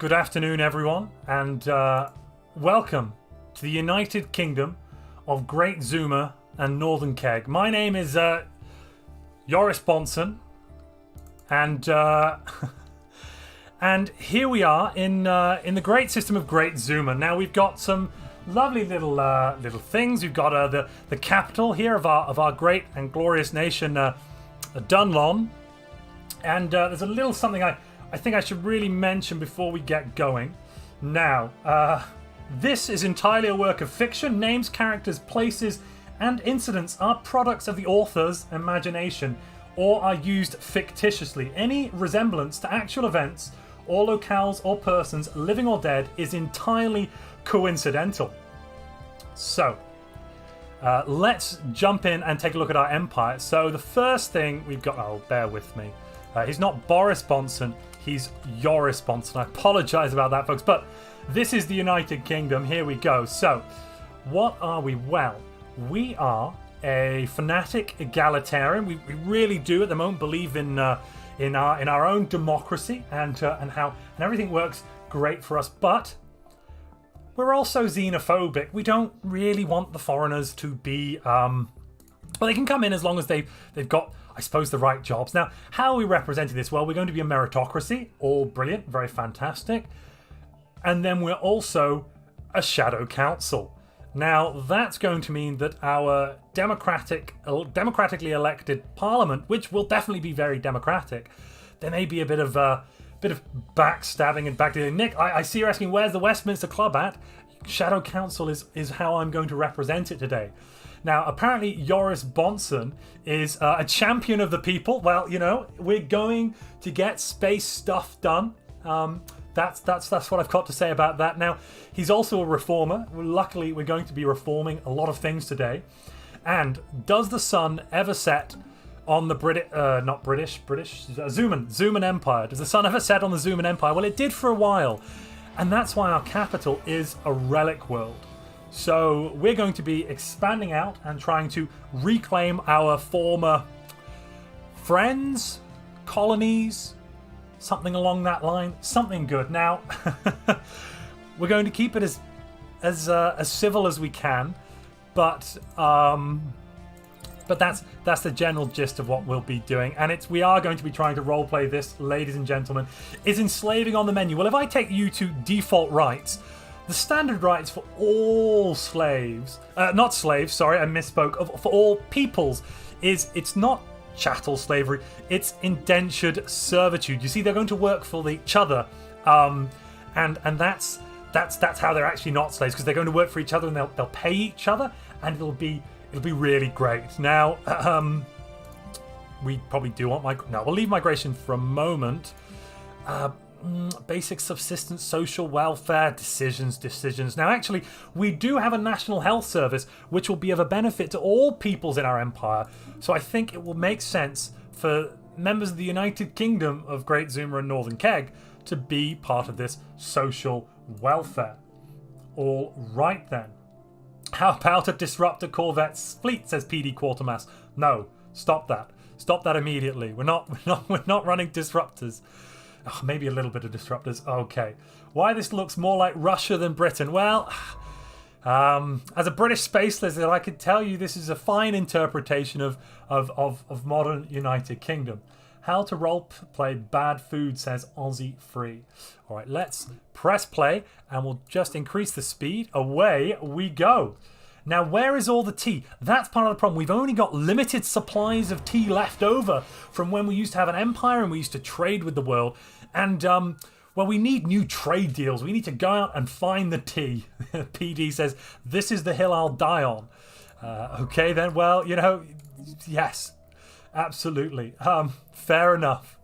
Good afternoon, everyone, and welcome to the United Kingdom of Great Zuma and Northern Kegg. My name is Joris Bonson, and and here we are in the great system of Great Zuma. Now we've got some lovely little things. We've got the capital here of our great and glorious nation, Dunlon, and there's a little something I think I should really mention before we get going. Now, this is entirely a work of fiction. Names, characters, places, and incidents are products of the author's imagination or are used fictitiously. Any resemblance to actual events or locales or persons, living or dead, is entirely coincidental. So, let's jump in and take a look at our empire. So the first thing we've got... Oh, bear with me. He's not Boris Bonson. He's Joris Bonson. I apologise about that, folks. But this is the United Kingdom. Here we go. So, what are we? Well, we are a fanatic egalitarian. We really do at the moment believe in our own democracy and everything works great for us. But we're also xenophobic. We don't really want the foreigners to be. Well, they can come in as long as they've got, I suppose, the right jobs. Now, how are we representing this? Well, we're going to be a meritocracy, all brilliant, very fantastic. And then we're also a shadow council. Now, that's going to mean that our democratically elected parliament, which will definitely be very democratic, there may be a bit of backstabbing and backdealing. Nick, I see you're asking, where's the Westminster Club at? Shadow council is how I'm going to represent it today. Now, apparently, Joris Bonson is a champion of the people. Well, you know, we're going to get space stuff done. That's what I've got to say about that. Now, he's also a reformer. Luckily, we're going to be reforming a lot of things today. And does the sun ever set on the Zuman Empire? Does the sun ever set on the Zuman Empire? Well, it did for a while. And that's why our capital is a relic world. So we're going to be expanding out and trying to reclaim our former friends, colonies, something along that line, something good. Now, we're going to keep it as civil as we can, but that's the general gist of what we'll be doing. And we are going to be trying to roleplay this, ladies and gentlemen. Is enslaving on the menu? Well, if I take you to default rights. The standard rights for all slaves, not slaves, sorry, I misspoke, for all peoples, it's not chattel slavery, it's indentured servitude. You see, they're going to work for each other, and that's how they're actually not slaves, because they're going to work for each other and they'll pay each other, and it'll be really great. Now, we probably do want we'll leave migration for a moment. Basic subsistence, social welfare, decisions. Now, actually, we do have a national health service which will be of a benefit to all peoples in our empire. So I think it will make sense for members of the United Kingdom of Great Zuma and Northern Kegg to be part of this social welfare. All right then. How about a disruptor corvette fleet, says PD Quartermass. No, stop that. Stop that immediately. We're not running disruptors. Oh, maybe a little bit of disruptors. Okay. Why this looks more like Russia than Britain? Well, as a British space lizard, I could tell you this is a fine interpretation of modern United Kingdom. How to role play bad food, says Aussie Free. All right, let's press play and we'll just increase the speed. Away we go. Now, where is all the tea? That's part of the problem. We've only got limited supplies of tea left over from when we used to have an empire and we used to trade with the world. And, well, we need new trade deals. We need to go out and find the tea. PD says, this is the hill I'll die on. Okay, then, well, you know, yes, absolutely. Fair enough.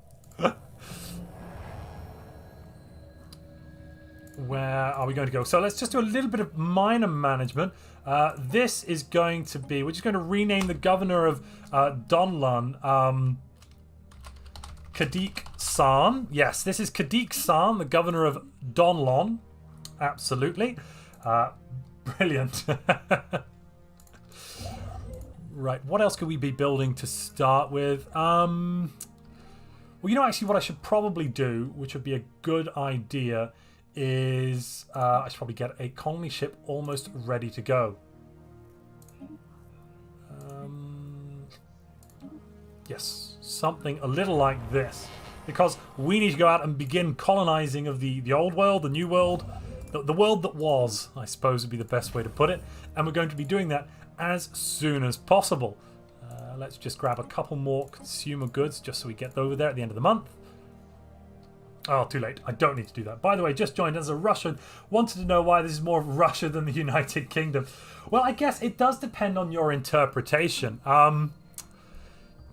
Where are we going to go? So let's just do a little bit of minor management. This is going to be... We're just going to rename the governor of Donlon, Kadik San. Yes, this is Kadik San, the governor of Donlon. Absolutely. Brilliant. Right, what else could we be building to start with? Well, you know, actually what I should probably do, which would be a good idea, is I should probably get a colony ship almost ready to go. Yes, something a little like this, because we need to go out and begin colonizing of the old world, the new world, the world that was, I suppose would be the best way to put it, and we're going to be doing that as soon as possible. Let's just grab a couple more consumer goods just so we get over there at the end of the month. Oh, too late. I don't need to do that. By the way, just joined as a Russian. Wanted to know why this is more of Russia than the United Kingdom. Well, I guess it does depend on your interpretation.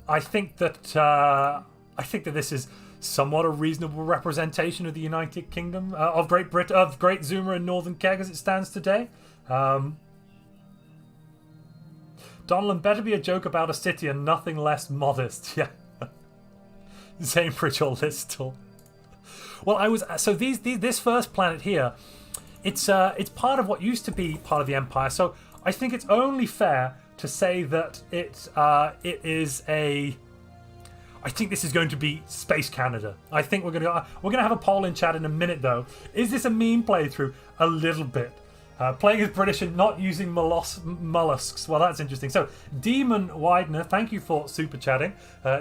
I think that this is somewhat a reasonable representation of the United Kingdom, of Great Britain, of Great Zuma and Northern Kegg as it stands today. Donlan, better be a joke about a city and nothing less modest. Yeah. Zamebridge or Listle. Well, this first planet here, it's part of what used to be part of the Empire. So I think it's only fair to say that it is a. I think this is going to be Space Canada. I think we're gonna have a poll in chat in a minute though. Is this a meme playthrough? A little bit. Playing as British and not using mollusks. Well, that's interesting. So, Demon Widener, thank you for super chatting.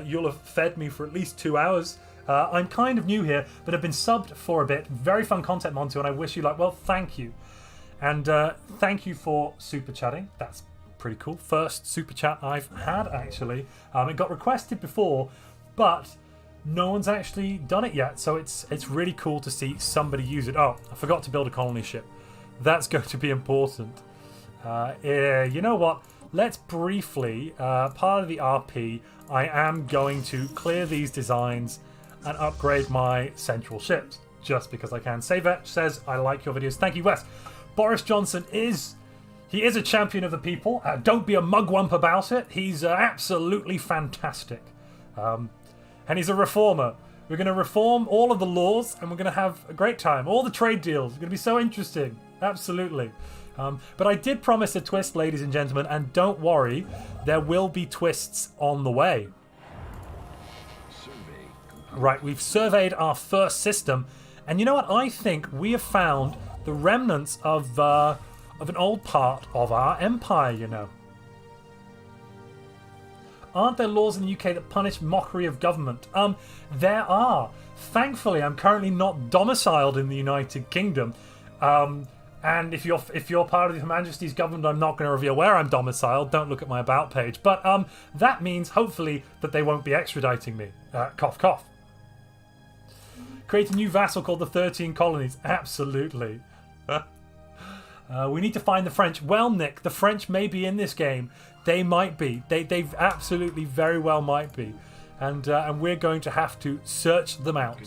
You'll have fed me for at least 2 hours. I'm kind of new here, but I've been subbed for a bit. Very fun content, Montu, and I wish you luck. Well, thank you. And thank you for super chatting. That's pretty cool. First super chat I've had, actually. It got requested before, but no one's actually done it yet. So it's really cool to see somebody use it. Oh, I forgot to build a colony ship. That's going to be important. You know what? Let's briefly, part of the RP, I am going to clear these designs and upgrade my central ships, just because I can. Savetch says, I like your videos. Thank you, Wes. Boris Johnson is a champion of the people. Don't be a mugwump about it. He's absolutely fantastic. And he's a reformer. We're going to reform all of the laws, and we're going to have a great time. All the trade deals are going to be so interesting. Absolutely. But I did promise a twist, ladies and gentlemen, and don't worry, there will be twists on the way. Right, we've surveyed our first system, and you know what? I think we have found the remnants of an old part of our empire, you know. Aren't there laws in the UK that punish mockery of government? There are. Thankfully, I'm currently not domiciled in the United Kingdom. And if you're part of Her Majesty's government, I'm not going to reveal where I'm domiciled. Don't look at my about page. But that means, hopefully, that they won't be extraditing me. Cough, cough. Create a new vassal called the 13 Colonies. Absolutely. We need to find the French. Well, Nick, the French may be in this game. They might be. They absolutely very well might be. And we're going to have to search them out.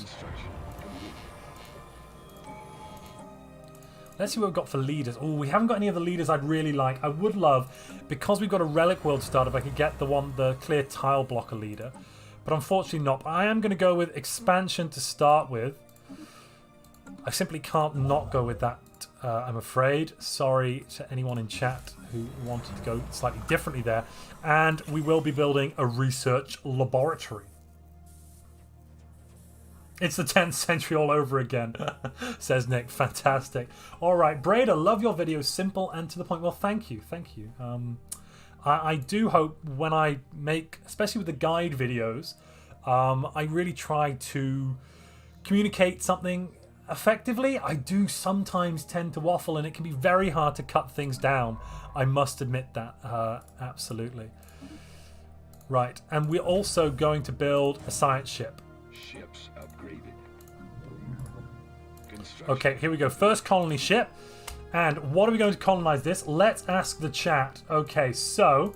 Let's see what we've got for leaders. Oh, we haven't got any of the leaders I'd really like. I would love, because we've got a relic world started, if I could get the clear tile blocker leader. But unfortunately not. I am going to go with expansion to start with. I simply can't not go with that, I'm afraid. Sorry to anyone in chat who wanted to go slightly differently there. And we will be building a research laboratory. It's the 10th century all over again, says Nick. Fantastic. All right, Breda, love your videos. Simple and to the point. Well, thank you. Thank you. I do hope when I make, especially with the guide videos, I really try to communicate something effectively. I do sometimes tend to waffle, and it can be very hard to cut things down. I must admit that. Absolutely. Right, and we're also going to build a science ship. Ships upgraded. Okay, here we go. First colony ship. And what are we going to colonize this? Let's ask the chat. Okay, so...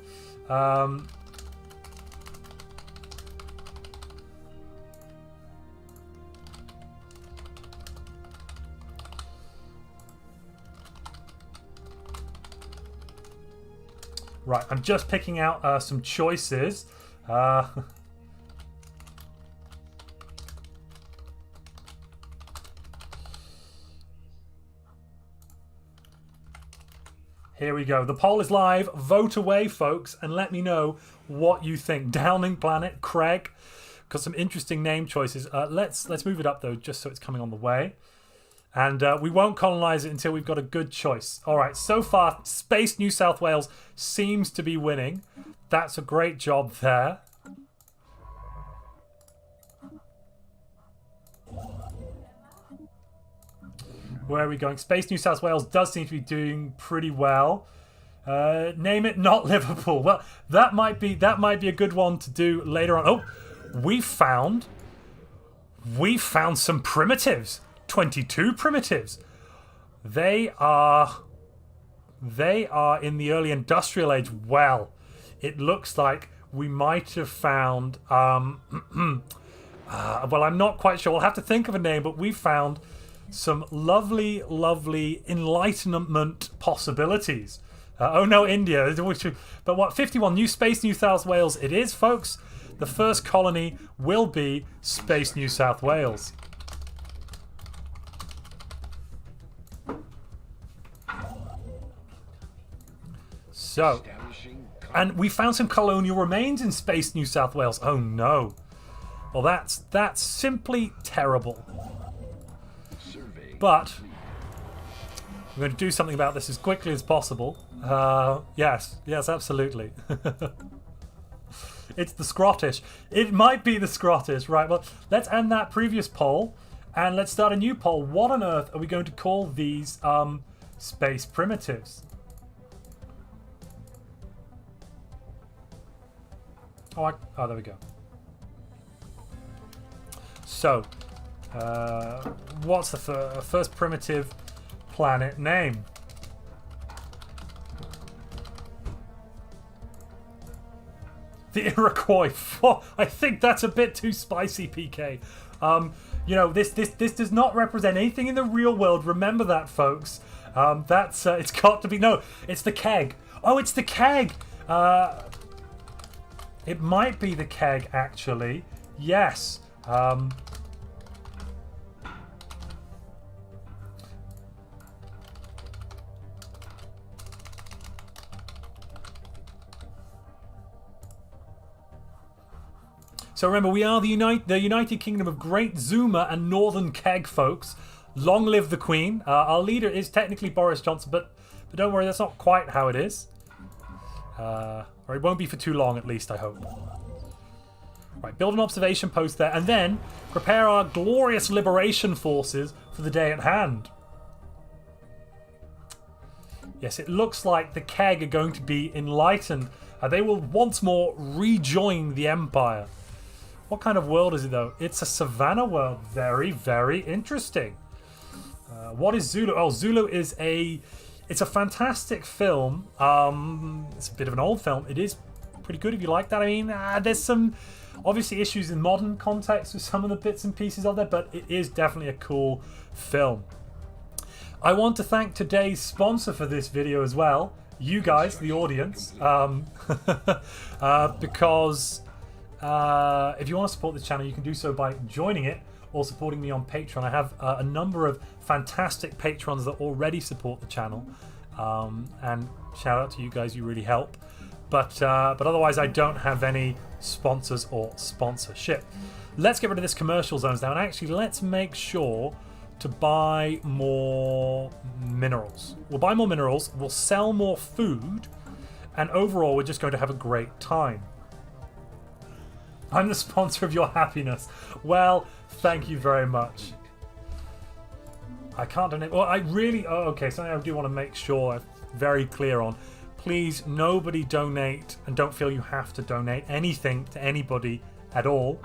right, I'm just picking out some choices. Here we go. The poll is live. Vote away, folks, and let me know what you think. Downing Planet, Craig. Got some interesting name choices. Let's move it up, though, just so it's coming on the way. And we won't colonize it until we've got a good choice. All right, so far, Space New South Wales seems to be winning. That's a great job there. Where are we going? Space New South Wales does seem to be doing pretty well. Name it not Liverpool. Well, that might be a good one to do later on. Oh, we found some primitives. 22 primitives. They are in the early industrial age. Well, it looks like we might have found well, I'm not quite sure. We'll have to think of a name, but we found some lovely Enlightenment possibilities. Oh no, India. But what, 51, New Space New South Wales it is, folks. The first colony will be Space New South Wales. So, and we found some colonial remains in Space New South Wales. Oh no. Well, that's simply terrible. But we're going to do something about this as quickly as possible. Yes, absolutely. It's the Scottish. It might be the Scottish, right? Well, let's end that previous poll and let's start a new poll. What on earth are we going to call these space primitives? Oh, there we go. So, what's the first primitive planet name? The Iroquois. Oh, I think that's a bit too spicy, PK. You know, this does not represent anything in the real world. Remember that, folks. That's it's got to be, no, it's the Kegg. Oh, it's the Kegg. It might be the Kegg, actually. Yes. So remember, we are the United Kingdom of Great Zuma and Northern Kegg, folks. Long live the Queen. Our leader is technically Boris Johnson, but don't worry, that's not quite how it is. Or it won't be for too long, at least, I hope. Right, build an observation post there, and then prepare our glorious liberation forces for the day at hand. Yes, it looks like the Kegg are going to be enlightened. They will once more rejoin the Empire. What kind of world is it, though? It's a savannah world. Very, very interesting. What is Zulu? Oh, Zulu is it's a fantastic film. It's a bit of an old film. It is pretty good if you like that. I mean, there's some obviously issues in modern context with some of the bits and pieces of there, but it is definitely a cool film. I want to thank today's sponsor for this video as well, you guys, the audience, because if you want to support this channel, you can do so by joining it or supporting me on Patreon. I have a number of fantastic patrons that already support the channel, and shout out to you guys, you really help. But otherwise, I don't have any sponsors or sponsorship. Let's get rid of this commercial zones now, and actually let's make sure to buy more minerals. We'll buy more minerals, we'll sell more food, and overall we're just going to have a great time. I'm the sponsor of your happiness. Well, thank you very much. I can't donate. Well, I really... Oh, okay, something I do want to make sure I'm very clear on. Please, nobody donate, and don't feel you have to donate anything to anybody at all.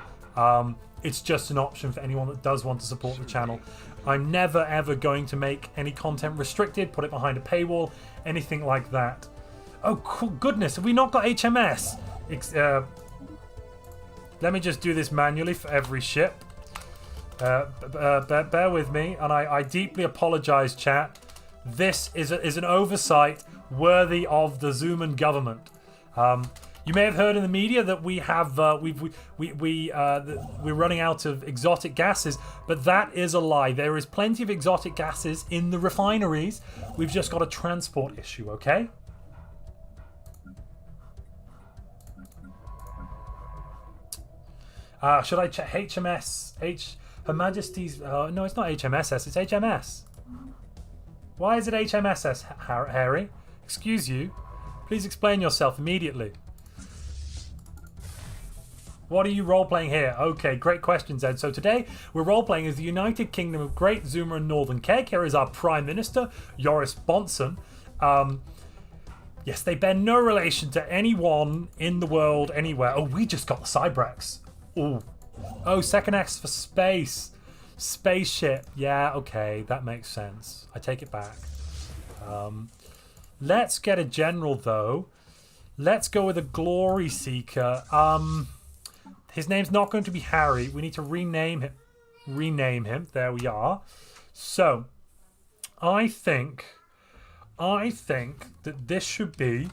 It's just an option for anyone that does want to support the channel. I'm never, ever going to make any content restricted, put it behind a paywall, anything like that. Oh, cool, goodness, have we not got HMS? Let me just do this manually for every ship. Bear with me, and I deeply apologize, chat. This is an oversight worthy of the Zuman government. You may have heard in the media that we have we're running out of exotic gases, but that is a lie. There is plenty of exotic gases in the refineries. We've just got a transport issue, okay? Should I check HMS? Her Majesty's... no, it's not HMSS, it's HMS. Why is it HMSS, Harry? Excuse you. Please explain yourself immediately. What are you role-playing here? Okay, great question, Zed. So today, we're role-playing as the United Kingdom of Great Zuma and Northern Kegg. Here is our Prime Minister, Joris Bonson. Yes, they bear no relation to anyone in the world, anywhere. Oh, we just got the Cybrex. Oh, second X for space. Spaceship. Yeah, okay, that makes sense. I take it back. Let's get a general, though. Let's go with a Glory Seeker. His name's not going to be Harry. We need to rename him. There we are. So, I think that this should be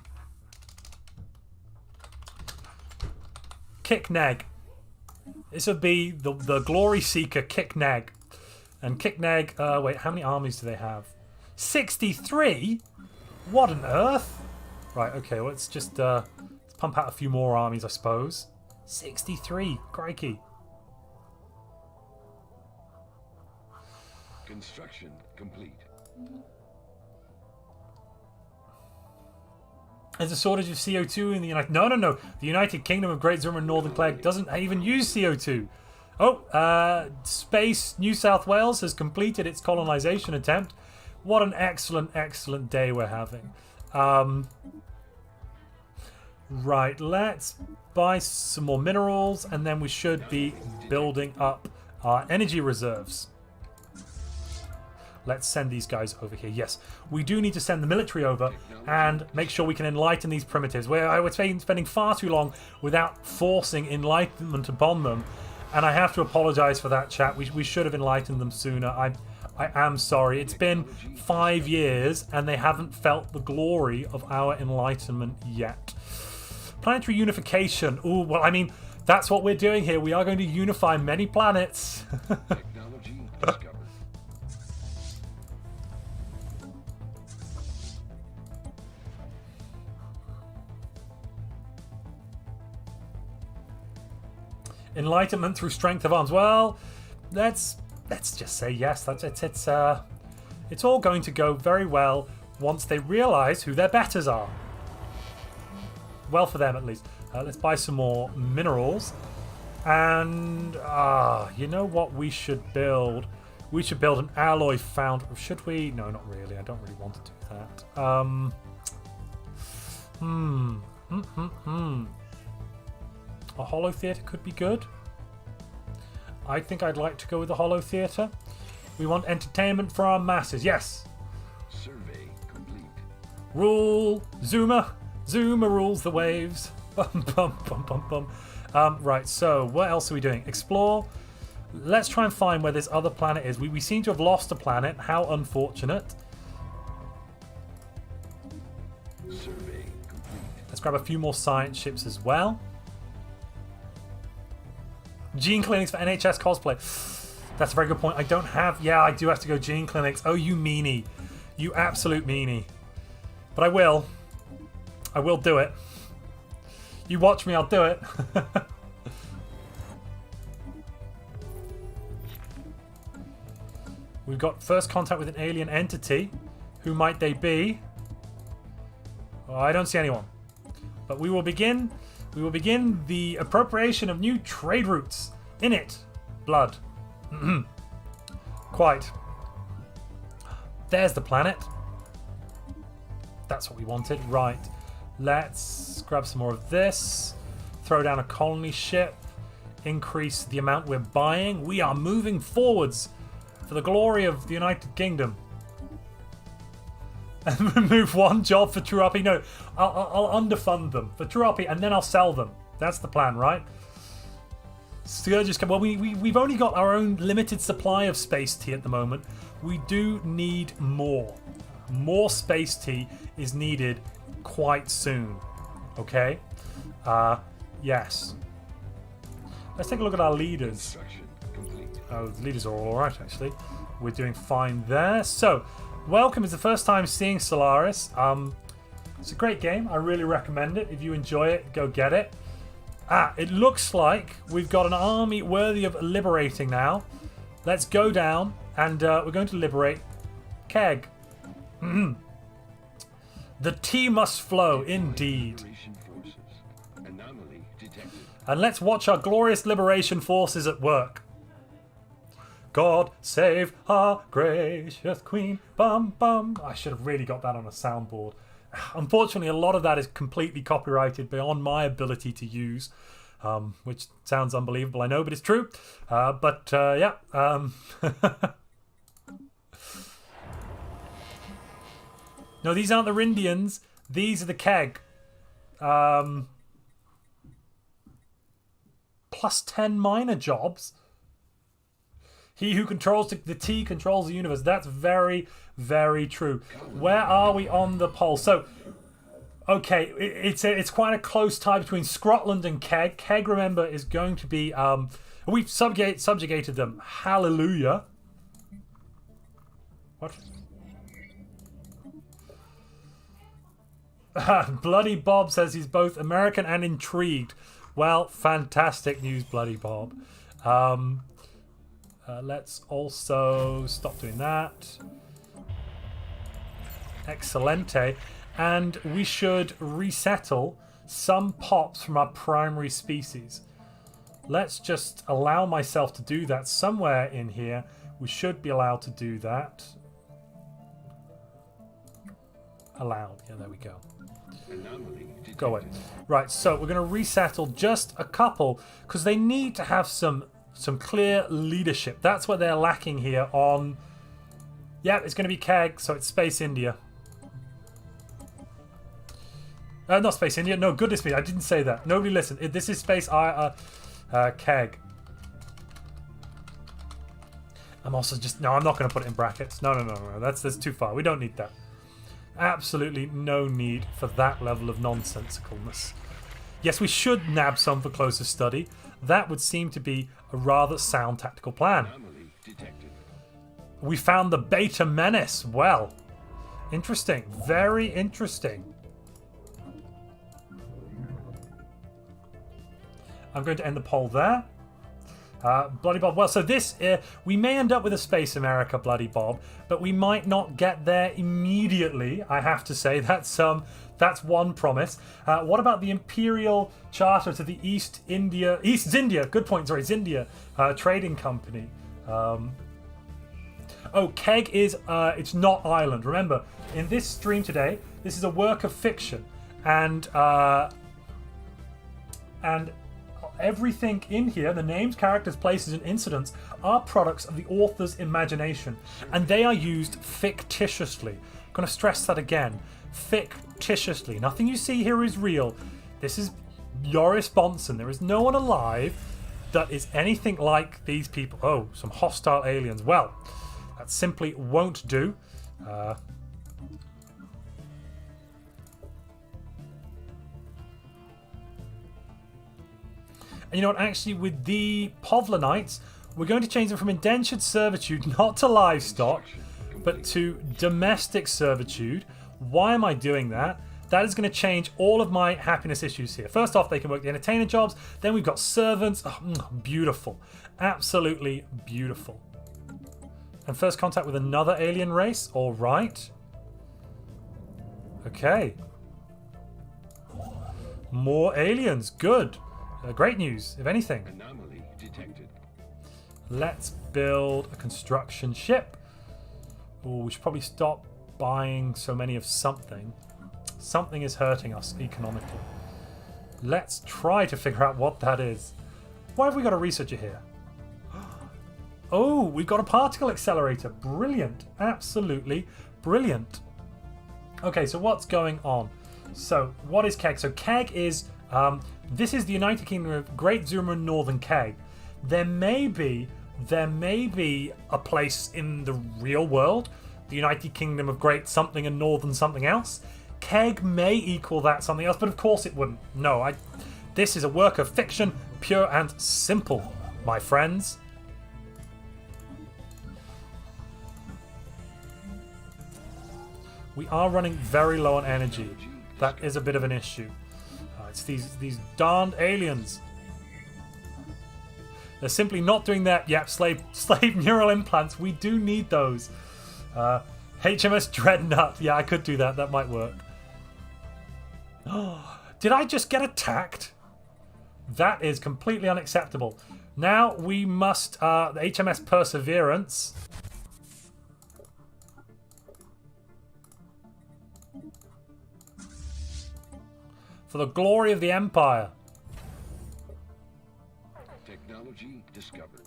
Kegg. This would be the Glory Seeker Kegg. And Kegg, wait, how many armies do they have? 63? What on earth? Right, okay, well, let's just let's pump out a few more armies, I suppose. 63, crikey. Construction complete. There's a shortage of CO2 in the United... No. The United Kingdom of Great Zuma and Northern Kegg doesn't even use CO2. Oh, Space New South Wales has completed its colonization attempt. What an excellent day we're having. Right, let's buy some more minerals, and then we should be building up our energy reserves. Let's send these guys over here. Yes, we do need to send the military over and make sure we can enlighten these primitives. We're spending far too long without forcing enlightenment upon them. And I have to apologize for that, chat. We should have enlightened them sooner. I am sorry. It's been 5 years and they haven't felt the glory of our enlightenment yet. Planetary unification. Ooh, well, I mean, that's what we're doing here. We are going to unify many planets. Technology discovered. Enlightenment through strength of arms. Well, let's just say yes. It's all going to go very well once they realise who their betters are. Well, for them at least. Let's buy some more minerals, and you know what we should build? We should build an alloy foundry. Should we? No, not really. I don't really want to do that. A holo theatre could be good. I think I'd like to go with the holo theatre. We want entertainment for our masses. Yes. Survey complete. Rule Zuma. Zuma rules the waves. Right, so what else are we doing? Explore. Let's try and find where this other planet is. We seem to have lost a planet. How unfortunate. Survey complete. Let's grab a few more science ships as well. Gene clinics for NHS cosplay. That's a very good point. I don't have... Yeah, I do have to go gene clinics. Oh, you meanie. You absolute meanie. But I will. I will do it. You watch me, I'll do it. We've got first contact with an alien entity. Who might they be? Oh, I don't see anyone. But we will begin... We will begin the appropriation of new trade routes. In it, blood. Quite. There's the planet. That's what we wanted. Right. Let's grab some more of this. Throw down a colony ship. Increase the amount we're buying. We are moving forwards for the glory of the United Kingdom. And remove one job for Truapi. No, I'll underfund them for Truapi, and then I'll sell them. That's the plan, right? Scourges come. Well, we've only got our own limited supply of space tea at the moment. We do need more. More space tea is needed quite soon. Okay? Yes. Let's take a look at our leaders. Oh, the leaders are all right, actually. We're doing fine there. So, welcome. It's the first time seeing Stellaris. It's a great game. I really recommend it. If you enjoy it, go get it. It looks like we've got an army worthy of liberating now. Let's go down, and we're going to liberate Kegg. The tea must flow, indeed. Liberation forces. Anomaly detected. And let's watch our glorious liberation forces at work. God save our gracious queen. Bum bum. I should have really got that on a soundboard. Unfortunately, a lot of that is completely copyrighted beyond my ability to use, which sounds unbelievable, I know, but it's true. Yeah. No, these aren't the Rindians. These are the Kegg. Plus 10 minor jobs. He who controls the T controls the universe. That's very, very true. Where are we on the poll? So, okay, it's quite a close tie between Scotland and Kegg. Kegg, remember, is going to be... we've subjugated them. Hallelujah. What? Bloody Bob says he's both American and intrigued. Well, fantastic news, Bloody Bob. Let's also stop doing that. Excelente. And we should resettle some pops from our primary species. Let's just allow myself to do that somewhere in here. We should be allowed to do that. Allowed. Yeah, there we go. Go away. Right, so we're going to resettle just a couple because they need to have some clear leadership. That's what they're lacking here on... Yeah, it's going to be Kegg, so it's Space India. Not Space India. No, goodness me, I didn't say that. Nobody listen. This is Space Kegg. I'm also just... No, I'm not going to put it in brackets. No. That's too far. We don't need that. Absolutely no need for that level of nonsensicalness. Yes, we should nab some for closer study. That would seem to be a rather sound tactical plan. We found the Beta Menace. Well, interesting. Very interesting. I'm going to end the poll there. Bloody Bob. Well, so this, we may end up with a Space America, Bloody Bob, but we might not get there immediately, I have to say. That's one promise. What about the Imperial Charter to the East India, good point, sorry, Zindia Trading Company. Kegg is, it's not Ireland. Remember, in this stream today, this is a work of fiction, and everything in here, the names, characters, places, and incidents, are products of the author's imagination, and they are used fictitiously. I'm going to stress that again. Fictitiously. Nothing you see here is real. This is Joris Bonson. There is no one alive that is anything like these people. Oh, some hostile aliens. Well, that simply won't do. And you know what, actually, with the Povlanites, we're going to change them from indentured servitude, not to livestock, but to domestic servitude. Why am I doing that? That is going to change all of my happiness issues here. First off, they can work the entertainer jobs. Then we've got servants. Oh, beautiful. Absolutely beautiful. And first contact with another alien race. All right. Okay. More aliens. Good. Great news, if anything. Anomaly detected. Let's build a construction ship. Oh, we should probably stop buying so many of something. Something is hurting us economically. Let's try to figure out what that is. Why have we got a researcher here? Oh, we've got a particle accelerator. Brilliant. Absolutely brilliant. Okay, so what's going on? So, what is Kegg? So, Kegg is... this is the United Kingdom of Great Zuma and Northern Kegg. There may be a place in the real world, the United Kingdom of Great something and Northern something else. Kegg may equal that something else, but of course it wouldn't. No, this is a work of fiction, pure and simple, my friends. We are running very low on energy. That is a bit of an issue. It's these darned aliens. They're simply not doing that. Yep, slave neural implants. We do need those. HMS Dreadnought. Yeah, I could do that. That might work. Did I just get attacked? That is completely unacceptable. Now we must... the HMS Perseverance. For the glory of the Empire. Technology discovered.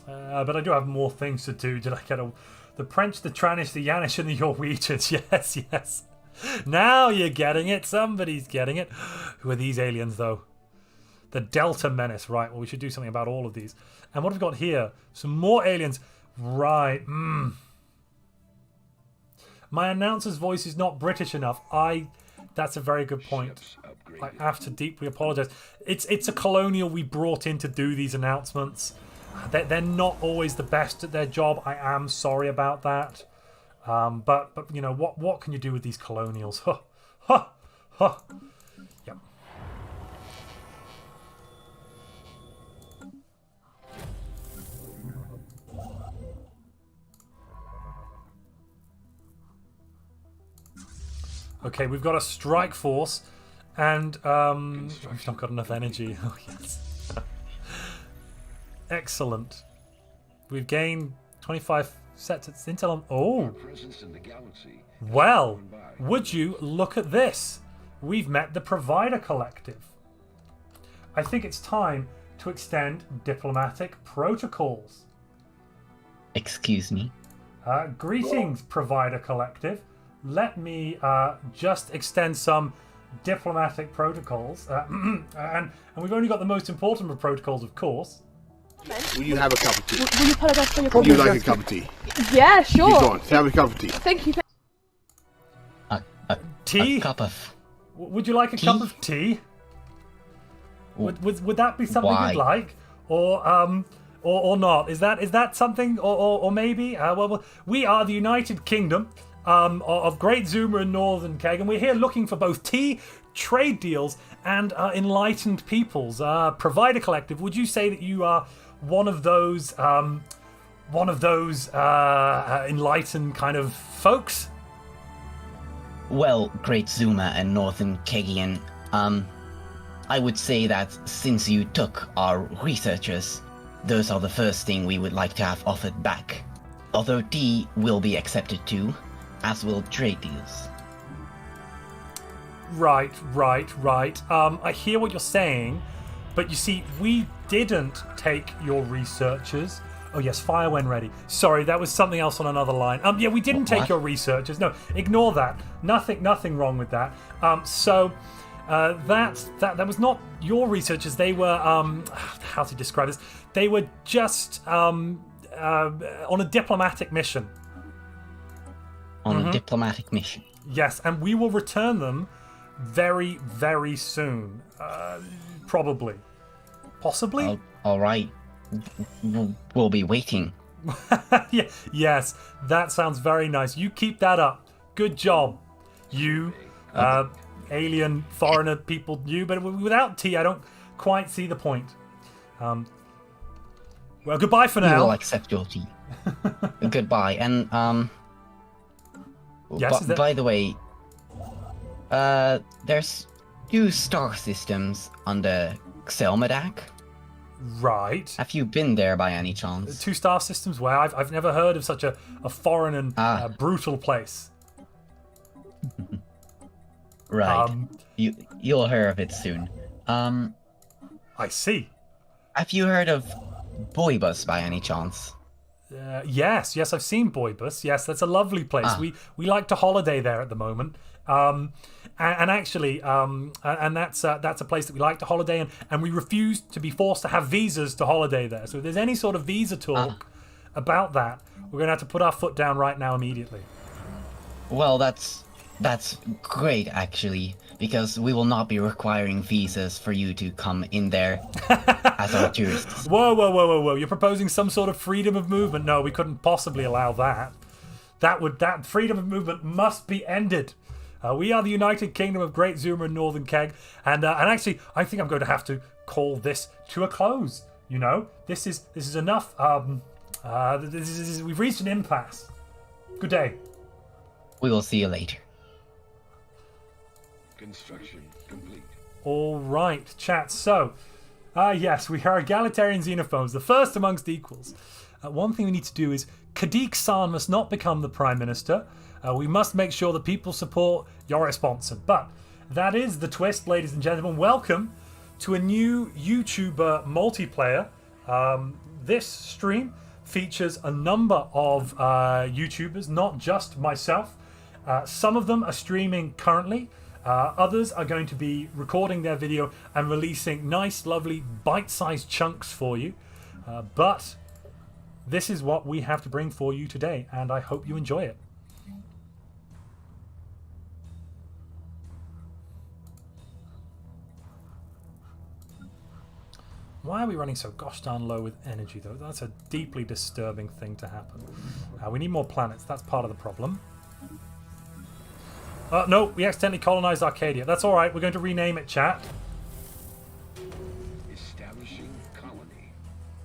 But I do have more things to do. Did I get the French, the Tranish, the Yanish, and the Norwegians? Yes, yes. Now you're getting it. Somebody's getting it. Who are these aliens, though? The Delta Menace. Right, well, we should do something about all of these. And what have we got here? Some more aliens. Right. My announcer's voice is not British enough. That's a very good point. I have to deeply apologise. It's a colonial we brought in to do these announcements. They're not always the best at their job. I am sorry about that. But you know what can you do with these colonials? Huh, huh, huh. Yep. Okay, we've got a strike force, and we've not got enough energy. Oh yes. Excellent. We've gained 25 sets of intel on... Well, would you look at this? We've met the Provider Collective. I think it's time to extend diplomatic protocols. Excuse me? Greetings, Provider Collective. Let me just extend some diplomatic protocols. And we've only got the most important of protocols, of course. Will you have a cup of tea? Will you apologise for your Would comment? you like a cup of tea? Yeah, sure. Keep going. Have a cup of tea. Thank you. Tea? A cup of... Would you like a cup of tea? Would that be something Why? you'd like? Or not? Is that something? Or maybe? Well, we are the United Kingdom of Great Zuma and Northern Kegg, and we're here looking for both tea, trade deals, and enlightened peoples. Provider Collective, would you say that you are one of those enlightened kind of folks? Well, Great Zuma and Northern Keggian, I would say that since you took our researchers, those are the first thing we would like to have offered back. Although tea will be accepted too, as will trade deals. Right. I hear what you're saying, but you see, we didn't take your researchers. Oh yes, fire when ready. Sorry, that was something else on another line. Yeah, we didn't take your researchers. No, ignore that. Nothing wrong with that. That was not your researchers. They were how to describe this? They were just on a diplomatic mission. On a diplomatic mission. Yes, and we will return them very, very soon. Probably. Possibly? All right. We'll be waiting. Yeah, yes, that sounds very nice. You keep that up. Good job. You, alien, foreigner people, you, but without tea, I don't quite see the point. Well, goodbye for We now. will accept your tea. Goodbye. And, Yes, by the way, there's 2 star systems on the Xelmedak. Right. Have you been there by any chance? 2 star systems where I've never heard of such a foreign and brutal place. Right. You'll hear of it soon. I see. Have you heard of Boybus by any chance? Yes, I've seen Boybus. Yes, that's a lovely place. We like to holiday there at the moment. And actually, that's a place that we like to holiday in, and we refuse to be forced to have visas to holiday there. So if there's any sort of visa talk about that, we're going to have to put our foot down right now immediately. Well, that's great actually, because we will not be requiring visas for you to come in there as our tourists. Whoa! You're proposing some sort of freedom of movement? No, we couldn't possibly allow that. That freedom of movement must be ended. We are the United Kingdom of Great Zuma and Northern Kegg, and actually, I think I'm going to have to call this to a close. You know, this is enough. We've reached an impasse. Good day. We will see you later. Construction complete. All right, chat. So, yes, we are egalitarian xenophones, the first amongst equals. One thing we need to do is Kadik-san must not become the Prime Minister. We must make sure that people support Yoris Bonson. But that is the twist, ladies and gentlemen. Welcome to a new YouTuber multiplayer. This stream features a number of YouTubers, not just myself. Some of them are streaming currently. Others are going to be recording their video and releasing nice, lovely, bite-sized chunks for you. But this is what we have to bring for you today, and I hope you enjoy it. Why are we running so gosh darn low with energy, though? That's a deeply disturbing thing to happen. We need more planets. That's part of the problem. No, we accidentally colonized Arcadia. That's all right. We're going to rename it, chat. Establishing colony.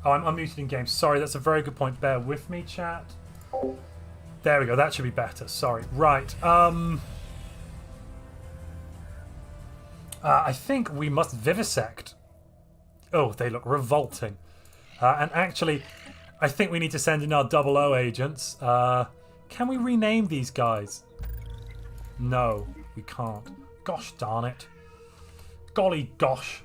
Oh, I'm unmuted in game. Sorry, that's a very good point. Bear with me, chat. There we go. That should be better. Sorry. Right. I think we must vivisect. Oh, they look revolting. And actually, I think we need to send in our 00 agents. Can we rename these guys? No, we can't. Gosh darn it. Golly gosh.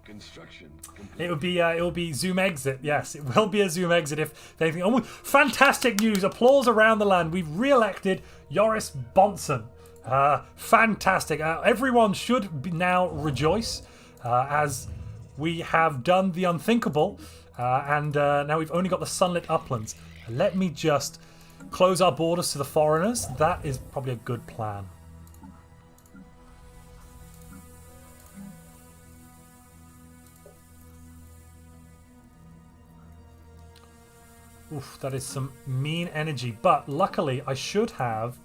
Construction complete. It will be Zoom exit. Yes, it will be a Zoom exit if they think. Oh, fantastic news! Applause around the land. We've re-elected Yoris Bonson. Fantastic. Everyone should now rejoice as we have done the unthinkable, and now we've only got the sunlit uplands. Let me just close our borders to the foreigners. That is probably a good plan. Oof, that is some mean energy. But luckily, I should have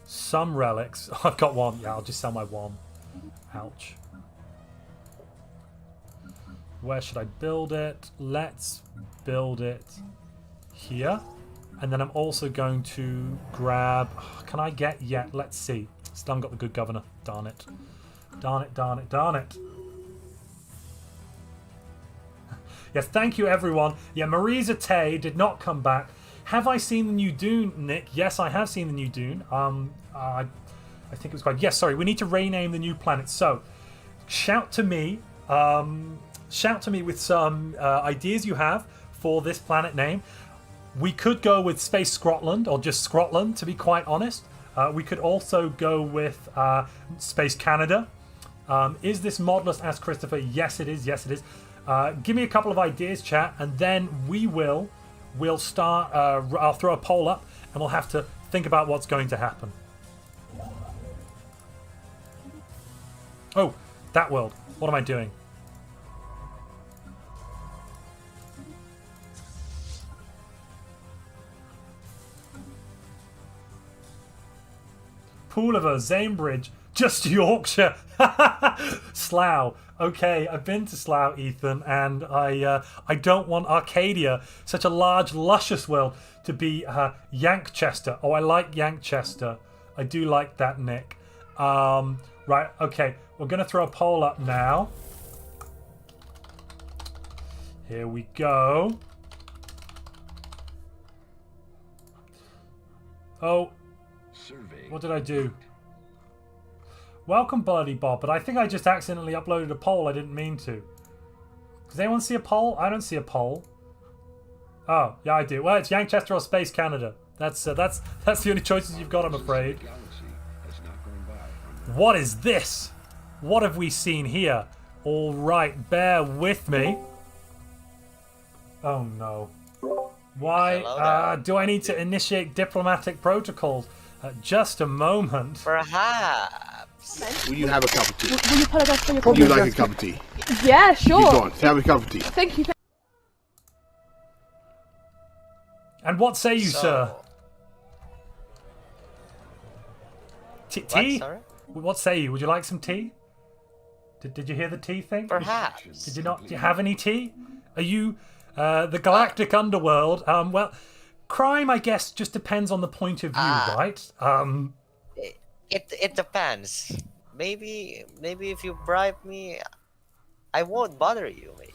some relics. I've got one. Yeah, I'll just sell my one. Ouch. Where should I build it? Let's build it here. And then I'm also going to grab... Can I get... Yeah, let's see. Still haven't got the good governor. Darn it. Darn it, darn it, darn it. Yes, thank you, everyone. Yeah, Marisa Tay did not come back. Have I seen the new Dune, Nick? Yes, I have seen the new Dune. I think it was quite... Yes, sorry. We need to rename the new planet. So, shout to me. Shout to me with some ideas you have for this planet name. We could go with Space Scotland, or just Scotland, to be quite honest. We could also go with Space Canada. Is this modulus? Asked Christopher. Yes, it is. Yes, it is. Give me a couple of ideas, chat, and then we'll start. I'll throw a poll up, and we'll have to think about what's going to happen. Oh, that world. What am I doing? Pooliver, Zanebridge, just Yorkshire. Slough. Okay, I've been to Slough, Ethan, and I don't want Arcadia, such a large, luscious world, to be Yankchester. Oh, I like Yankchester. I do like that, Nick. Right, okay, we're going to throw a poll up now. Here we go. Oh. Survey. What did I do? Welcome, Bloody Bob, but I think I just accidentally uploaded a poll. I didn't mean to. Does anyone see a poll? I don't see a poll. Oh, yeah, I do. Well, it's Yankchester or Space Canada. That's the only choices you've got, I'm afraid. What is this? What have we seen here? All right, bear with me. Oh no. Why do I need to initiate diplomatic protocols? Just a moment. Perhaps. Will you have a cup of tea? Will you apologise for your Would you comment? like a cup of tea? Yeah, Keep sure. on. Have a cup of tea. Thank you. And what say you, sir? Tea? Sorry? What say you? Would you like some tea? Did you hear the tea thing? Perhaps. Did you not? Do you have any tea? Are you the galactic underworld? Well, crime, I guess, just depends on the point of view, right? It depends. Maybe if you bribe me, I won't bother you. Maybe.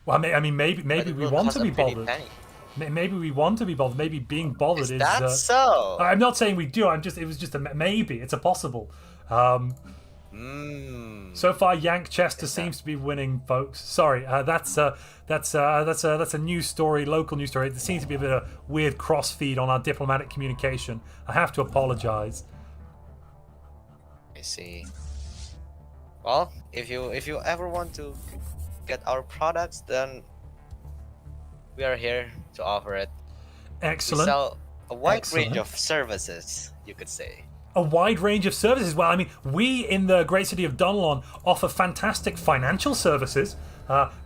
Well, I mean, maybe But it we will want cost to a be pretty bothered. penny. Maybe we want to be bothered. Maybe being bothered Is is. that so? I'm not saying we do. It was just a maybe. It's a possible. So far, Yank Chester seems to be winning, folks. Sorry, that's a news story, local news story. There seems to be a bit of weird cross feed on our diplomatic communication. I have to apologize. I see. Well, if you ever want to get our products, then we are here to offer it. Excellent. We sell a wide Excellent. range of services, you could say. A wide range of services. Well, I mean, we in the great city of Dunlon offer fantastic financial services.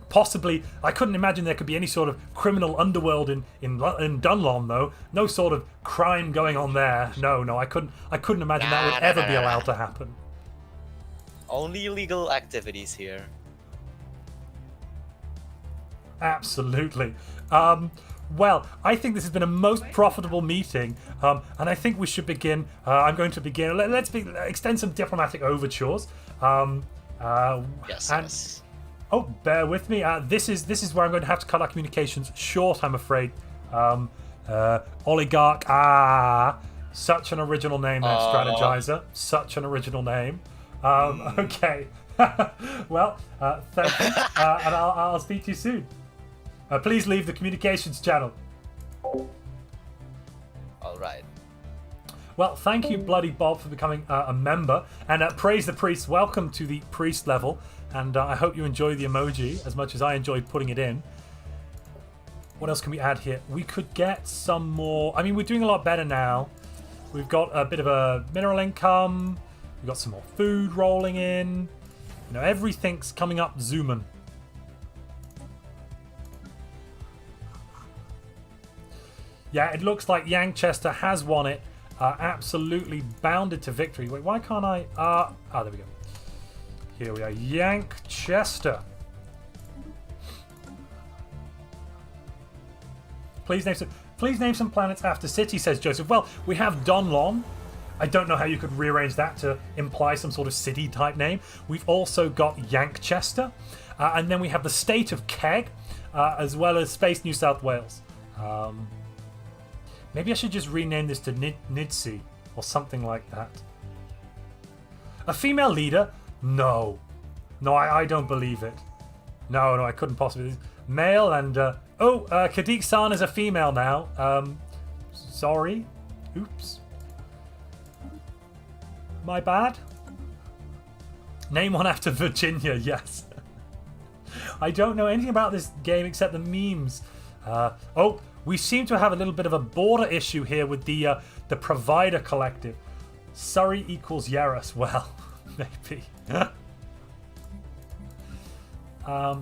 Possibly, I couldn't imagine there could be any sort of criminal underworld in Dunlon, though. No sort of crime going on there. No, I couldn't imagine that would ever be allowed to happen. Only legal activities here. Absolutely. Well, I think this has been a most profitable meeting, and I think we should begin. I'm going to begin. Let's extend some diplomatic overtures. Yes. Oh, bear with me. This is where I'm going to have to cut our communications short, I'm afraid. Oligarch. Such an original name, there, Strategizer. Such an original name. Okay. Well, thank you, and I'll speak to you soon. Please leave the communications channel. All right. Well, thank you, Bloody Bob, for becoming a member. And praise the priest. Welcome to the priest level. And I hope you enjoy the emoji as much as I enjoyed putting it in. What else can we add here? We could get some more. I mean, we're doing a lot better now. We've got a bit of a mineral income. We've got some more food rolling in. You know, everything's coming up Zuman. Yeah, it looks like Yankchester has won it. Absolutely bounded to victory. Wait, why can't I? There we go. Here we are, Yankchester. Please name some planets after city, says Joseph. Well, we have Donlon. I don't know how you could rearrange that to imply some sort of city type name. We've also got Yankchester, and then we have the state of Kegg, as well as Space New South Wales. Maybe I should just rename this to Nidsi or something like that. A female leader? No, I don't believe it. No, I couldn't possibly. Male and Kadik-san is a female now. Sorry. Oops. My bad. Name one after Virginia. Yes. I don't know anything about this game except the memes. We seem to have a little bit of a border issue here with the provider collective. Surrey equals Yaris. Well, maybe. What have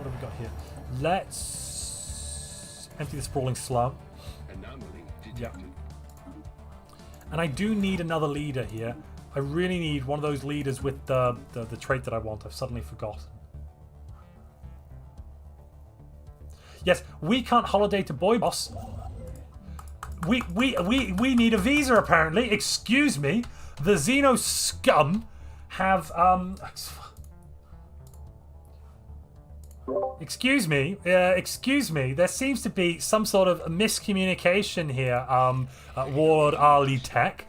we got here? Let's empty the sprawling slum. Anomaly detected. Yeah. And I do need another leader here. I really need one of those leaders with the trait that I want. I've suddenly forgotten. Yes, we can't holiday to Boy Boss. We need a visa apparently. Excuse me. The Xeno scum have Excuse me. There seems to be some sort of miscommunication here, Warlord Ali Tech.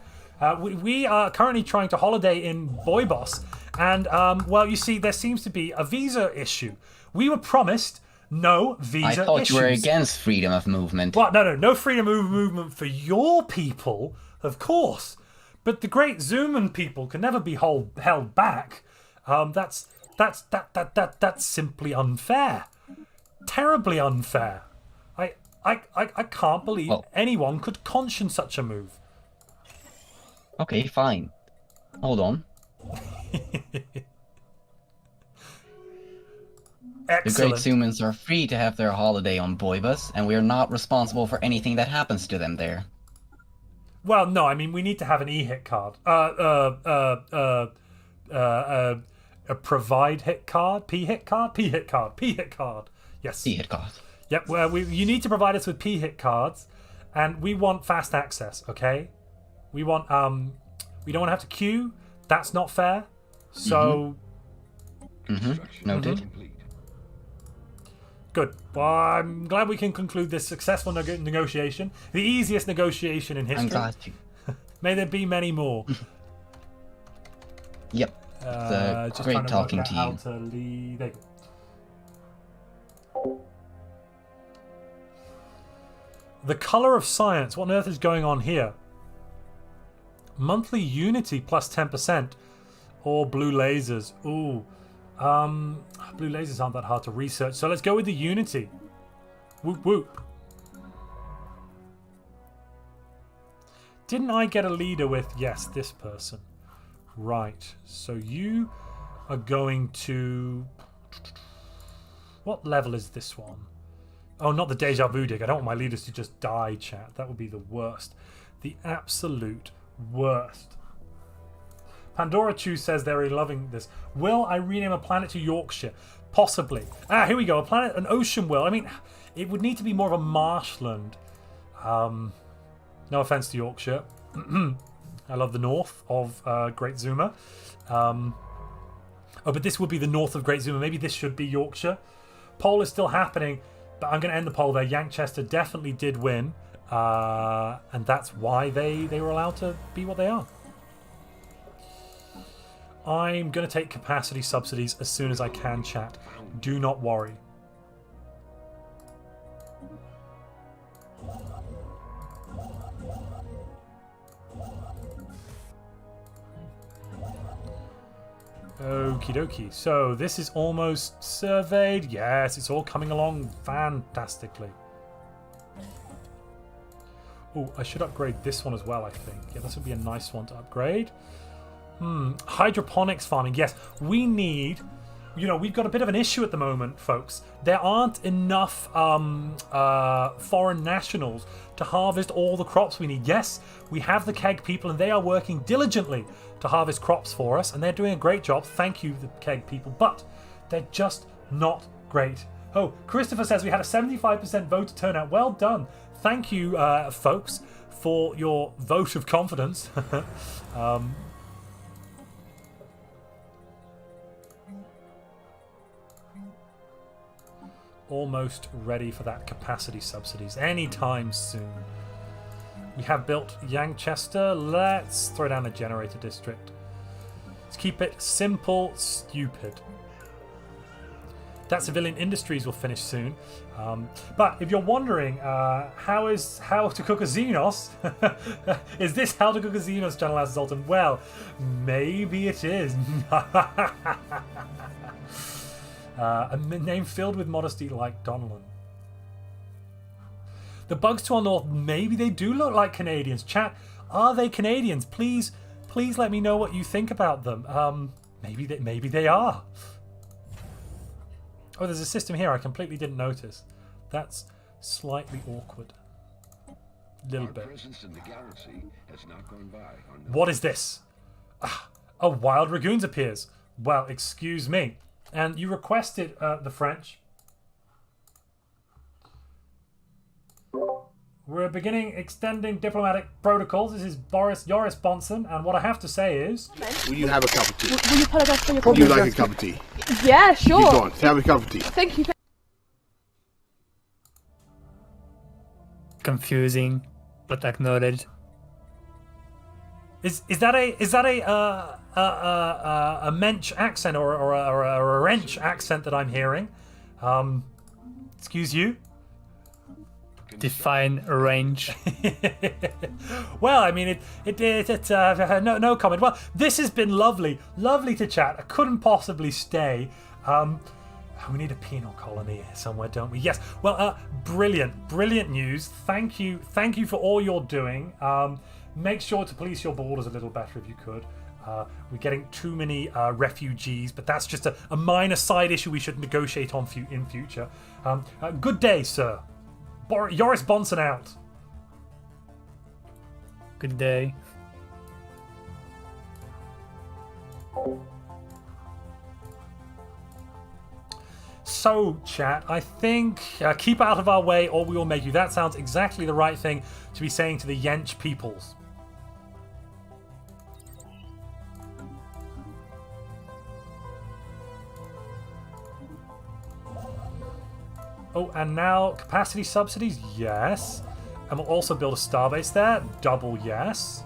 We are currently trying to holiday in Boy Boss, and well, you see, there seems to be a visa issue. We were promised no visa I thought issues. you were against freedom of movement. What? No freedom of movement for your people, of course. But the great Zuman people can never be held back. That's simply unfair. Terribly unfair. I can't believe anyone could conscience such a move. Okay, fine. Hold on. The Great Excellent. Zumans are free to have their holiday on Boibus, and we are not responsible for anything that happens to them there. Well, no, I mean, we need to have an e-hit card. a provide hit card, P hit card, P hit card, P hit card. Yes. P hit card. Yep. Well, you need to provide us with P hit cards, and we want fast access. Okay. We want we don't want to have to queue. That's not fair. So. Noted. Complete. Good. Well, I'm glad we can conclude this successful negotiation. The easiest negotiation in history. I'm glad to. May there be many more. Yep. Just Great trying to talking work to out you. how to lead. There you go. The color of science. What on earth is going on here? Monthly Unity plus 10%. Or blue lasers. Ooh. Blue lasers aren't that hard to research. So let's go with the Unity. Whoop whoop. Didn't I get a leader with... Yes, this person. Right. So you are going to... What level is this one? Oh, not the Deja Vu dig. I don't want my leaders to just die, chat. That would be the worst. The absolute worst. Pandora Chu says they're really loving this. Will I rename a planet to Yorkshire? Possibly. Ah, here we go. A planet, an ocean will. I mean, it would need to be more of a marshland. No offense to Yorkshire. I love the north of Great Zuma. Oh, but this would be the north of Great Zuma. Maybe this should be Yorkshire. Poll is still happening, but I'm going to end the poll there. Yanchester definitely did win. And that's why they were allowed to be what they are. I'm going to take capacity subsidies as soon as I can, chat. Do not worry. Okie dokie. So this is almost surveyed. Yes, it's all coming along fantastically. Oh, I should upgrade this one as well, I think. Yeah, this would be a nice one to upgrade. Hydroponics farming. Yes, we need... You know, we've got a bit of an issue at the moment, folks. There aren't enough foreign nationals to harvest all the crops we need. Yes, we have the Kegg people, and they are working diligently to harvest crops for us, and they're doing a great job. Thank you, the Kegg people, but they're just not great. Oh, Christopher says we had a 75% voter turnout. Well done. Thank you, folks, for your vote of confidence. Almost ready for that capacity subsidies anytime soon. We have built Yanchester. Let's throw down a generator district. Let's keep it simple, stupid. That civilian industries will finish soon. But if you're wondering how to cook a Xenos, is this how to cook a Xenos, General Zoltan? Well, maybe it is. A name filled with modesty like Donnellan. The bugs to our north, maybe they do look like Canadians. Chat, are they Canadians? Please let me know what you think about them. Maybe they are. Oh, there's a system here I completely didn't notice. That's slightly awkward. Little Our bit. presence in the galaxy has not gone by unnoticed. What is this? A wild Ragoons appears. Well, excuse me. And you requested the French. We're beginning extending diplomatic protocols. This is Joris Bonson, and what I have to say is... Will you have a cup of tea? Will you apologise for your Would you comment? like a cup of tea? Yeah, Keep sure. going. Have a cup of tea. Thank you. Confusing, but acknowledged. Is that a Mensch accent or a wrench accent that I'm hearing? Excuse you? Define range. Well, I mean, no comment. Well, this has been lovely to chat. I couldn't possibly stay. We need a penal colony somewhere, don't we? Yes. Well, brilliant news. Thank you for all you're doing. Make sure to police your borders a little better if you could. We're getting too many refugees, but that's just a minor side issue we should negotiate on in future. Good day, sir. Joris Bonson out. Good day. So, chat, I think keep out of our way or we will make you. That sounds exactly the right thing to be saying to the Yench peoples. Oh, and now capacity subsidies, yes. And we'll also build a starbase there, double yes.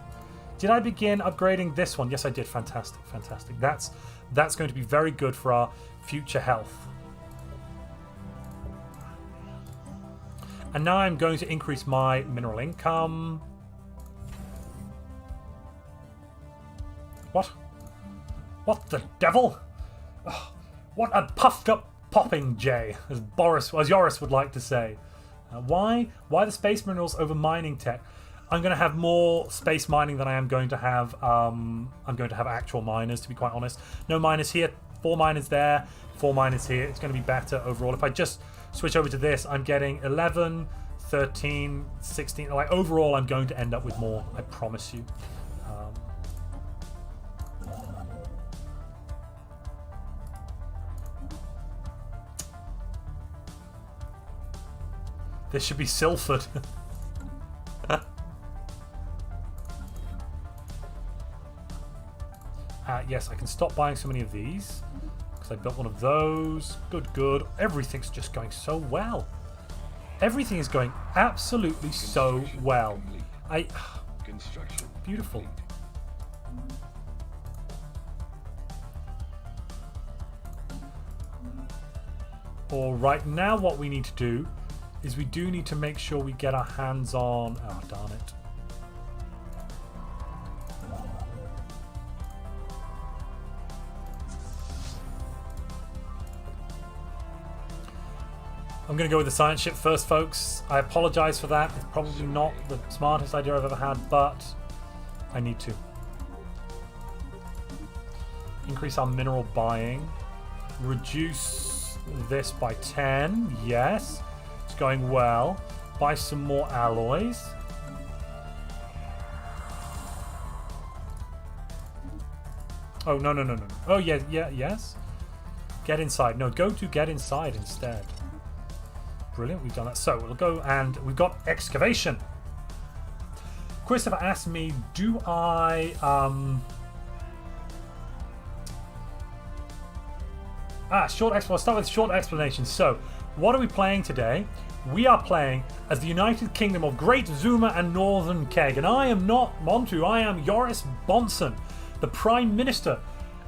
Did I begin upgrading this one? Yes, I did. Fantastic, fantastic. That's going to be very good for our future health. And now I'm going to increase my mineral income. What? What the devil? Oh, what a puffed up popping jay, as Joris would like to say. Why the space minerals over mining tech? I'm going to have more space mining than I am going to have. I'm going to have actual miners, to be quite honest. No miners here, 4 miners there, 4 miners here. It's going to be better overall. If I just switch over to this, I'm getting 11, 13, 16. Like overall, I'm going to end up with more. I promise you. This should be Silford. Yes, I can stop buying so many of these because I built one of those. Good. Everything's just going so well. Everything is going absolutely so well. Construction. Beautiful. All right, now what we need to do is we do need to make sure we get our hands on... Oh, darn it. I'm going to go with the science ship first, folks. I apologize for that. It's probably not the smartest idea I've ever had, but I need to. Increase our mineral buying. Reduce this by 10. Yes. It's going well. Buy some more alloys. Oh, no. Oh, yeah, yes. Get inside. No, go to get inside instead. Brilliant, we've done that. So we'll go and we've got excavation. Christopher asked me, do I... I'll start with short explanation. So, what are we playing today? We are playing as the United Kingdom of Great Zuma and Northern Kegg. And I am not Montu, I am Joris Bonson, the Prime Minister.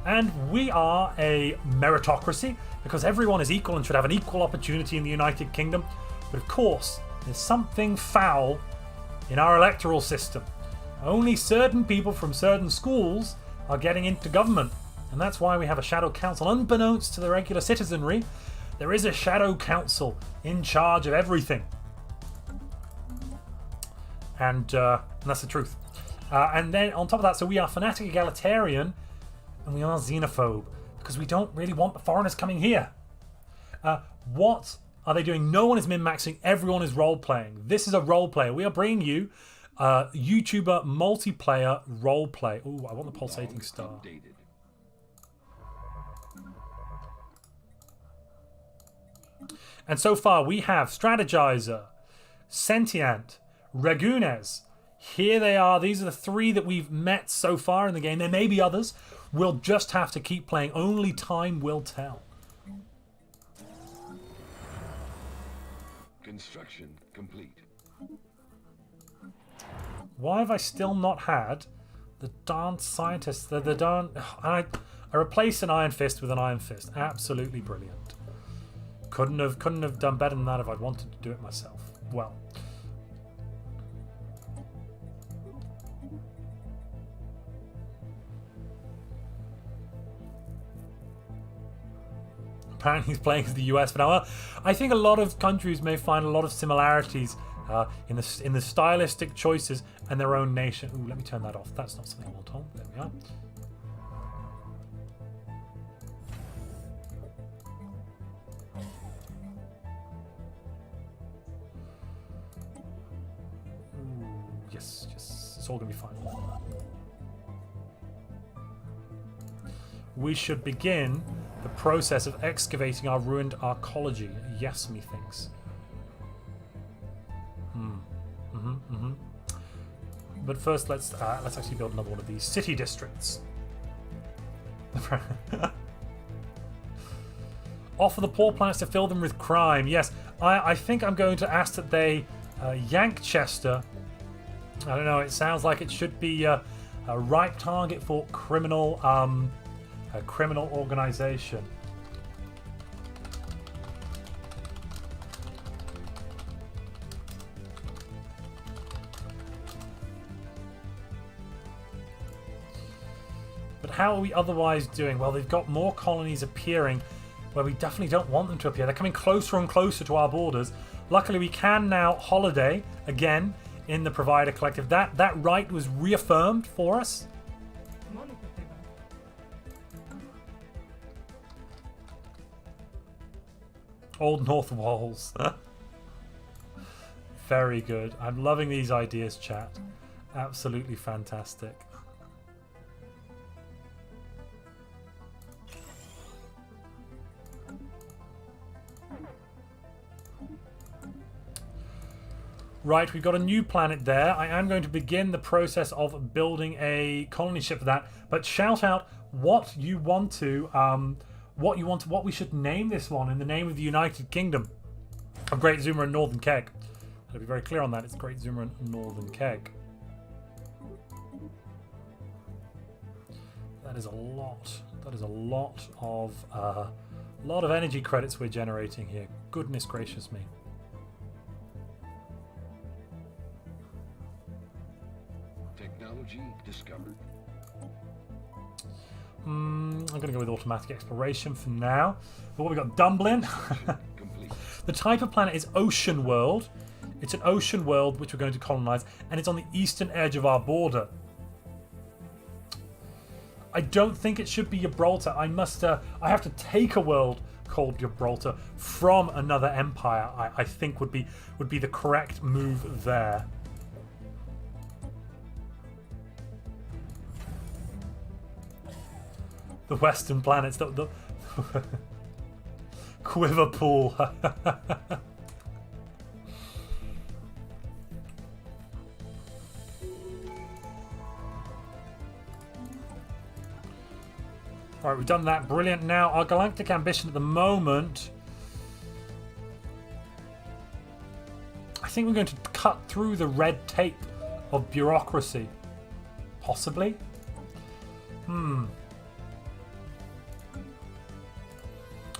And we are a meritocracy because everyone is equal and should have an equal opportunity in the United Kingdom. But of course, there's something foul in our electoral system. Only certain people from certain schools are getting into government. And that's why we have a shadow council. Unbeknownst to the regular citizenry, there is a shadow council in charge of everything. And that's the truth. And then on top of that, so we are fanatic egalitarian and we are xenophobe because we don't really want the foreigners coming here. What are they doing? No one is min-maxing. Everyone is role-playing. This is a role-player. We are bringing you YouTuber multiplayer role-play. Ooh, I want the pulsating star. Updated. And so far we have Strategizer, Sentient, Ragunes. Here they are. These are the 3 that we've met so far in the game. There may be others. We'll just have to keep playing. Only time will tell. Construction complete. Why have I still not had the darn scientist? The darn... I replaced an Iron Fist with an Iron Fist. Absolutely brilliant. Couldn't have done better than that if I'd wanted to do it myself. Well. Apparently he's playing as the US for now. I think a lot of countries may find a lot of similarities in the stylistic choices and their own nation. Ooh, let me turn that off. That's not something I want on. There we are. Yes, it's all gonna be fine. we should begin the process of excavating our ruined arcology. Yes, methinks. But first, let's actually build another one of these city districts. Offer the poor planets to fill them with crime. Yes, I think I'm going to ask that they yank Chester. I don't know. It sounds like it should be a ripe target for criminal organization. But how are we otherwise doing? Well, they've got more colonies appearing where we definitely don't want them to appear. They're coming closer and closer to our borders. Luckily, we can now holiday again in the Provider Collective. That right was reaffirmed for us. Old North Walls. Very good. I'm loving these ideas, chat. Absolutely fantastic. Right, we've got a new planet there. I am going to begin the process of building a colony ship for that. But shout out what you want to, what we should name this one in the name of the United Kingdom of Great Zuma and Northern Kegg. I'll be very clear on that. It's Great Zuma and Northern Kegg. That is a lot. That is a lot of energy credits we're generating here. Goodness gracious me. Technology discovered. I'm going to go with automatic exploration for now. But what we got? Dublin. Complete. The type of planet is ocean world. It's an ocean world which we're going to colonize, and it's on the eastern edge of our border. I don't think it should be Gibraltar. I have to take a world called Gibraltar from another empire. I think would be the correct move there. The western planets, the quiver pool. Alright, we've done that. Brilliant. Now, our galactic ambition at the moment, I think we're going to cut through the red tape of bureaucracy. Possibly.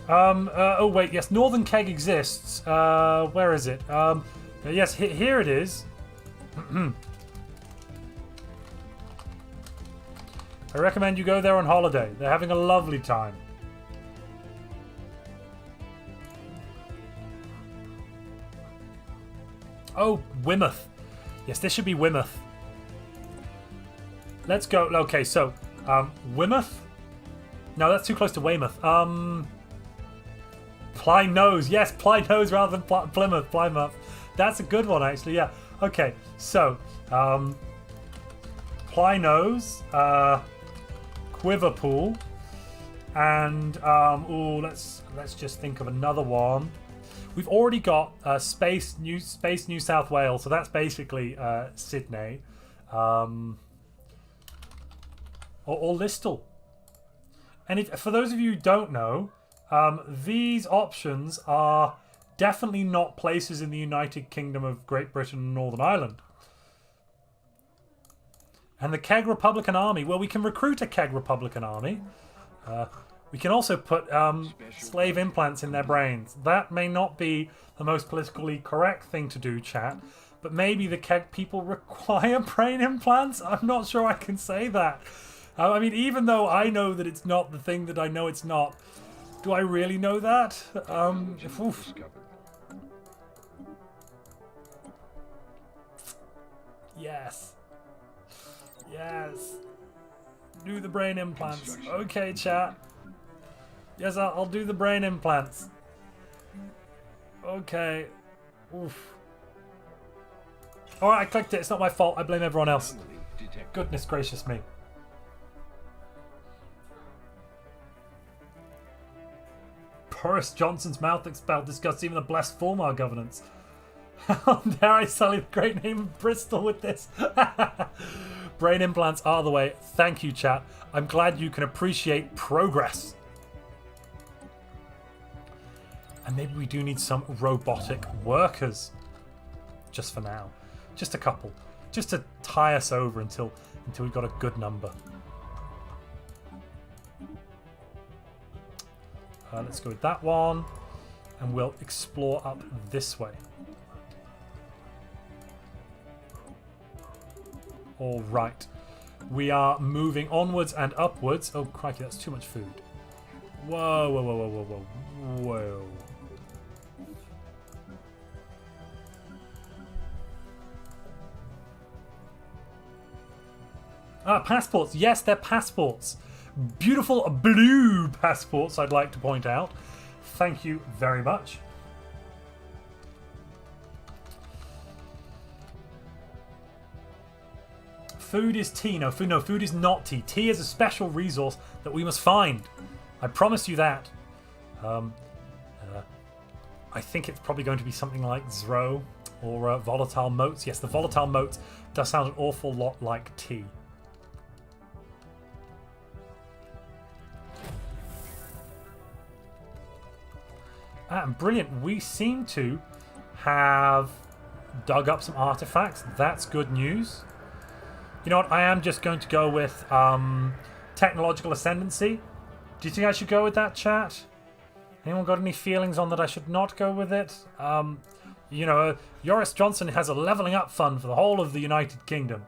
Oh wait, yes, Northern Kegg exists. Where is it? Yes, here it is. I recommend you go there on holiday. They're having a lovely time. Oh, Weymouth. Yes, this should be Weymouth. Let's go. Okay, so, Weymouth? No, that's too close to Weymouth. Plymouth. Yes, Plymouth rather than Plymouth. Plymouth. That's a good one, actually. Yeah. Okay. So, Plymouth, Quiverpool, and let's just think of another one. We've already got Space New South Wales, so that's basically Sydney, or Listowel. And for those of you who don't know, these options are definitely not places in the United Kingdom of Great Britain and Northern Ireland. And the Kegg Republican Army, well, we can recruit a Kegg Republican Army. We can also put slave implants in their brains. That may not be the most politically correct thing to do, chat, but maybe the Kegg people require brain implants? I'm not sure I can say that. I mean, even though I know that it's not the thing that I know it's not, do I really know that? Oof. Yes. Yes. Do the brain implants. Okay, chat. Yes, I'll do the brain implants. Okay. Oof. Alright, I clicked it. It's not my fault. I blame everyone else. Goodness gracious me. Boris Johnson's mouth expelled discussed even the blessed form our governance. How dare I sully the great name of Bristol with this? Brain implants are the way. Thank you, chat. I'm glad you can appreciate progress. And maybe we do need some robotic workers. Just for now. Just a couple. Just to tie us over until we've got a good number. Let's go with that one. And we'll explore up this way. All right. We are moving onwards and upwards. Oh, crikey, that's too much food. Whoa, whoa, whoa, whoa, whoa, whoa. Whoa. Ah, passports. Yes, they're passports. Beautiful blue passports, I'd like to point out. Thank you very much. Food is tea. No, food is not tea. Tea is a special resource that we must find. I promise you that. I think it's probably going to be something like Zro or volatile motes. Yes, the volatile motes does sound an awful lot like tea. And brilliant. We seem to have dug up some artifacts. That's good news. You know what? I am just going to go with technological ascendancy. Do you think I should go with that, chat? Anyone got any feelings on that I should not go with it? You know, Boris Johnson has a leveling up fund for the whole of the United Kingdom.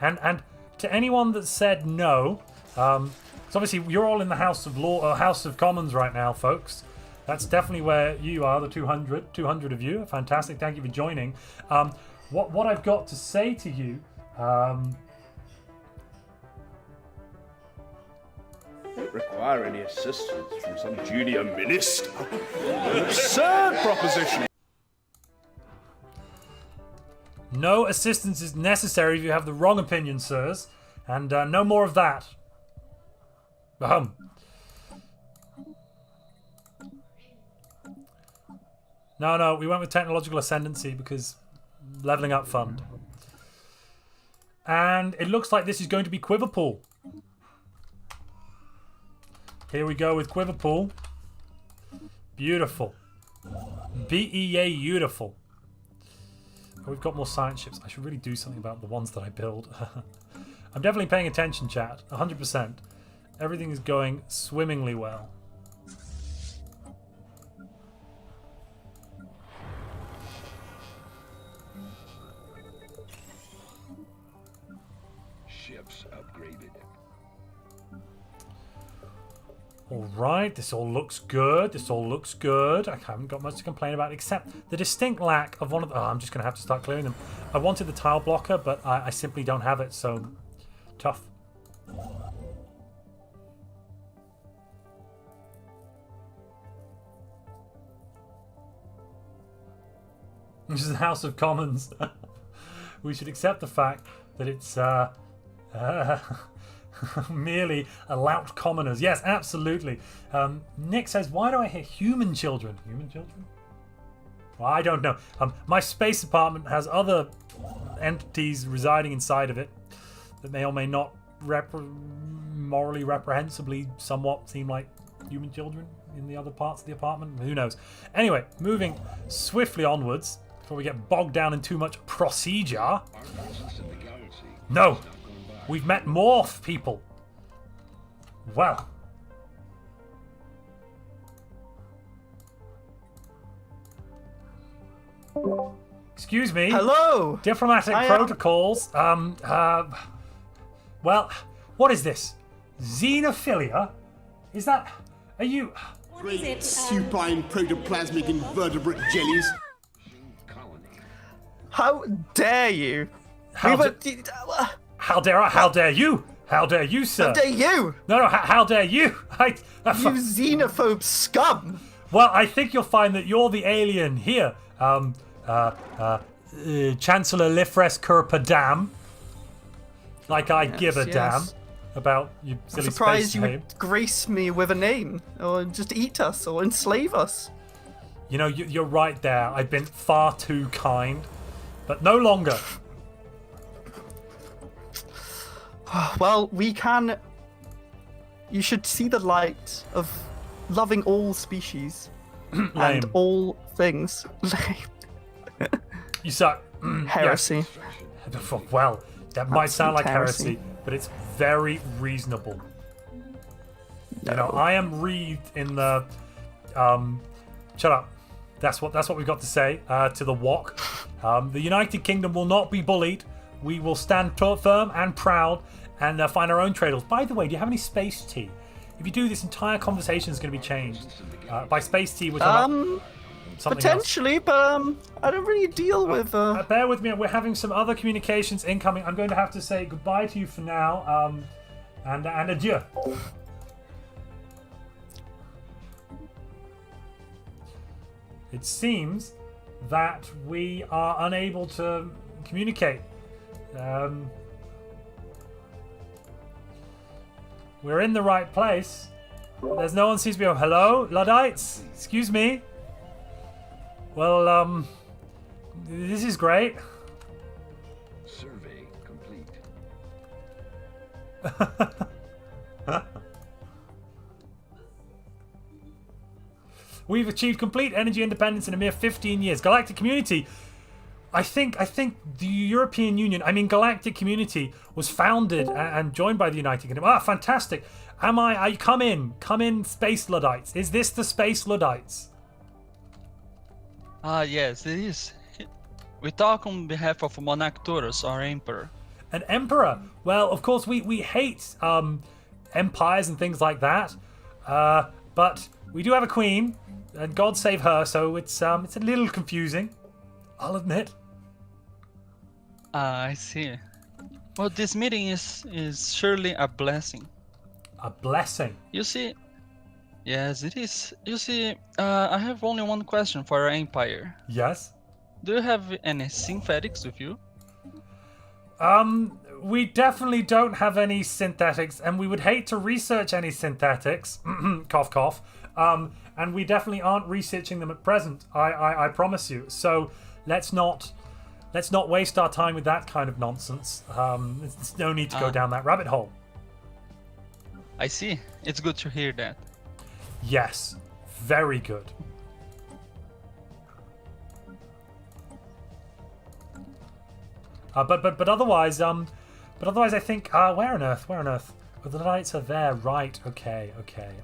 And to anyone that said no, so obviously you're all in the House of House of Commons right now, folks. That's definitely where you are, the 200 of you. Fantastic, thank you for joining. What I've got to say to you, Don't require any assistance from some junior minister. An absurd proposition. no assistance is necessary if you have the wrong opinion, sirs. And no more of that. No, we went with technological ascendancy because leveling up fund. And it looks like this is going to be Quiverpool. Here we go with Quiverpool. Beautiful. BEA beautiful. Oh, we've got more science ships. I should really do something about the ones that I build. I'm definitely paying attention, chat. 100%. Everything is going swimmingly well. Ships upgraded. Alright, this all looks good. This all looks good. I haven't got much to complain about except the distinct lack of one of the... Oh, I'm just going to have to start clearing them. I wanted the tile blocker, but I simply don't have it, so... Tough. This is the House of Commons. We should accept the fact that it's merely a lout commoners. Yes, absolutely. Nick says, why do I hear human children? Human children? Well, I don't know. My space apartment has other entities residing inside of it that may or may not morally reprehensibly somewhat seem like human children in the other parts of the apartment. Who knows? Anyway, moving swiftly onwards before we get bogged down in too much procedure. Our presence in the galaxy No, is not going by. we've met morph people. Well. Excuse me. Hello! Diplomatic I am- protocols. Well, what is this? Xenophilia? Is that... Are you... Great supine protoplasmic invertebrate jellies. Colony. How dare you? How, We were- how dare I? How dare you? How dare you, sir? How dare you? No, how dare you? You xenophobe scum! Well, I think you'll find that you're the alien here. Chancellor Lifres Kurpadam. Like I give a yes. damn about you I'm silly surprised space you name. would grace me with a name, or just eat us, or enslave us. You know, you're right there. I've been far too kind, but no longer. Well, we can. You should see the light of loving all species and Lame. all things. You suck. Heresy. Yes. Well, that might sound like Absolute heresy, but it's very reasonable. You know, I am wreathed in the. Shut up. That's what we've got to say to the Wok. The United Kingdom will not be bullied. We will stand firm and proud and find our own trade-offs. By the way, do you have any space tea? If you do, this entire conversation is going to be changed. By space tea, which something Potentially, else. but I don't really deal with. Bear with me. We're having some other communications incoming. I'm going to have to say goodbye to you for now. And adieu. It seems that we are unable to communicate. We're in the right place. There's no one seems to be. Hello, Luddites? Excuse me. Well, this is great. Survey complete. We've achieved complete energy independence in a mere 15 years. Galactic community. I think the European Union, I mean Galactic Community, was founded and joined by the United Kingdom. Ah, fantastic. I come in, Space Luddites. Is this the Space Luddites? Yes, it is. We talk on behalf of Monarch Taurus, our emperor. An emperor? Well, of course, we hate empires and things like that. But we do have a queen, and God save her, so it's a little confusing, I'll admit. I see. Well, this meeting is surely a blessing. A blessing? You see, yes, it is. You see, I have only one question for our empire. Yes? Do you have any synthetics with you? We definitely don't have any synthetics, and we would hate to research any synthetics. Cough, cough. And we definitely aren't researching them at present. I promise you. So let's not waste our time with that kind of nonsense. There's no need to go down that rabbit hole. I see. It's good to hear that. Yes, very good. But otherwise, I think where on earth? Oh, the lights are there, right? Okay.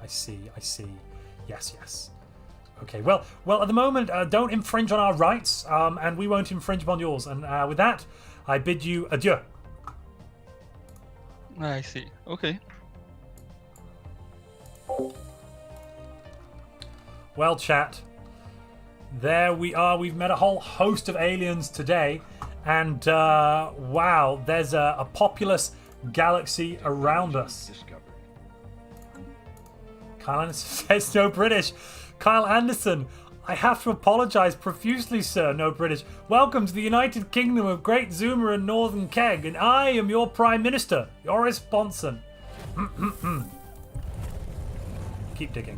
I see. Yes. Okay. Well. At the moment, don't infringe on our rights, and we won't infringe upon yours. And with that, I bid you adieu. I see. Okay. Well, chat. There we are. We've met a whole host of aliens today. And wow, there's a populous galaxy around us. Kyle Anderson says no British. Kyle Anderson, I have to apologize profusely, sir. No British. Welcome to the United Kingdom of Great Zuma and Northern Kegg, and I am your Prime Minister, Joris Bonson. Keep digging.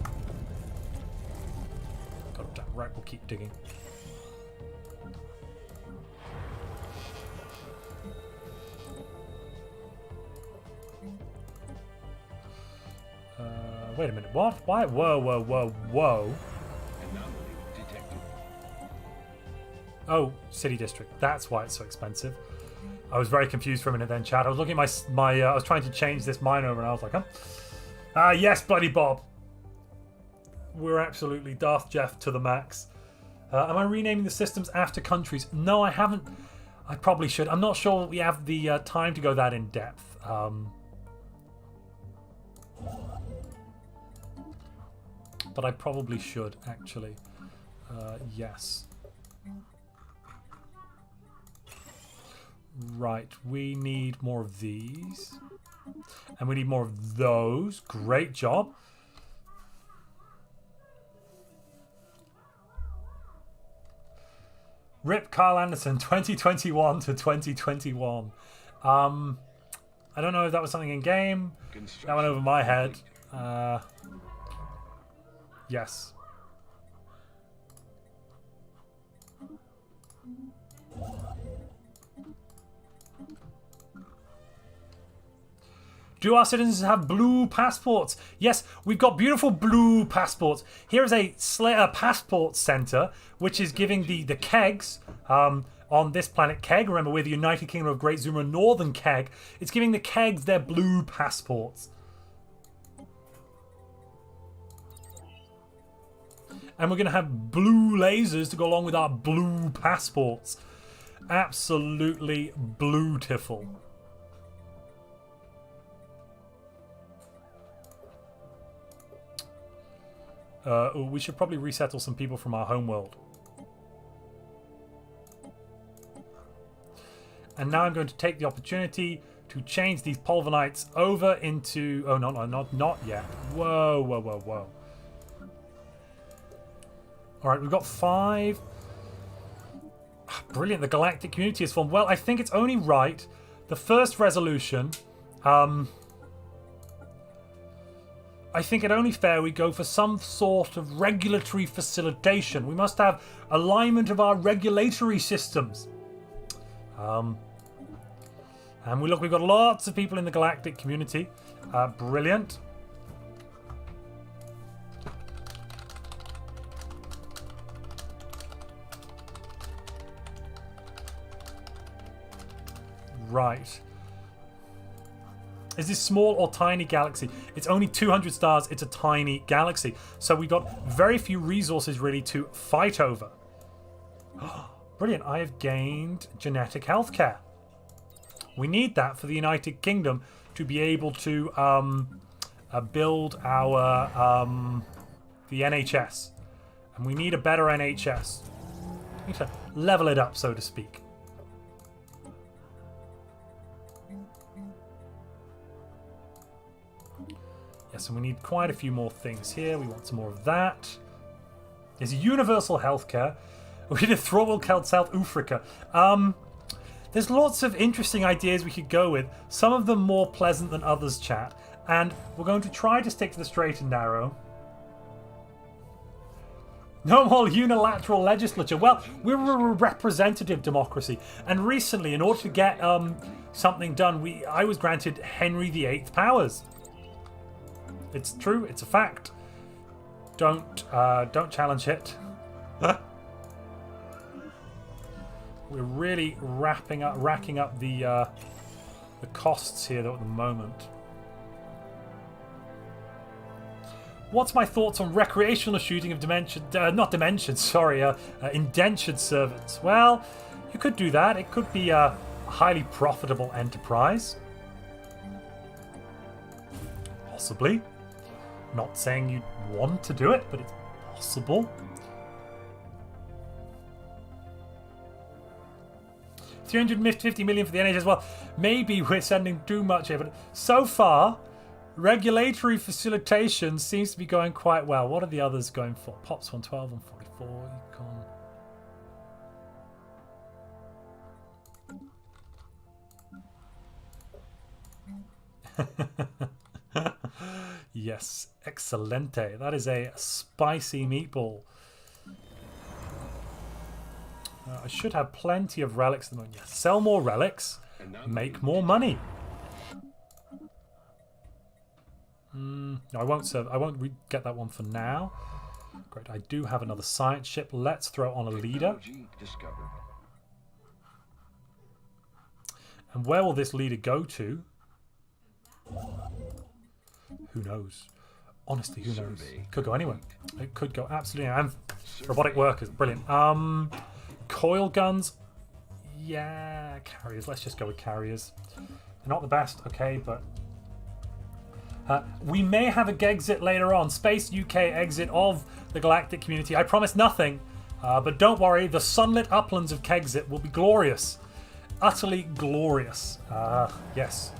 God damn right, we'll keep digging. Wait a minute, what? Why? Whoa. Anomaly detected. Oh, City District. That's why it's so expensive. I was very confused for a minute then, chat. I was looking at my I was trying to change this mine over and I was like, huh? Yes, Bloody Bob. We're absolutely Darth Jeff to the max. Am I renaming the systems after countries? No, I haven't. I probably should. I'm not sure we have the time to go that in depth. But I probably should, actually. Yes. Right, we need more of these. And we need more of those. Great job. Rip Kyle Anderson, 2021 to 2021. I don't know if that was something in game. That went over my head. Yes. Do our citizens have blue passports? Yes, we've got beautiful blue passports. Here is a passport center, which is giving the Keggs on this planet Kegg. Remember, we're the United Kingdom of Great Zuma, Northern Kegg. It's giving the Keggs their blue passports. And we're going to have blue lasers to go along with our blue passports. Absolutely beautiful. We should probably resettle some people from our homeworld. And now I'm going to take the opportunity to change these Pulverites over into... Oh, no, not yet. Whoa, whoa, whoa, whoa. Alright, we've got 5. Brilliant, the galactic community is formed. Well, I think it's only right. The first resolution... I think it only fair we go for some sort of regulatory facilitation. We must have alignment of our regulatory systems. And we've got lots of people in the galactic community. Brilliant. Right. Is this small or tiny galaxy? It's only 200 stars. It's a tiny galaxy. So we've got very few resources really to fight over. Brilliant. I have gained genetic healthcare. We need that for the United Kingdom to be able to build our the NHS. And we need a better NHS. We need to level it up, so to speak. Yes, and we need quite a few more things here. We want some more of that. There's universal healthcare. We need a Throttle Celt South Africa. There's lots of interesting ideas we could go with. Some of them more pleasant than others, chat. And we're going to try to stick to the straight and narrow. No more unilateral legislature. Well, we're a representative democracy. And recently, in order to get something done, I was granted Henry VIII powers. It's true. It's a fact. Don't challenge it. We're really racking up the costs here though at the moment. What's my thoughts on recreational shooting of indentured servants? Well, you could do that. It could be a highly profitable enterprise. Possibly. Not saying you'd want to do it, but it's possible. $350 million for the NHS. Well, maybe we're sending too much here, but so far, regulatory facilitation seems to be going quite well. What are the others going for? Pops 112 and 44. Yes, excelente. That is a spicy meatball. I should have plenty of relics at the moment. Yes, sell more relics, make more money. No, I won't get that one for now. Great, I do have another science ship. Let's throw on a leader. And where will this leader go to? Who knows? Honestly, who knows? It could go anywhere. It could go absolutely anywhere. And robotic workers, brilliant. Coil guns. Yeah, carriers. Let's just go with carriers. They're not the best, okay, but... we may have a Gegxit later on. Space UK exit of the galactic community. I promise nothing, but don't worry. The sunlit uplands of Kegxit will be glorious. Utterly glorious. Yes.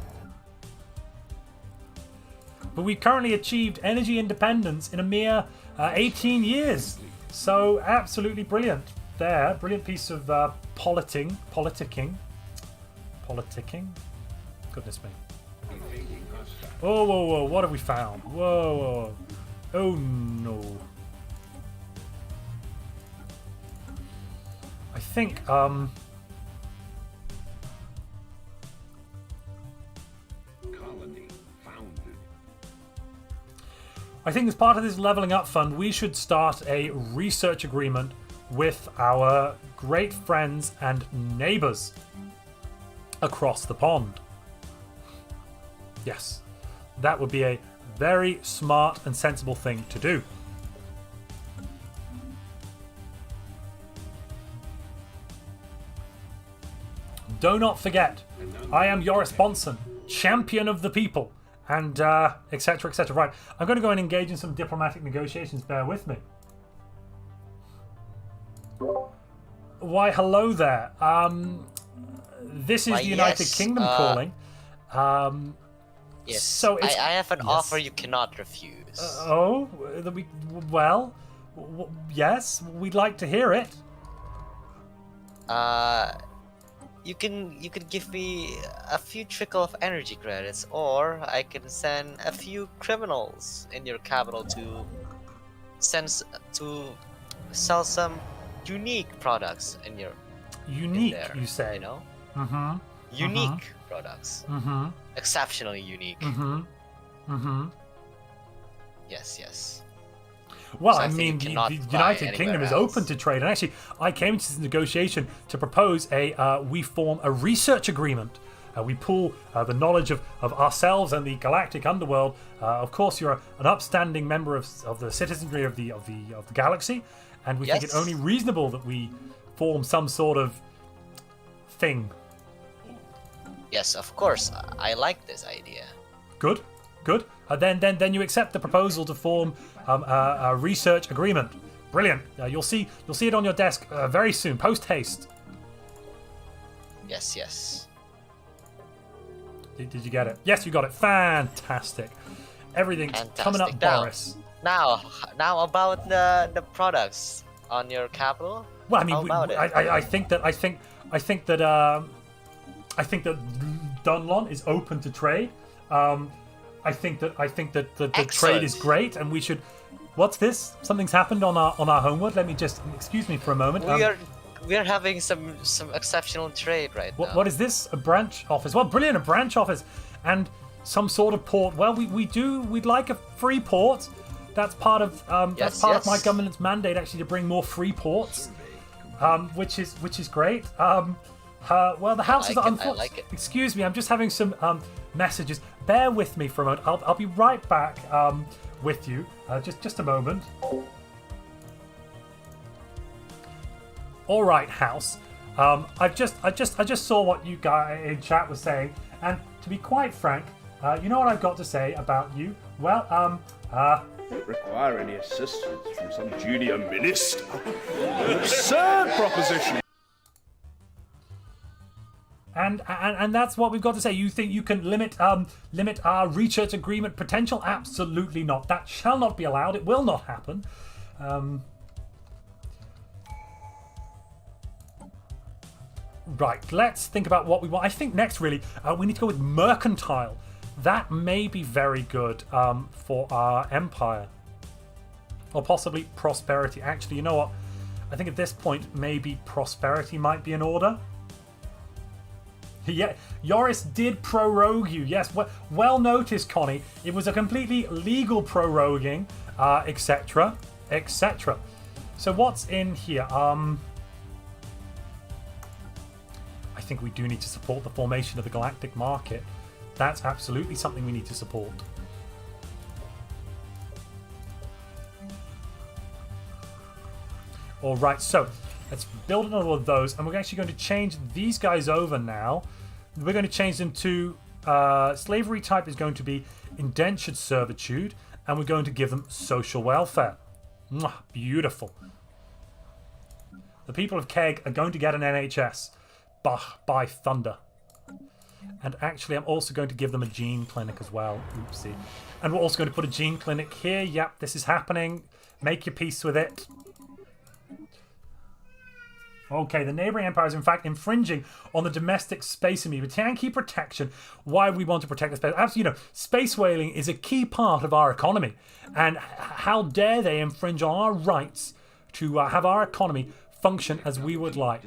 But we've currently achieved energy independence in a mere 18 years. So, absolutely brilliant. There, brilliant piece of politicking. Goodness me. Oh, whoa, whoa, what have we found? Whoa, whoa. Oh, no. I think, Colony founded. I think as part of this leveling up fund, we should start a research agreement with our great friends and neighbors across the pond. Yes, that would be a very smart and sensible thing to do. Do not forget, I am Joris Bonson, champion of the people, and etc. etc. Right, I'm going to go and engage in some diplomatic negotiations. Bear with me. Why, hello there. This is Why, the United yes, Kingdom calling. Yes. So it's, I have an yes. offer you cannot refuse. Well, yes, we'd like to hear it. You can give me a few trickle of energy credits, or I can send a few criminals in your capital to sell some unique products in your Unique, there, you say? You know, Mm-hmm. unique products, Mm-hmm. exceptionally unique. Mm-hmm. Mm-hmm. Yes, yes. Well, I Something you mean, the cannot United buy Kingdom is anywhere open else. to trade, and actually, I came to this negotiation to propose we form a research agreement. We pool the knowledge of ourselves and the galactic underworld. Of course, you're an upstanding member of the citizenry of the galaxy, and we think it Yes. only reasonable that we form some sort of thing. Yes, of course. I like this idea. Good, good. Then you accept the proposal to form a research agreement. Brilliant. You'll see it on your desk very soon. Post haste. Yes, yes. Did you get it? Yes, you got it. Fantastic. Everything's coming up, Now- Boris. Now about the products on your capital. Well, I mean, How about it? I think that Dunlon is open to trade. I think that the trade is Excellent. great, and we should. What's this? Something's happened on our homeworld. Let me just excuse me for a moment. We are having some exceptional trade right now. What is this? A branch office? Well, brilliant, a branch office, and some sort of port. Well, we'd like a free port. That's part of Yes, of my yes. government's mandate, actually, to bring more free ports, which is great. Well, the house is like it, I unfortunate. like it. Excuse me, I'm just having some messages. Bear with me for a moment. I'll be right back with you. Just a moment. All right, house. I just saw what you guys in chat was saying, and to be quite frank, you know what I've got to say about you? Well, Don't require any assistance from some junior minister. An absurd proposition. And that's what we've got to say. You think you can limit our research agreement potential? Absolutely not. That shall not be allowed. It will not happen. Right, let's think about what we want. I think next, really, we need to go with mercantile. That may be very good for our empire. Or possibly prosperity. Actually, you know what? I think at this point, maybe prosperity might be in order. Yeah, Joris did prorogue you. Yes, well noticed, Connie. It was a completely legal proroguing, etc., etc. So what's in here? I think we do need to support the formation of the galactic market. That's absolutely something we need to support. All right, so let's build another one of those, and we're actually going to change these guys over now. We're going to change them to slavery type is going to be indentured servitude, and we're going to give them social welfare. Mwah, beautiful. The people of Kegg are going to get an NHS. Bah, by thunder. And actually, I'm also going to give them a gene clinic as well. Oopsie. And we're also going to put a gene clinic here. Yep, this is happening. Make your peace with it. Okay, the neighboring empire is in fact infringing on the domestic space amoeba. Tianqi protection. Why we want to protect the space? Absolutely, space whaling is a key part of our economy, and how dare they infringe on our rights to have our economy function as we would like.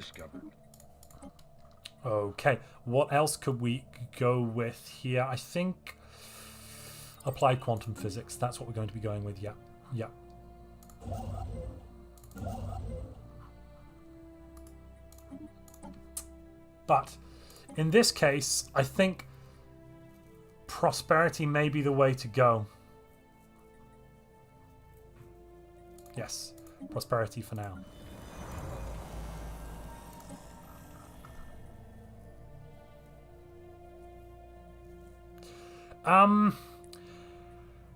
Okay, what else could we go with here? I think applied quantum physics. That's what we're going to be going with. Yeah, yeah. But in this case, I think prosperity may be the way to go. Yes, prosperity for now.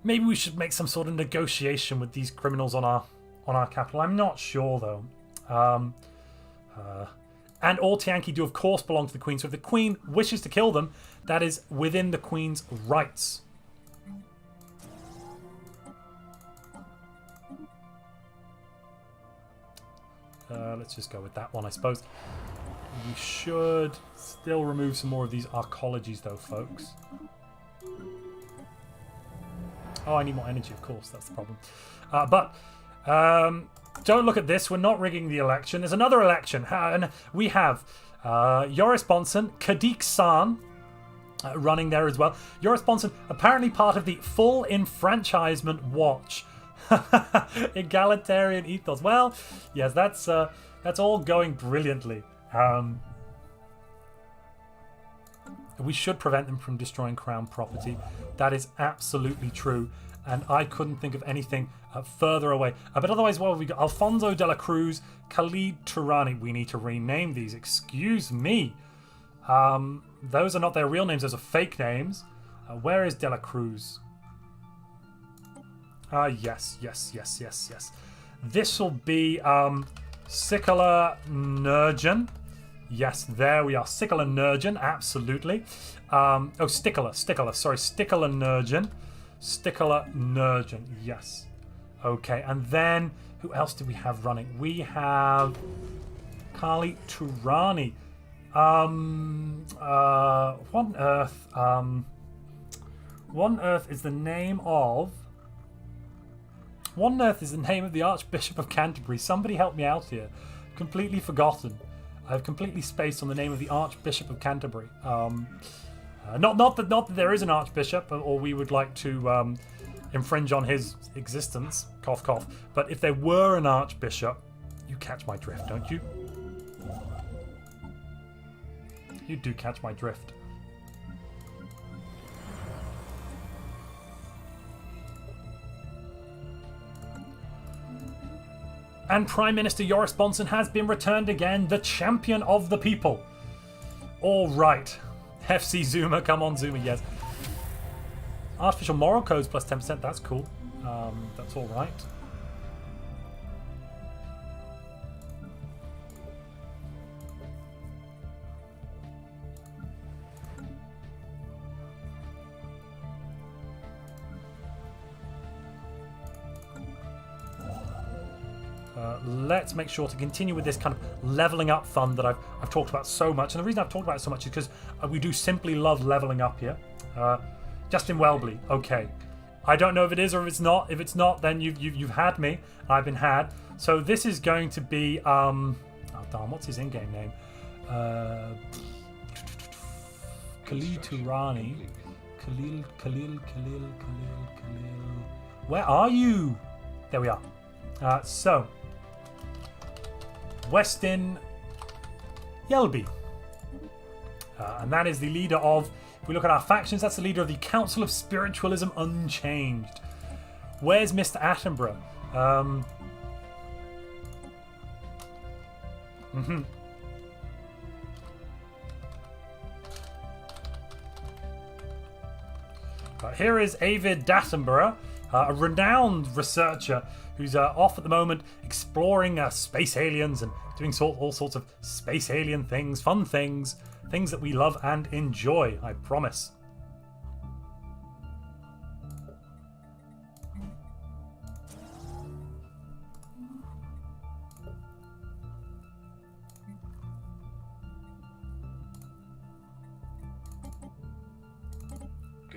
Maybe we should make some sort of negotiation with these criminals on our capital. I'm not sure though. And all Tianqi do, of course, belong to the Queen. So if the Queen wishes to kill them, that is within the Queen's rights. Let's just go with that one, I suppose. We should still remove some more of these arcologies, though, folks. Oh, I need more energy, of course. That's the problem. Don't look at this. We're not rigging the election. There's another election. And we have Joris Bonson, Kadik San running there as well. Joris Bonson, apparently part of the full enfranchisement watch. Egalitarian ethos. Well, yes, that's all going brilliantly. We should prevent them from destroying crown property. That is absolutely true. And I couldn't think of anything further away. But otherwise, what have we got? Alfonso de la Cruz, Khalid Turani. We need to rename these. Excuse me. Those are not their real names. Those are fake names. Where is de la Cruz? Yes. This will be Sikala Nurjan. Yes, there we are. Sikala Nurjan, absolutely. Stickler. Sorry, Stickler Nurjan. Stickler Nurjan, yes. Okay, and then who else do we have running? We have Kali Turani. What on earth is the name of the Archbishop of Canterbury? Somebody help me out here. Completely forgotten. I've completely spaced on the name of the Archbishop of Canterbury. Not that there is an archbishop, or we would like to infringe on his existence. Cough, cough. But if there were an archbishop, you catch my drift, don't you? You do catch my drift. And Prime Minister Joris Bonson has been returned again, the champion of the people. All right. FC Zuma, come on Zuma, yes. Artificial moral codes plus 10%, that's cool. That's all right. Let's make sure to continue with this kind of leveling up fun that I've talked about so much. And the reason I've talked about it so much is because we do simply love leveling up here. Justin Welbley, okay. I don't know if it is or if it's not. If it's not, then you've had me. I've been had. So this is going to be oh darn, what's his in-game name? Khalil Turani. Khalil. Where are you? There we are. So Westin Yelby. And that is the leader of, if we look at our factions, that's the leader of the Council of Spiritualism Unchanged. Where's Mr. Attenborough? Here is Avid Dattenborough, a renowned researcher who's off at the moment exploring space aliens and doing all sorts of space alien things, fun things that we love and enjoy, I promise.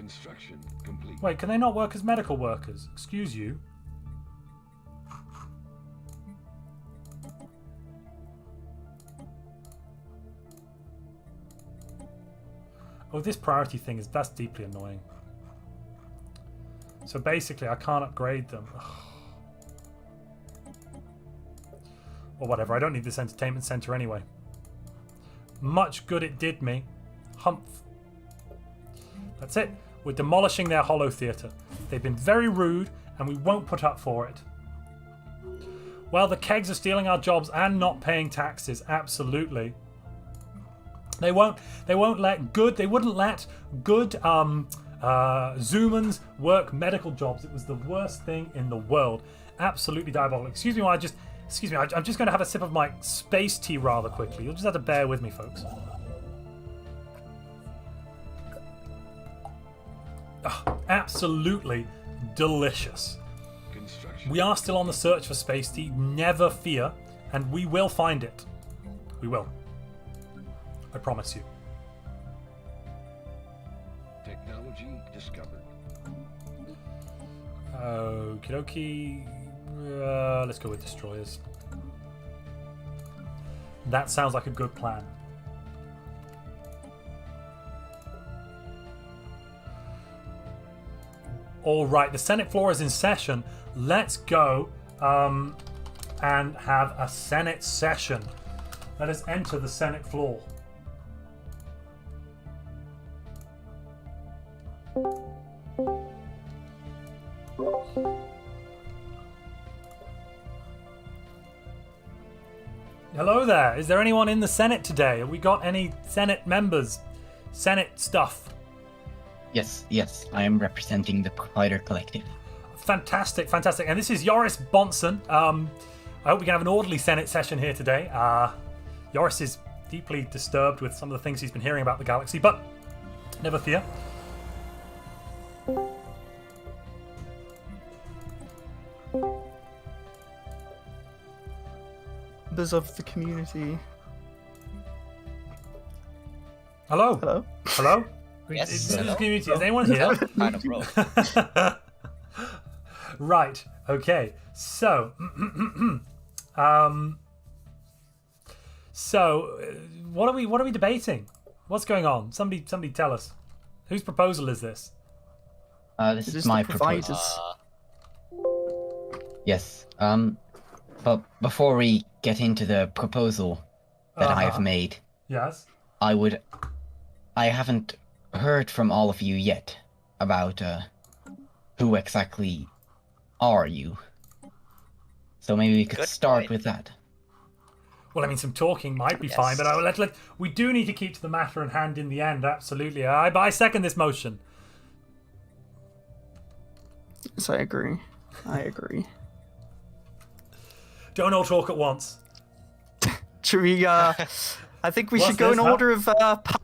Construction complete. Wait, can they not work as medical workers? Excuse you. Oh, this priority thing that's deeply annoying. So basically, I can't upgrade them. Or whatever, I don't need this entertainment center anyway. Much good it did me. Humph. That's it. We're demolishing their hollow theatre. They've been very rude, and we won't put up for it. Well, the Keggs are stealing our jobs and not paying taxes. Absolutely. They won't let good. They wouldn't let good Zumans work medical jobs. It was the worst thing in the world. Absolutely diabolical. Excuse me, I'm just going to have a sip of my space tea rather quickly. You'll just have to bear with me, folks. Oh, absolutely delicious. We are still on the search for space tea. Never fear, and we will find it. We will. I promise you. Technology discovered. Okie dokie. Let's go with destroyers. That sounds like a good plan. All right, the Senate floor is in session. Let's go and have a Senate session. Let us enter the Senate floor. Hello there. Is there anyone in the Senate today? Have we got any Senate members? Senate stuff? Yes, I am representing the Provider Collective. Fantastic. And this is Joris Bonson. I hope we can have an orderly Senate session here today. Joris is deeply disturbed with some of the things he's been hearing about the galaxy, but never fear. Members of the community. Hello? Yes, This is the hello. community. Is anyone here? Kind of rogue. Right. Okay. So, what are we debating? What's going on? Somebody tell us. Whose proposal is this? This It is is my the proposal. providers. Yes. But before we get into the proposal that I have made, Yes. I haven't heard from all of you yet about who exactly are you. So maybe we could Good start point. with that. Well, I mean, some talking might be fine, but we do need to keep to the matter in hand in the end. Absolutely. I second this motion. Yes, I agree. Don't all talk at once. Should we, I think we What's should go in this? order of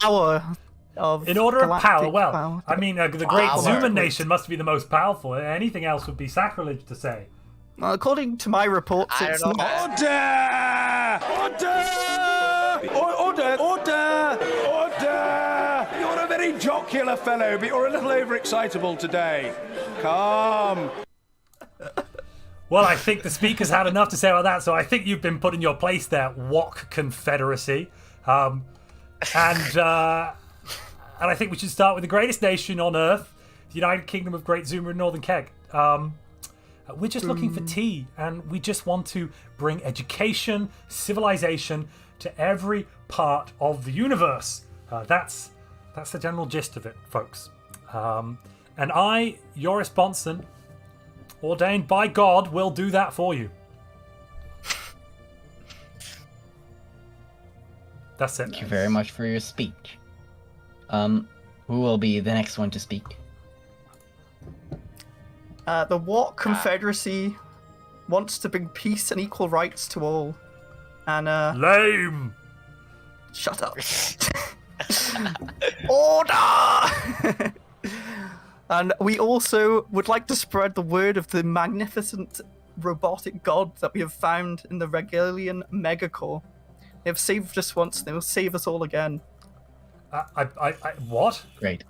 power. In order of power, galactic well, power. I mean, the great Power. Zuma nation must be the most powerful. Anything else would be sacrilege to say. Well, according to my reports, I it's don't know, not. Order! You're a very jocular fellow, but you're a little overexcitable today. Calm. Well, I think the speaker's had enough to say about that, so I think you've been put in your place there, Wok Confederacy. And I think we should start with the greatest nation on Earth, the United Kingdom of Great Zuma and Northern Kegg. We're just looking for tea, and we just want to bring education, civilization to every part of the universe. That's the general gist of it, folks. And I, Joris Bonson, ordained by God, will do that for you. That's it. Thank you very much for your speech. Who will be the next one to speak? The What Confederacy wants to bring peace and equal rights to all. And, Lame! shut up. Order! And we also would like to spread the word of the magnificent robotic god that we have found in the Regalian Megacore. They have saved us once, they will save us all again. What? Great.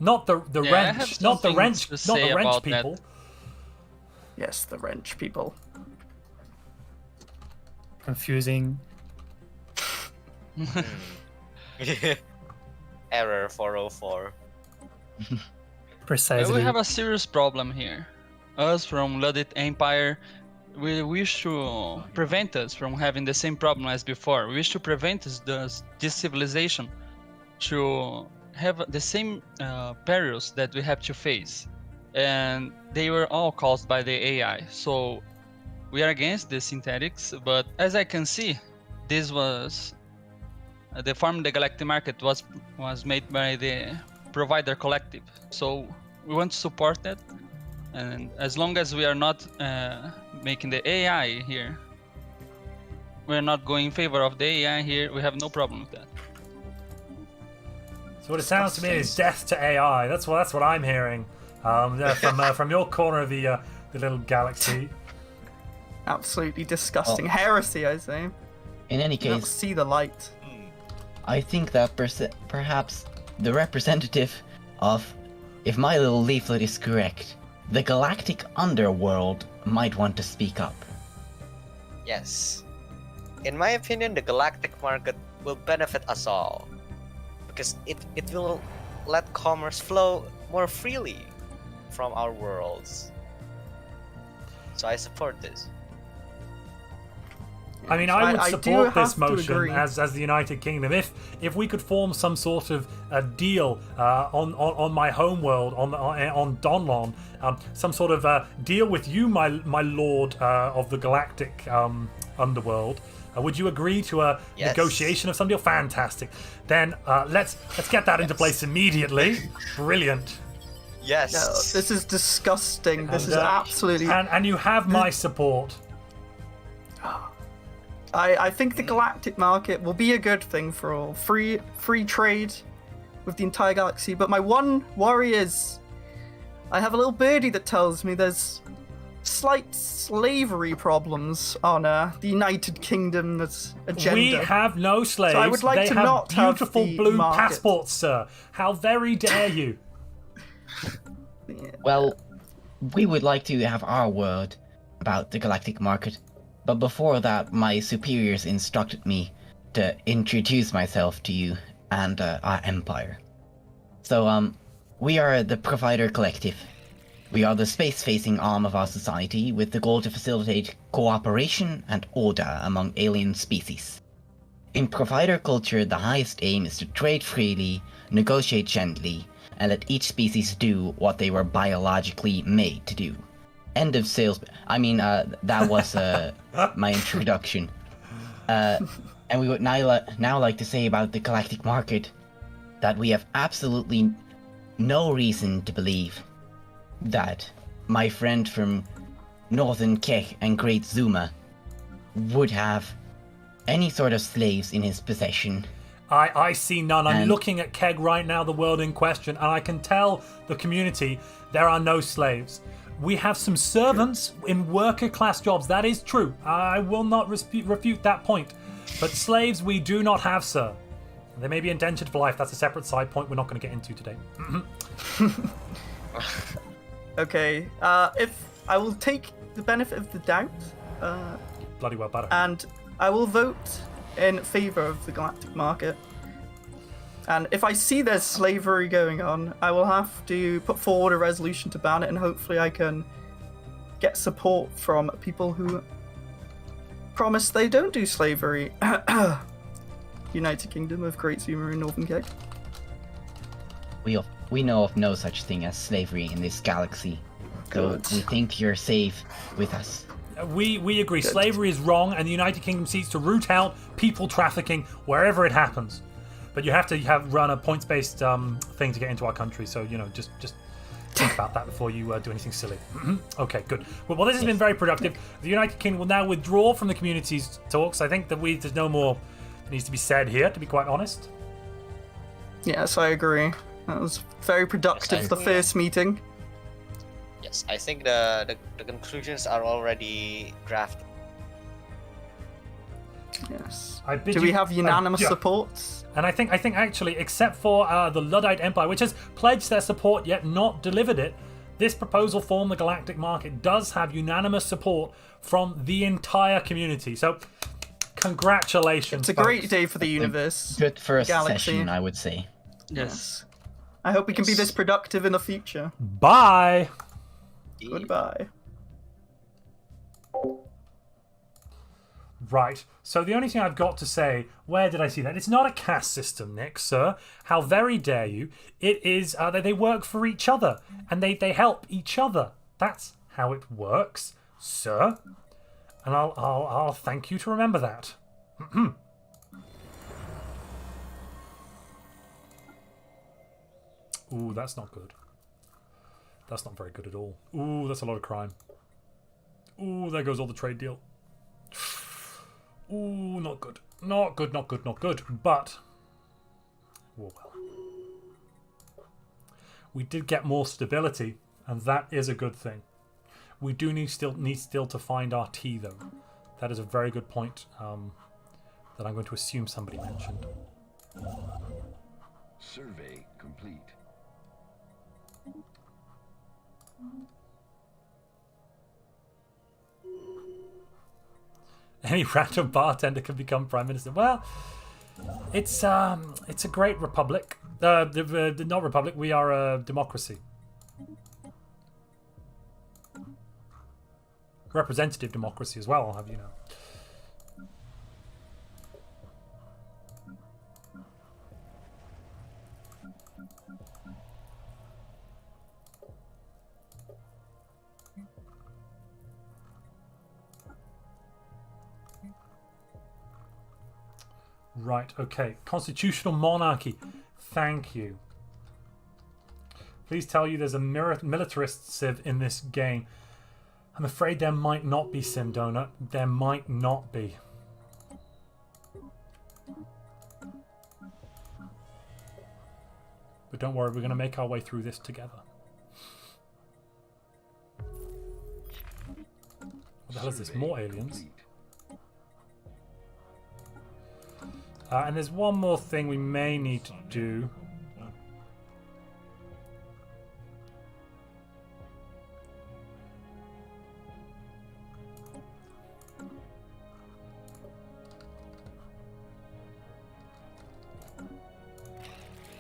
Not the Yeah, I have wrench, not the something wrench, to not say the wrench about that. people. Yes, the wrench people. Confusing. Error 404. Precisely. We have a serious problem here. Us from Ludit Empire, we wish to prevent us from having the same problem as before. We wish to prevent this civilization to have the same perils that we have to face. And they were all caused by the AI. So we are against the synthetics, but as I can see, this was the farm the galactic market was made by the provider collective. So we want to support that, and as long as we are not making the AI here, we're not going in favor of the AI here, we have no problem with that. So what it sounds to me is death to AI. That's what I'm hearing from your corner of the little galaxy. Absolutely disgusting heresy, I say. In any You don't case, see the light. I think that perhaps the representative of, if my little leaflet is correct, the galactic underworld might want to speak up. Yes. In my opinion, the galactic market will benefit us all. Because it will let commerce flow more freely from our worlds. So I support this. I mean, I would I do support have this to motion agree. as the United Kingdom if we could form some sort of a deal on my home world on Donlon, some sort of deal with you, my lord of the galactic underworld. Would you agree to a Yes. negotiation of some deal? Fantastic. Then let's get that into place immediately. Brilliant. Yes. No, this is disgusting. This And, is absolutely. and you have my support. I think the galactic market will be a good thing for all. Free trade with the entire galaxy. But my one worry is I have a little birdie that tells me there's slight slavery problems on the United Kingdom's agenda. We have no slaves. So I would like they to have not have beautiful the blue market. passports, sir. How very dare you? Well, we would like to have our word about the galactic market, but before that, my superiors instructed me to introduce myself to you and our empire. So, we are the Provider Collective. We are the space-facing arm of our society with the goal to facilitate cooperation and order among alien species. In Provider culture, the highest aim is to trade freely, negotiate gently, and let each species do what they were biologically made to do. End of sales. I mean, that was my introduction. And we would now like to say about the galactic market that we have absolutely no reason to believe that my friend from Northern Kegg and Great Zuma would have any sort of slaves in his possession. I see none. I'm And- looking at Kegg right now, the world in question, and I can tell the community there are no slaves. We have some servants in worker class jobs. That is true. I will not refute that point. But slaves we do not have, sir. They may be indentured for life. That's a separate side point we're not going to get into today. Okay, if I will take the benefit of the doubt, Bloody well better. and I will vote in favor of the galactic market. And if I see there's slavery going on, I will have to put forward a resolution to ban it, and hopefully I can get support from people who promise they don't do slavery. United Kingdom of Great Zuma and Northern Kegg. We know of no such thing as slavery in this galaxy. Good. So we think you're safe with us. We agree. Good. Slavery is wrong, and the United Kingdom seeks to root out people trafficking wherever it happens. But you have to run a points-based thing to get into our country. So just think about that before you do anything silly. Okay, good. Well, this has been very productive. The United Kingdom will now withdraw from the community's talks. I think that there's no more that needs to be said here, to be quite honest. Yes, I agree. That was very productive, Yes, I the agree. first meeting. Yes, I think the conclusions are already drafted. Yes. I bid Do you- we have unanimous yeah. support? And I think actually, except for the Luddite Empire, which has pledged their support yet not delivered it, this proposal for the galactic market does have unanimous support from the entire community. So, congratulations. It's a folks. great day for the universe. Good first Galaxy. session, I would say. Yes. I hope we can be this productive in the future. Bye. Goodbye. Right. So the only thing I've got to say, where did I see that? It's not a caste system, Nick, sir. How very dare you? It is that they work for each other and they help each other. That's how it works, sir. And I'll thank you to remember that. Ooh, that's not good. That's not very good at all. Ooh, that's a lot of crime. Ooh, there goes all the trade deal. Ooh, not good. Not good, not good, not good. But, oh well. We did get more stability, and that is a good thing. We do need still to find our tea, though. That is a very good point that I'm going to assume somebody mentioned. Survey complete. Any random bartender can become prime minister. Well, it's a great republic. Not republic. We are a democracy. Representative democracy as well, I'll have you know. Right, okay. Constitutional monarchy. Thank you. Please tell you there's a militarist civ in this game. I'm afraid there might not be, Sim Donut. There might not be. But don't worry, we're going to make our way through this together. What the hell is this? More aliens? And there's one more thing we may need to do.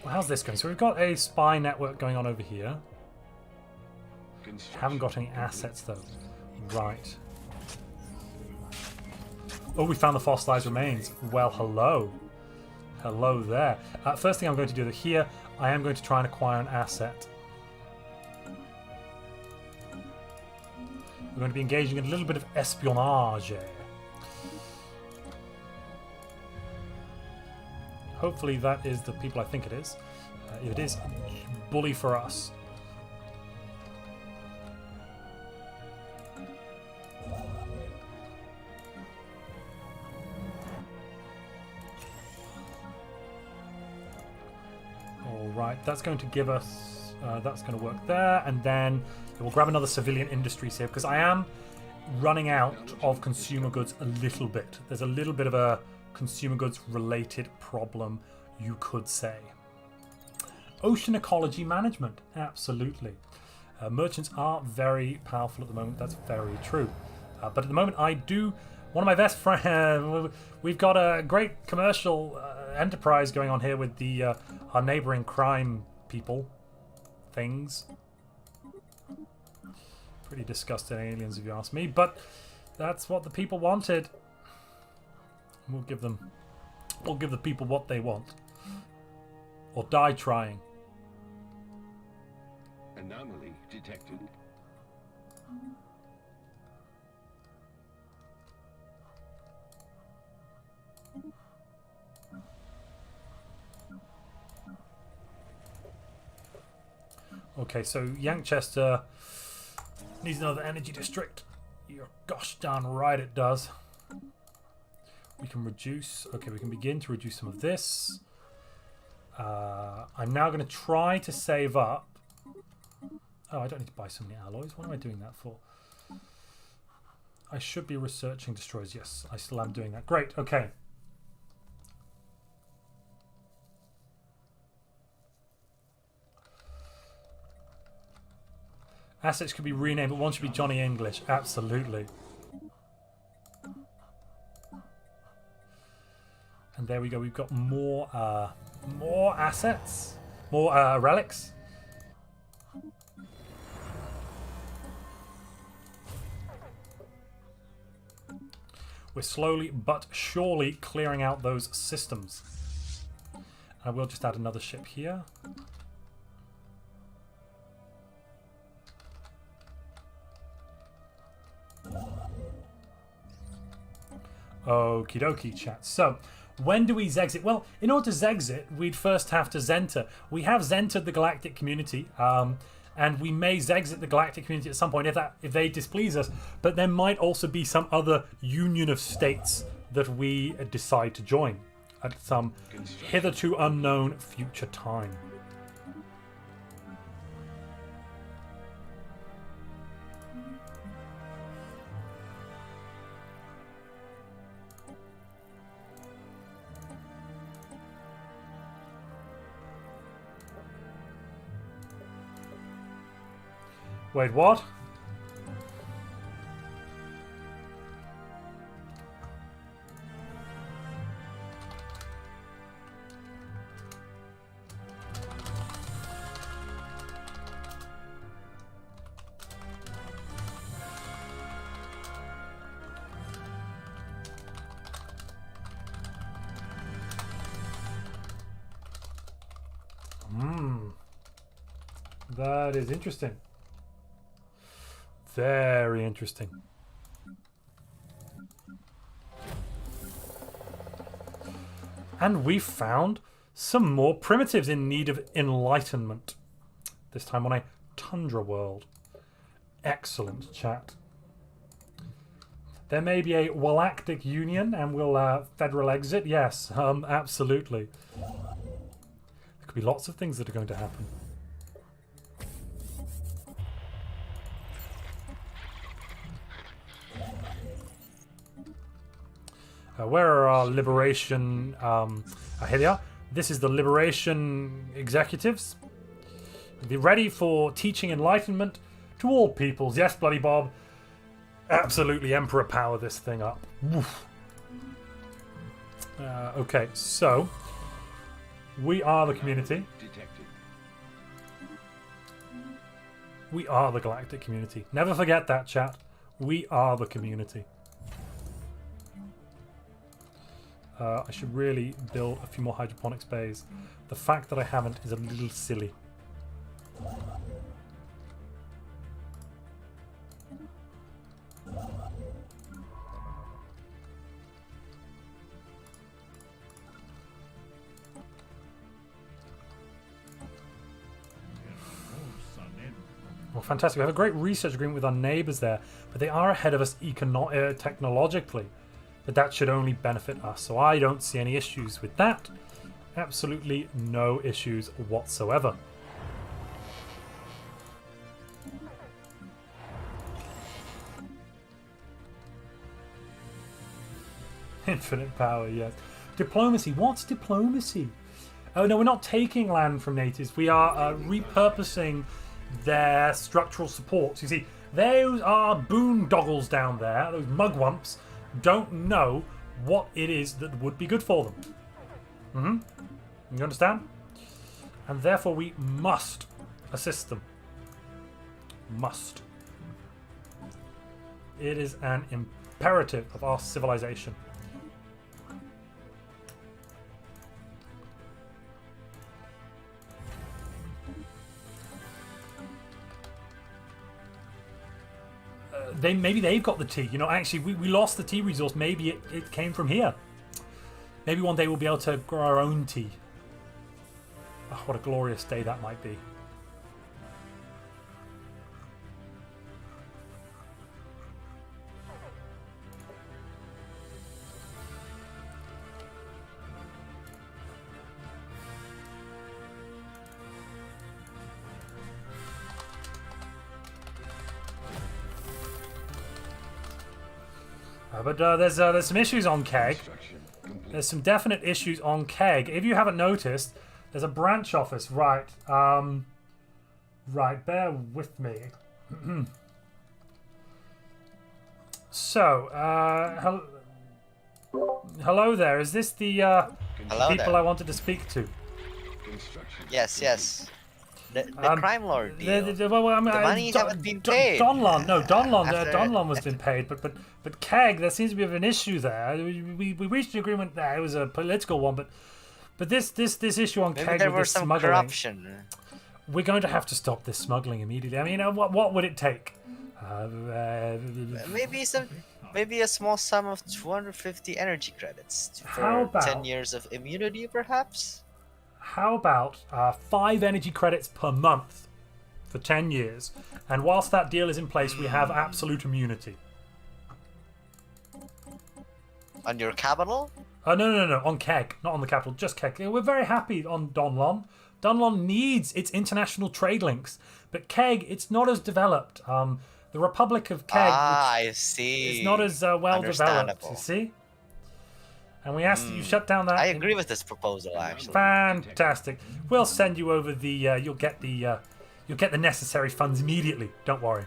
Well, how's this going? So we've got a spy network going on over here. Haven't got any assets though. Right. Oh, we found the fossilized remains. Well, hello. Hello there. First thing I'm going to do here, I am going to try and acquire an asset. We're going to be engaging in a little bit of espionage. Hopefully that is the people I think it is. If it is, bully for us. Alright, that's going to give us... that's going to work there, and then we'll grab another civilian industries here, because I am running out of consumer goods a little bit. There's a little bit of a consumer goods related problem, you could say. Ocean ecology management, absolutely. Merchants are very powerful at the moment, that's very true. But at the moment I do, one of my best friends, we've got a great commercial enterprise going on here with the our neighboring crime people things. Pretty disgusting aliens if you ask me, but that's what the people wanted. We'll give the people what they want. Or die trying. Anomaly detected. Okay, so Yankchester needs another energy district. You're gosh darn right it does. We can reduce. Okay, we can begin to reduce some of this. I'm now going to try to save up. Oh, I don't need to buy so many alloys. What am I doing that for? I should be researching destroyers. Yes, I still am doing that. Great. Okay. Assets could be renamed, but one should be Johnny English. Absolutely. And there we go. We've got more assets, more relics. We're slowly but surely clearing out those systems. I will just add another ship here. Okie dokie, chat. So, when do we Zexit? Well, in order to Zexit, we'd first have to Zenter. We have Zentered the galactic community, and we may Zexit the galactic community at some point if they displease us. But there might also be some other union of states that we decide to join at some hitherto unknown future time. Wait, what? That is interesting. Very interesting. And we found some more primitives in need of enlightenment. This time on a tundra world. Excellent, chat. There may be a galactic union and we'll federal exit. Yes, absolutely. There could be lots of things that are going to happen. Where are our liberation? Here they are. This is the liberation executives. Be ready for teaching enlightenment to all peoples. Yes, Bloody Bob. Absolutely, Emperor power this thing up. Okay, so we are the community. Detected. We are the galactic community. Never forget that, chat. We are the community. I should really build a few more hydroponics bays. The fact that I haven't is a little silly. Well, fantastic. We have a great research agreement with our neighbours there, but they are ahead of us technologically. But that should only benefit us, so I don't see any issues with that. Absolutely no issues whatsoever. Infinite power, yes. Diplomacy. What's diplomacy? Oh no, we're not taking land from natives. We are repurposing their structural supports. You see, those are boondoggles down there, those mugwumps. Don't know what it is that would be good for them. You understand? And therefore we must assist them. Must. It is an imperative of our civilization. Maybe they've got the tea. You know, actually, we lost the tea resource. Maybe it came from here. Maybe one day we'll be able to grow our own tea. Oh, what a glorious day that might be. But there's some issues on Kegg. There's some definite issues on Kegg. If you haven't noticed, there's a branch office. Right. Right, bear with me. So, hello there. Is this the Hello people there. I wanted to speak to? Yes. The crime lord deal. The money haven't been paid. Donlon, no, Donlon. After- Donlon was been paid, but Kegg, there seems to be an issue there. We reached an agreement there. It was a political one, but this issue on Maybe Kegg there with was this some smuggling. corruption. We're going to have to stop this smuggling immediately. I mean, what would it take? Maybe a small sum of 250 energy credits How for about- 10 years of immunity, perhaps. How about 5 energy credits per month for 10 years? And whilst that deal is in place, we have absolute immunity. On your capital? No, on Kegg, not on the capital, just Kegg. We're very happy on Donlon. Donlon needs its international trade links, but Kegg, it's not as developed. The Republic of Kegg, I see. it's not as well developed. Understandable. You see? And we asked that you shut down that. I agree with this proposal, actually. Fantastic. We'll send you over the. You'll get the necessary funds immediately. Don't worry.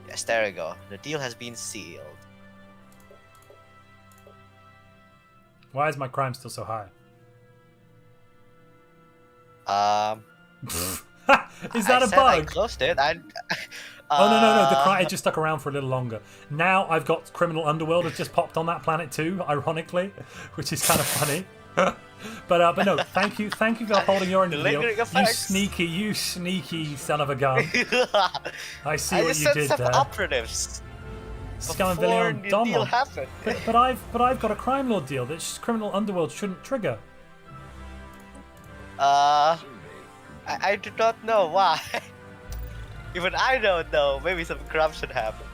Yes, there we go. The deal has been sealed. Why is my crime still so high? Is that I a said I bug? closed it. Oh no! The crime it just stuck around for a little longer. Now I've got criminal underworld has just popped on that planet too, ironically, which is kind of funny. but no, thank you for upholding your end of the deal. lingering You effects. sneaky son of a gun. I see I what just you sent did some there. operatives Scum and before villainy on the deal Donlon. happened. But I've got a crime lord deal that criminal underworld shouldn't trigger. I do not know why. Even I don't know. Maybe some corruption happened.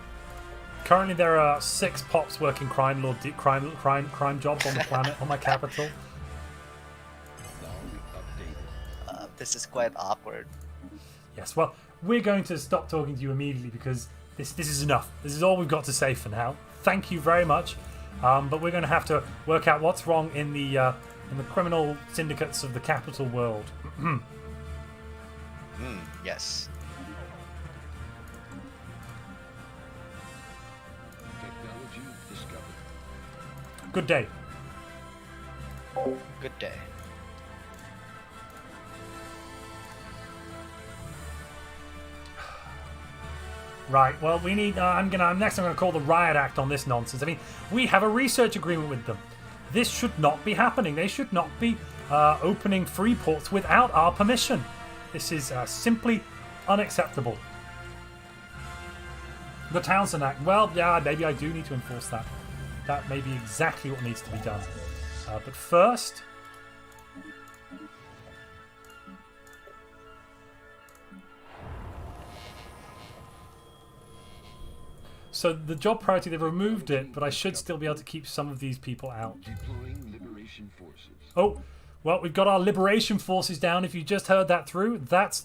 Currently, there are 6 pops working crime lord crime jobs on the planet on my capital. This is quite awkward. Yes, well, we're going to stop talking to you immediately because this is enough. This is all we've got to say for now. Thank you very much, but we're going to have to work out what's wrong in the criminal syndicates of the capital world. Yes. Technology discovered. Good day. Good day. Right. Well, we need. I'm gonna call the riot act on this nonsense. I mean, we have a research agreement with them. This should not be happening. They should not be opening free ports without our permission. This is simply unacceptable. The Townsend Act. Well, yeah, maybe I do need to enforce that. That may be exactly what needs to be done. But first. So the job priority, they've removed it, but I should still be able to keep some of these people out. Deploying liberation forces. Oh, well, we've got our liberation forces down. If you just heard that through,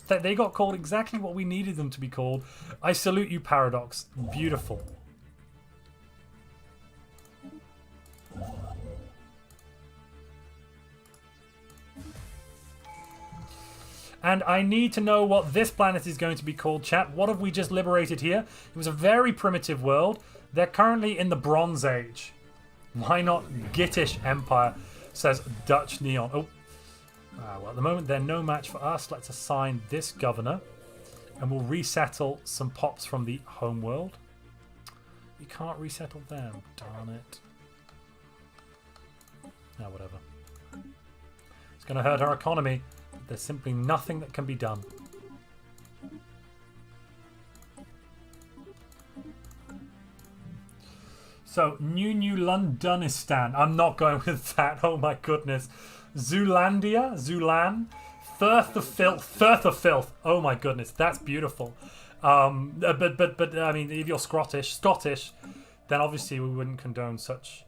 they got called exactly what we needed them to be called. I salute you, Paradox. Beautiful. And I need to know what this planet is going to be called, chat. What have we just liberated here? It was a very primitive world. They're currently in the Bronze Age. Why not Gittish Empire, says Dutch Neon. Oh, well, at the moment, they're no match for us. Let's assign this governor. And we'll resettle some pops from the home world. You can't resettle them. Darn it. No, whatever. It's going to hurt our economy. There's simply nothing that can be done. So, New Londonistan. I'm not going with that. Oh my goodness. Zulan. Firth of Filth. Oh my goodness, that's beautiful. But I mean, if you're Scottish, then obviously we wouldn't condone such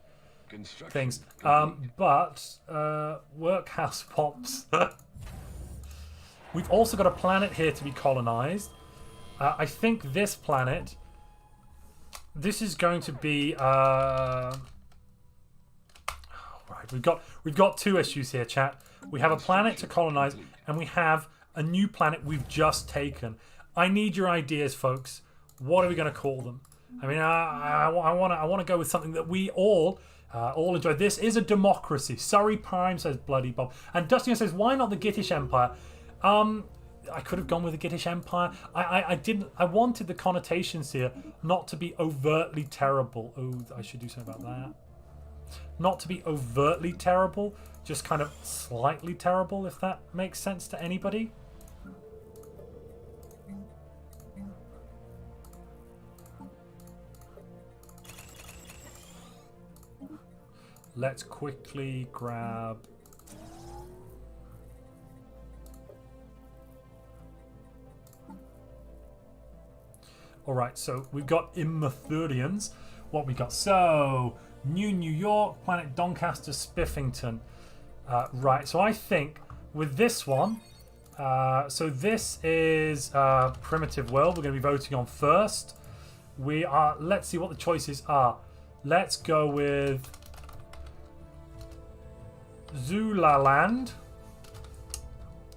things. But workhouse pops. We've also got a planet here to be colonized. I think this planet. This is going to be. Right, we've got 2 issues here, chat. We have a planet to colonize, and we have a new planet we've just taken. I need your ideas, folks. What are we going to call them? I mean, I want to go with something that we all enjoy. This is a democracy. Surrey Prime says Bloody Bob. And Dustin says, why not the Gittish Empire? I could have gone with the Gittish Empire. I didn't. I wanted the connotations here not to be overtly terrible. Oh, I should do something about that. Not to be overtly terrible, just kind of slightly terrible, if that makes sense to anybody. Let's quickly grab... Alright, so we've got Immathurians. What we got? So, New York, Planet Doncaster, Spiffington. Right, so I think with this one, so this is Primitive World. We're going to be voting on first. We are, let's see what the choices are. Let's go with Zulaland.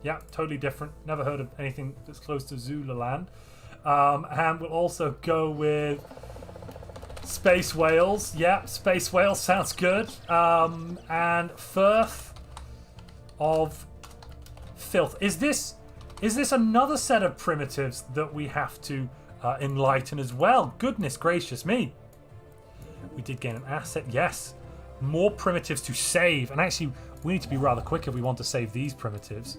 Yeah, totally different. Never heard of anything that's close to Zulaland. And we'll also go with Space Whales. Yeah, Space Whales sounds good. And Firth of Filth. Is this another set of primitives that we have to enlighten as well? Goodness gracious me. We did gain an asset. Yes. More primitives to save. And actually, we need to be rather quick if we want to save these primitives.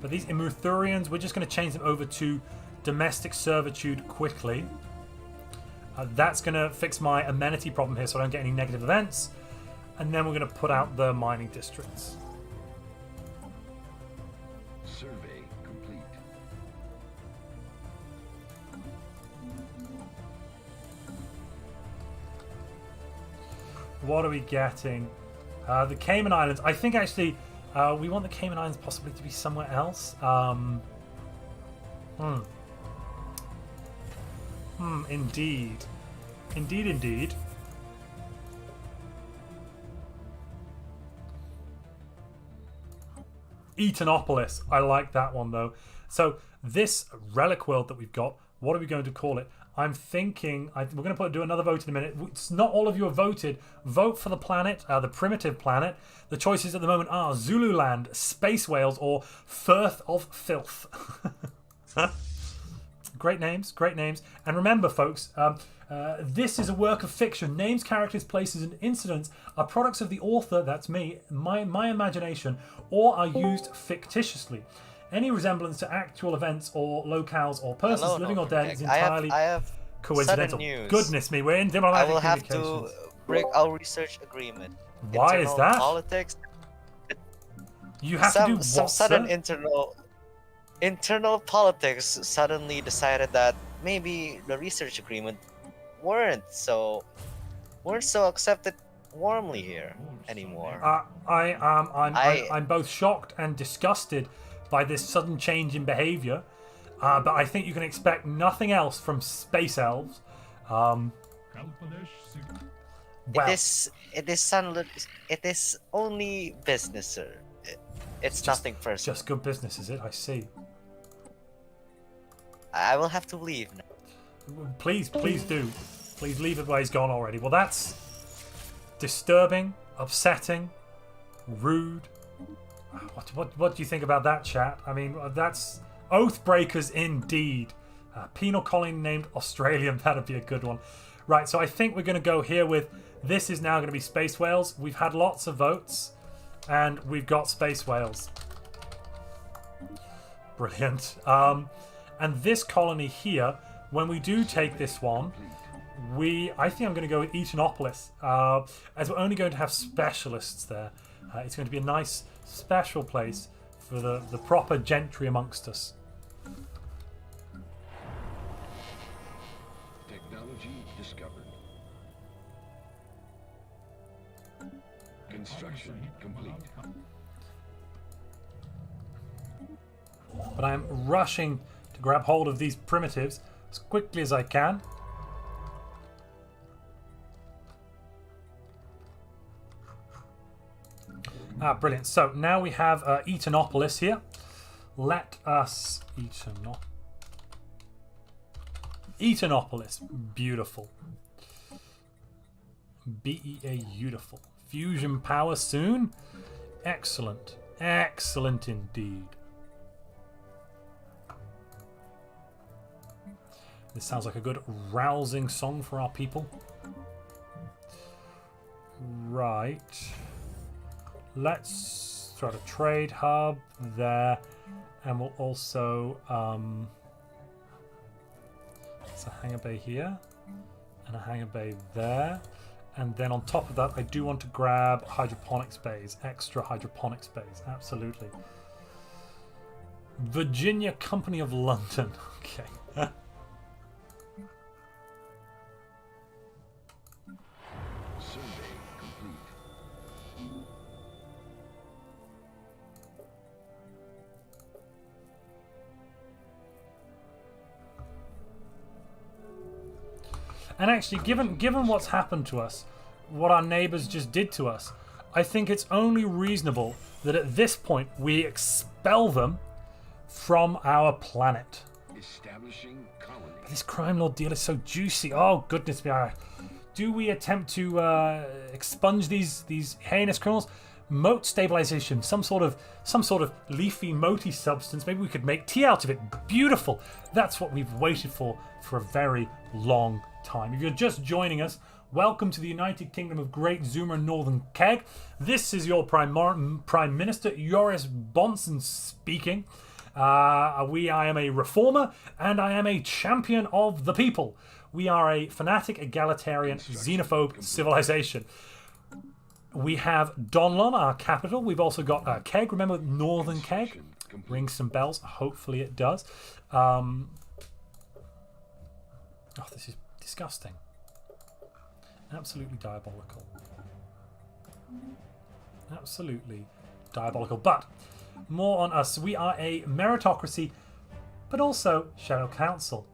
But these Immuthurians, we're just going to change them over to domestic servitude quickly. That's going to fix my amenity problem here so I don't get any negative events. And then we're going to put out the mining districts. Survey complete. What are we getting? The Cayman Islands. I think actually... we want the Cayman Islands possibly to be somewhere else. Indeed. Indeed. Eatonopolis. I like that one, though. So, this relic world that we've got, what are we going to call it? I'm thinking... we're going to do another vote in a minute. It's not all of you have voted. Vote for the planet, the primitive planet. The choices at the moment are Zululand, Space Whales, or Firth of Filth. Great names. And remember, folks, this is a work of fiction. Names, characters, places, and incidents are products of the author, that's me, my imagination, or are used fictitiously. Any resemblance to actual events or locales or persons, living or dead, is entirely coincidental. Goodness me, we're in diplomatic I will have communications. to break our research agreement. Why is that? Politics. You have to do what, some sudden sir? internal politics suddenly decided that maybe the research agreement weren't so accepted warmly here anymore. I'm both shocked and disgusted by this sudden change in behavior, but I think you can expect nothing else from space elves. Well, it is only business, sir. It's nothing personal. Just good business, is it? I see. I will have to leave now. Please do. Please leave it where he's gone already. Well, that's disturbing, upsetting, rude. What do you think about that, chat? I mean, that's oathbreakers indeed. Penal colony named Australian. That'd be a good one. Right, so I think we're going to go here with... This is now going to be Space Whales. We've had lots of votes, and we've got Space Whales. Brilliant. And this colony here, when we do take this one, I think I'm going to go with Eatonopolis, as we're only going to have specialists there. It's going to be a nice special place for the proper gentry amongst us. Technology discovered. Construction complete. But I'm rushing to grab hold of these primitives as quickly as I can. Brilliant. So now we have Eternopolis here. Let us... Eternopolis. Beautiful. BEA beautiful. Fusion power soon. Excellent. Excellent indeed. This sounds like a good rousing song for our people. Right. Let's try to trade hub there. And we'll also... it's a hangar bay here. And a hangar bay there. And then on top of that, I do want to grab hydroponics bays. Extra hydroponics bays. Absolutely. Virginia Company of London. Okay. Survey complete. And actually, given what's happened to us, what our neighbors just did to us, I think it's only reasonable that at this point we expel them from our planet. Establishing colony. But this crime lord deal is so juicy. Oh goodness me! Do we attempt to expunge these heinous criminals? Moat stabilization, some sort of leafy moaty substance. Maybe we could make tea out of it. Beautiful. That's what we've waited for a very long time. If you're just joining us, welcome to the United Kingdom of Great Zuma and Northern Kegg. This is your Prime Minister Joris Bonson speaking. I am a reformer and I am a champion of the people. We are a fanatic, egalitarian, xenophobe civilization. We have Donlon, our capital. We've also got Kegg. Remember Northern Kegg? Rings some bells. Hopefully it does. Oh, this is disgusting. Absolutely diabolical. Absolutely diabolical. But more on us. We are a meritocracy, but also Shadow Council.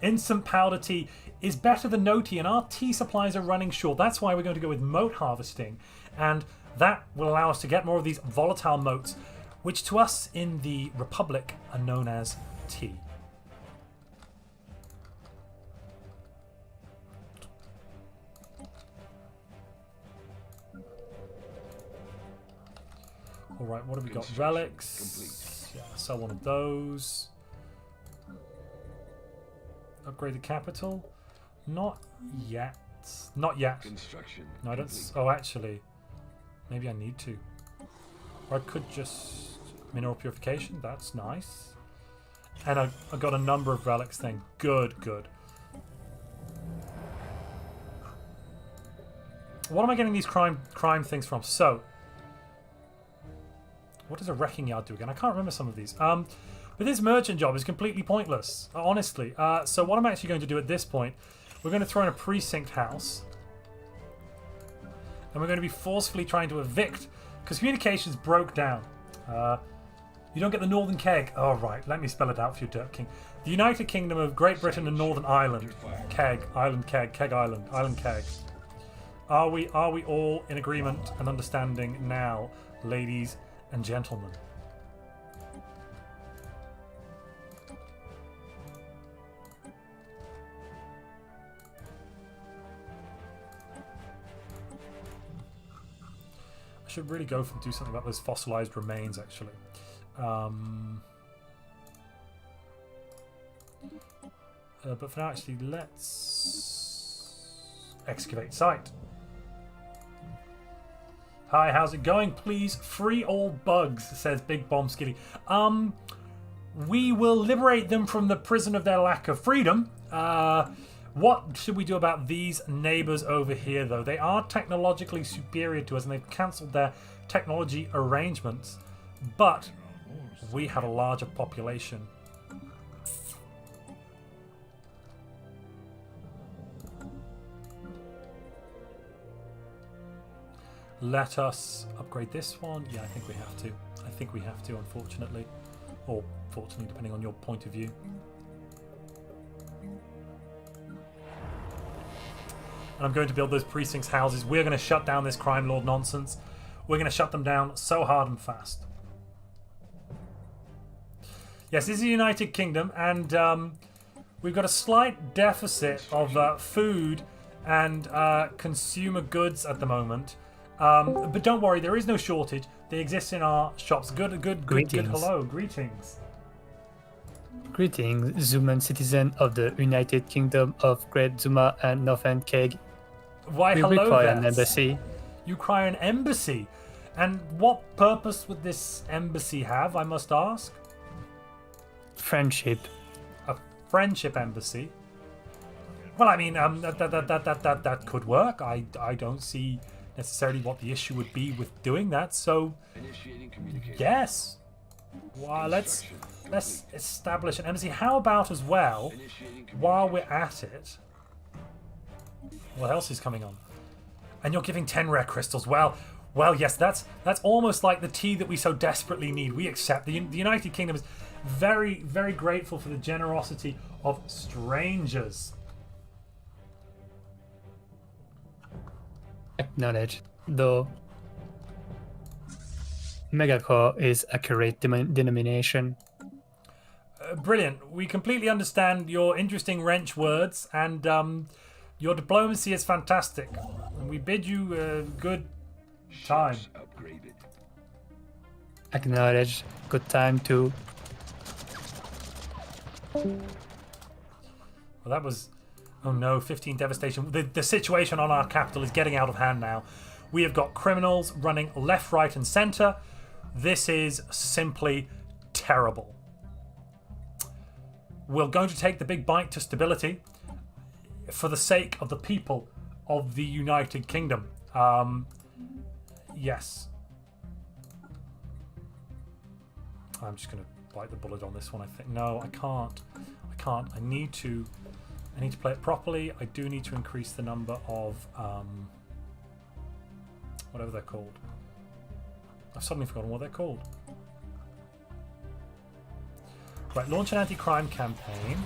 Instant powder tea is better than no tea, and our tea supplies are running short. That's why we're going to go with moat harvesting, and that will allow us to get more of these volatile moats, which to us in the Republic are known as tea. All right, what have we got? Relics. Yeah, sell one of those. Upgrade the capital. Not yet. Not yet. Construction. No, I don't. Oh, actually, maybe I need to. Or I could just mineral purification. That's nice. And I got a number of relics thing. Good, good. What am I getting these crime things from? So, what does a wrecking yard do again? I can't remember some of these. But this merchant job is completely pointless, honestly. So what I'm actually going to do at this point, we're going to throw in a precinct house. And we're going to be forcefully trying to evict, because communications broke down. You don't get the Northern Kegg. Oh, right. Let me spell it out for you, Dirt King. The United Kingdom of Great Britain and Northern Ireland. Kegg. Island Kegg. Kegg Island. Island Kegg. Are we all in agreement and understanding now, ladies and gentlemen? I should really go and do something about those fossilized remains, actually. But for now, actually, let's excavate site. Hi, how's it going? Please free all bugs, says Big Bomb Skilly. We will liberate them from the prison of their lack of freedom. What should we do about these neighbors over here, though? They are technologically superior to us, and they've cancelled their technology arrangements. But we have a larger population. Let us upgrade this one. Yeah, I think we have to. I think we have to, unfortunately. Or fortunately, depending on your point of view. And I'm going to build those precincts houses. We're going to shut down this crime lord nonsense. we're going to shut them down so hard and fast. Yes, this is the United Kingdom, and we've got a slight deficit of food and consumer goods at the moment. But don't worry, there is no shortage. They exist in our shops. Good hello. Greetings. Greetings, Zuman citizen of the United Kingdom of Great Zuma and Northern Kegg. Why, We hello require there. an embassy. You require an embassy. And what purpose would this embassy have, I must ask? Friendship. A friendship embassy? Well, I mean, that could work. I don't see necessarily what the issue would be with doing that. So, Initiating communication. yes. Well, let's establish an embassy. How about as well, Initiating while we're at it, what else is coming on? And you're giving 10 rare crystals. Well, yes, that's almost like the tea that we so desperately need. We accept. The United Kingdom is very, very grateful for the generosity of strangers. Acknowledge, though megacore is accurate denomination. Brilliant. We completely understand your interesting wrench words, and your diplomacy is fantastic. And we bid you a good time. Ships upgraded. Acknowledge, good time too. Well, that was... Oh no, 15 devastation. The situation on our capital is getting out of hand now. We have got criminals running left, right, and centre. This is simply terrible. We're going to take the big bite to stability for the sake of the people of the United Kingdom. Yes. I'm just going to bite the bullet on this one, I think. No, I can't. I need to play it properly. I do need to increase the number of whatever they're called. I've suddenly forgotten what they're called. Right, launch an anti-crime campaign.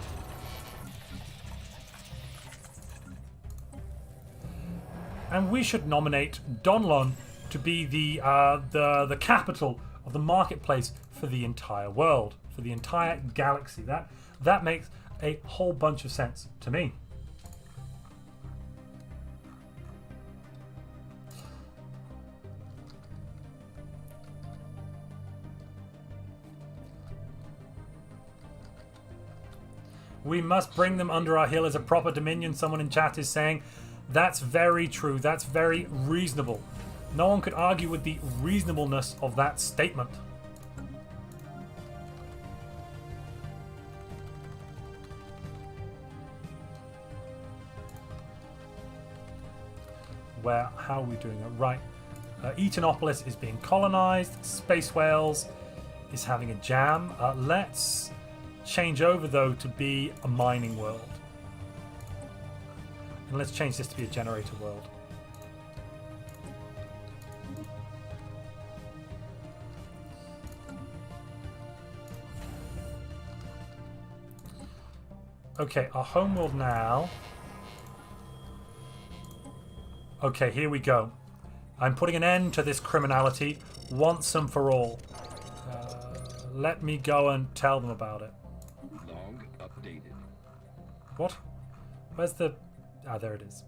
And we should nominate Donlon to be the capital of the marketplace for the entire world, for the entire galaxy. That makes a whole bunch of sense to me. We must bring them under our heel as a proper dominion, someone in chat is saying. That's very true. That's very reasonable. No one could argue with the reasonableness of that statement. How are we doing it? Right. Eatonopolis is being colonized. Space Whales is having a jam. Let's change over, though, to be a mining world. And let's change this to be a generator world. Okay, our homeworld now. Okay, here we go. I'm putting an end to this criminality once and for all. Let me go and tell them about it. Log updated. What? Where's the... Ah, there it is.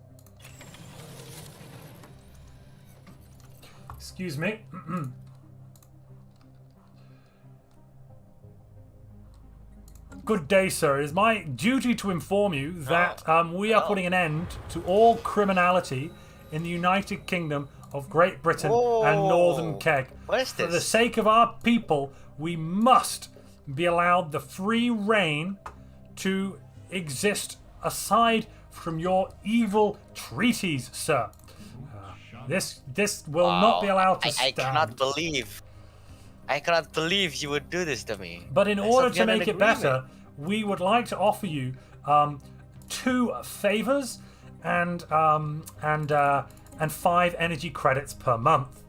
Excuse me. Good day, sir. It is my duty to inform you that we are putting an end to all criminality in the United Kingdom of Great Britain and Northern Kegg. What is this? For the sake of our people, we must be allowed the free reign to exist aside from your evil treaties, sir. This will not be allowed to stand. I cannot believe you would do this to me. But in I order thought we to had an make it agreement. better, we would like to offer you 2 favors and 5 energy credits per month.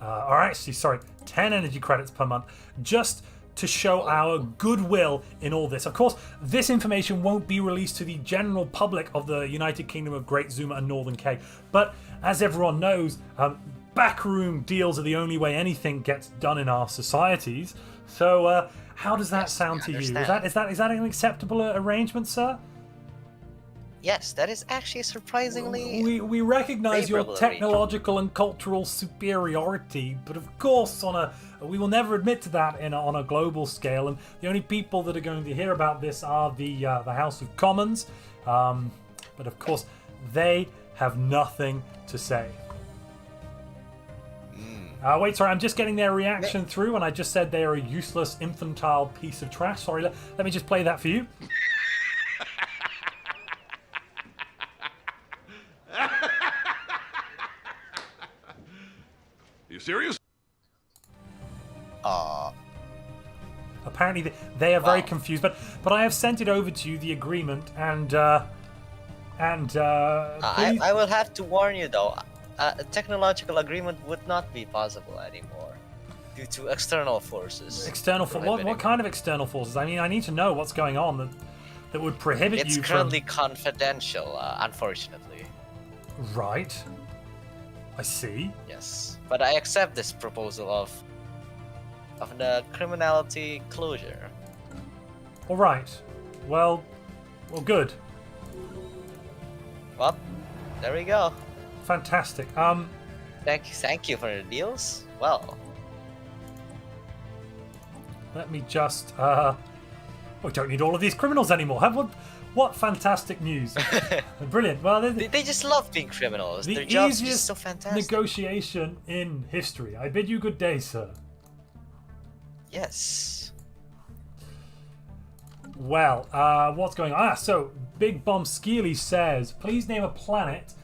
Or actually, sorry, 10 energy credits per month, just to show our goodwill in all this. Of course, this information won't be released to the general public of the United Kingdom of Great Zuma and Northern Kegg. But as everyone knows, backroom deals are the only way anything gets done in our societies. So, how does that Yes, sound we to you? understand. Is that an acceptable arrangement, sir? Yes, that is actually surprisingly. We recognize your favorable technological and cultural superiority, but of course, we will never admit to that on a global scale. And the only people that are going to hear about this are the House of Commons. But of course, they have nothing to say. Wait, sorry, I'm just getting their reaction through, and I just said they are a useless, infantile piece of trash. Sorry, let me just play that for you. You serious? Apparently, they are very Wow. confused, but I have sent it over to you, the agreement, and please... I will have to warn you though, a technological agreement would not be possible anymore due to external forces. External what kind of external forces? I mean, I need to know what's going on that would prohibit It's you currently confidential, unfortunately. from... Right. I see. Yes, but I accept this proposal of the criminality closure. All right. Well, good. Well, there we go. Fantastic. Thank you for the deals. Well, Let me just... we don't need all of these criminals anymore. What fantastic news. Brilliant. Well, they just love being criminals. the Their jobs are easiest just so fantastic. negotiation in history. I bid you good day, sir. Yes. Well, what's going on? So Big Bomb Skeely says, please name a planet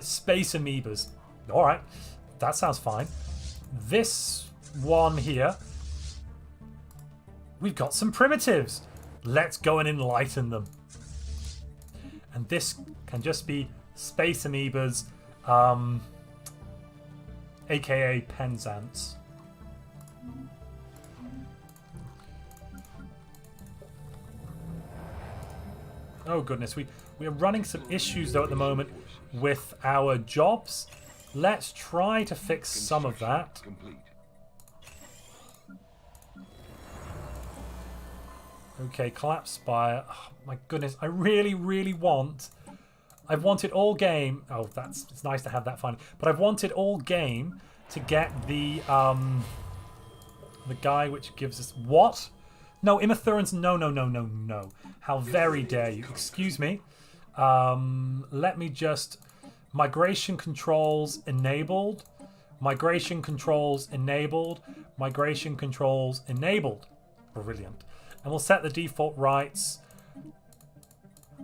space amoebas. All right, that sounds fine. This one here, we've got some primitives. Let's go and enlighten them. And this can just be space amoebas, aka Penzance. Oh goodness, we are running some issues though at the moment with our jobs. Let's try to fix some of that. Complete. Okay, collapse spire. Oh, my goodness, I really want. I've wanted all game. Oh, it's nice to have that finally. But I've wanted all game to get the guy which gives us what? No, Immathurans. No. How very dare you? Excuse me. Let me just migration controls enabled. Migration controls enabled. Migration controls enabled. Brilliant. And we'll set the default rights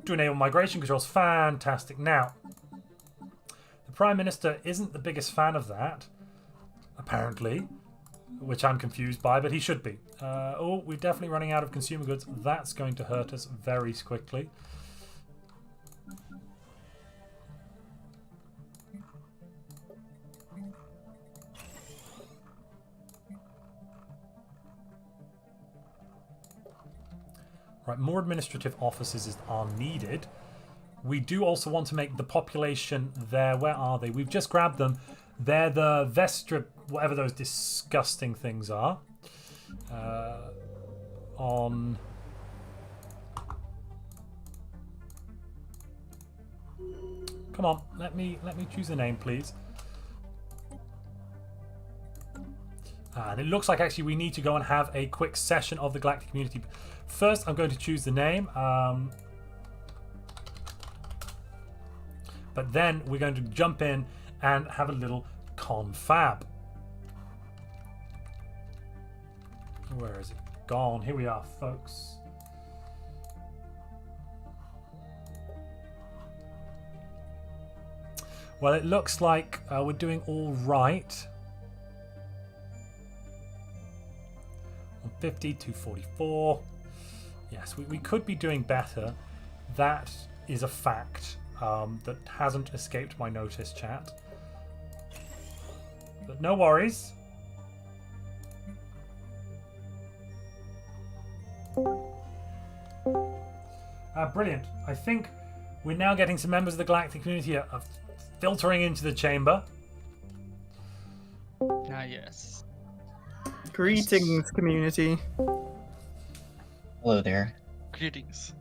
to enable migration controls. Fantastic. Now, the Prime Minister isn't the biggest fan of that, apparently, which I'm confused by, but he should be. Oh, we're definitely running out of consumer goods. That's going to hurt us very quickly. Right, more administrative offices are needed. We do also want to make the population there. Where are they? We've just grabbed them. They're the Vestra, whatever those disgusting things are. Come on, let me choose a name, please. And it looks like actually we need to go and have a quick session of the Galactic Community. First, I'm going to choose the name. But then we're going to jump in and have a little confab. Where is it gone? Here we are, folks. Well, it looks like we're doing all right. 150, 244. Yes, we could be doing better. That is a fact that hasn't escaped my notice, chat. But no worries. Brilliant. I think we're now getting some members of the Galactic Community filtering into the chamber. Ah, yes. Greetings, community. Hello there. Greetings.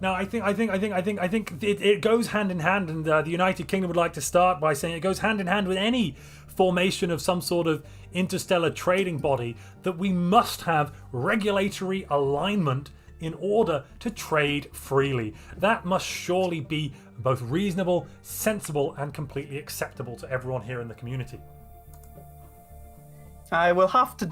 Now, I think it goes hand in hand, and the United Kingdom would like to start by saying it goes hand in hand with any formation of some sort of interstellar trading body that we must have regulatory alignment in order to trade freely. That must surely be both reasonable, sensible, and completely acceptable to everyone here in the community. I will have to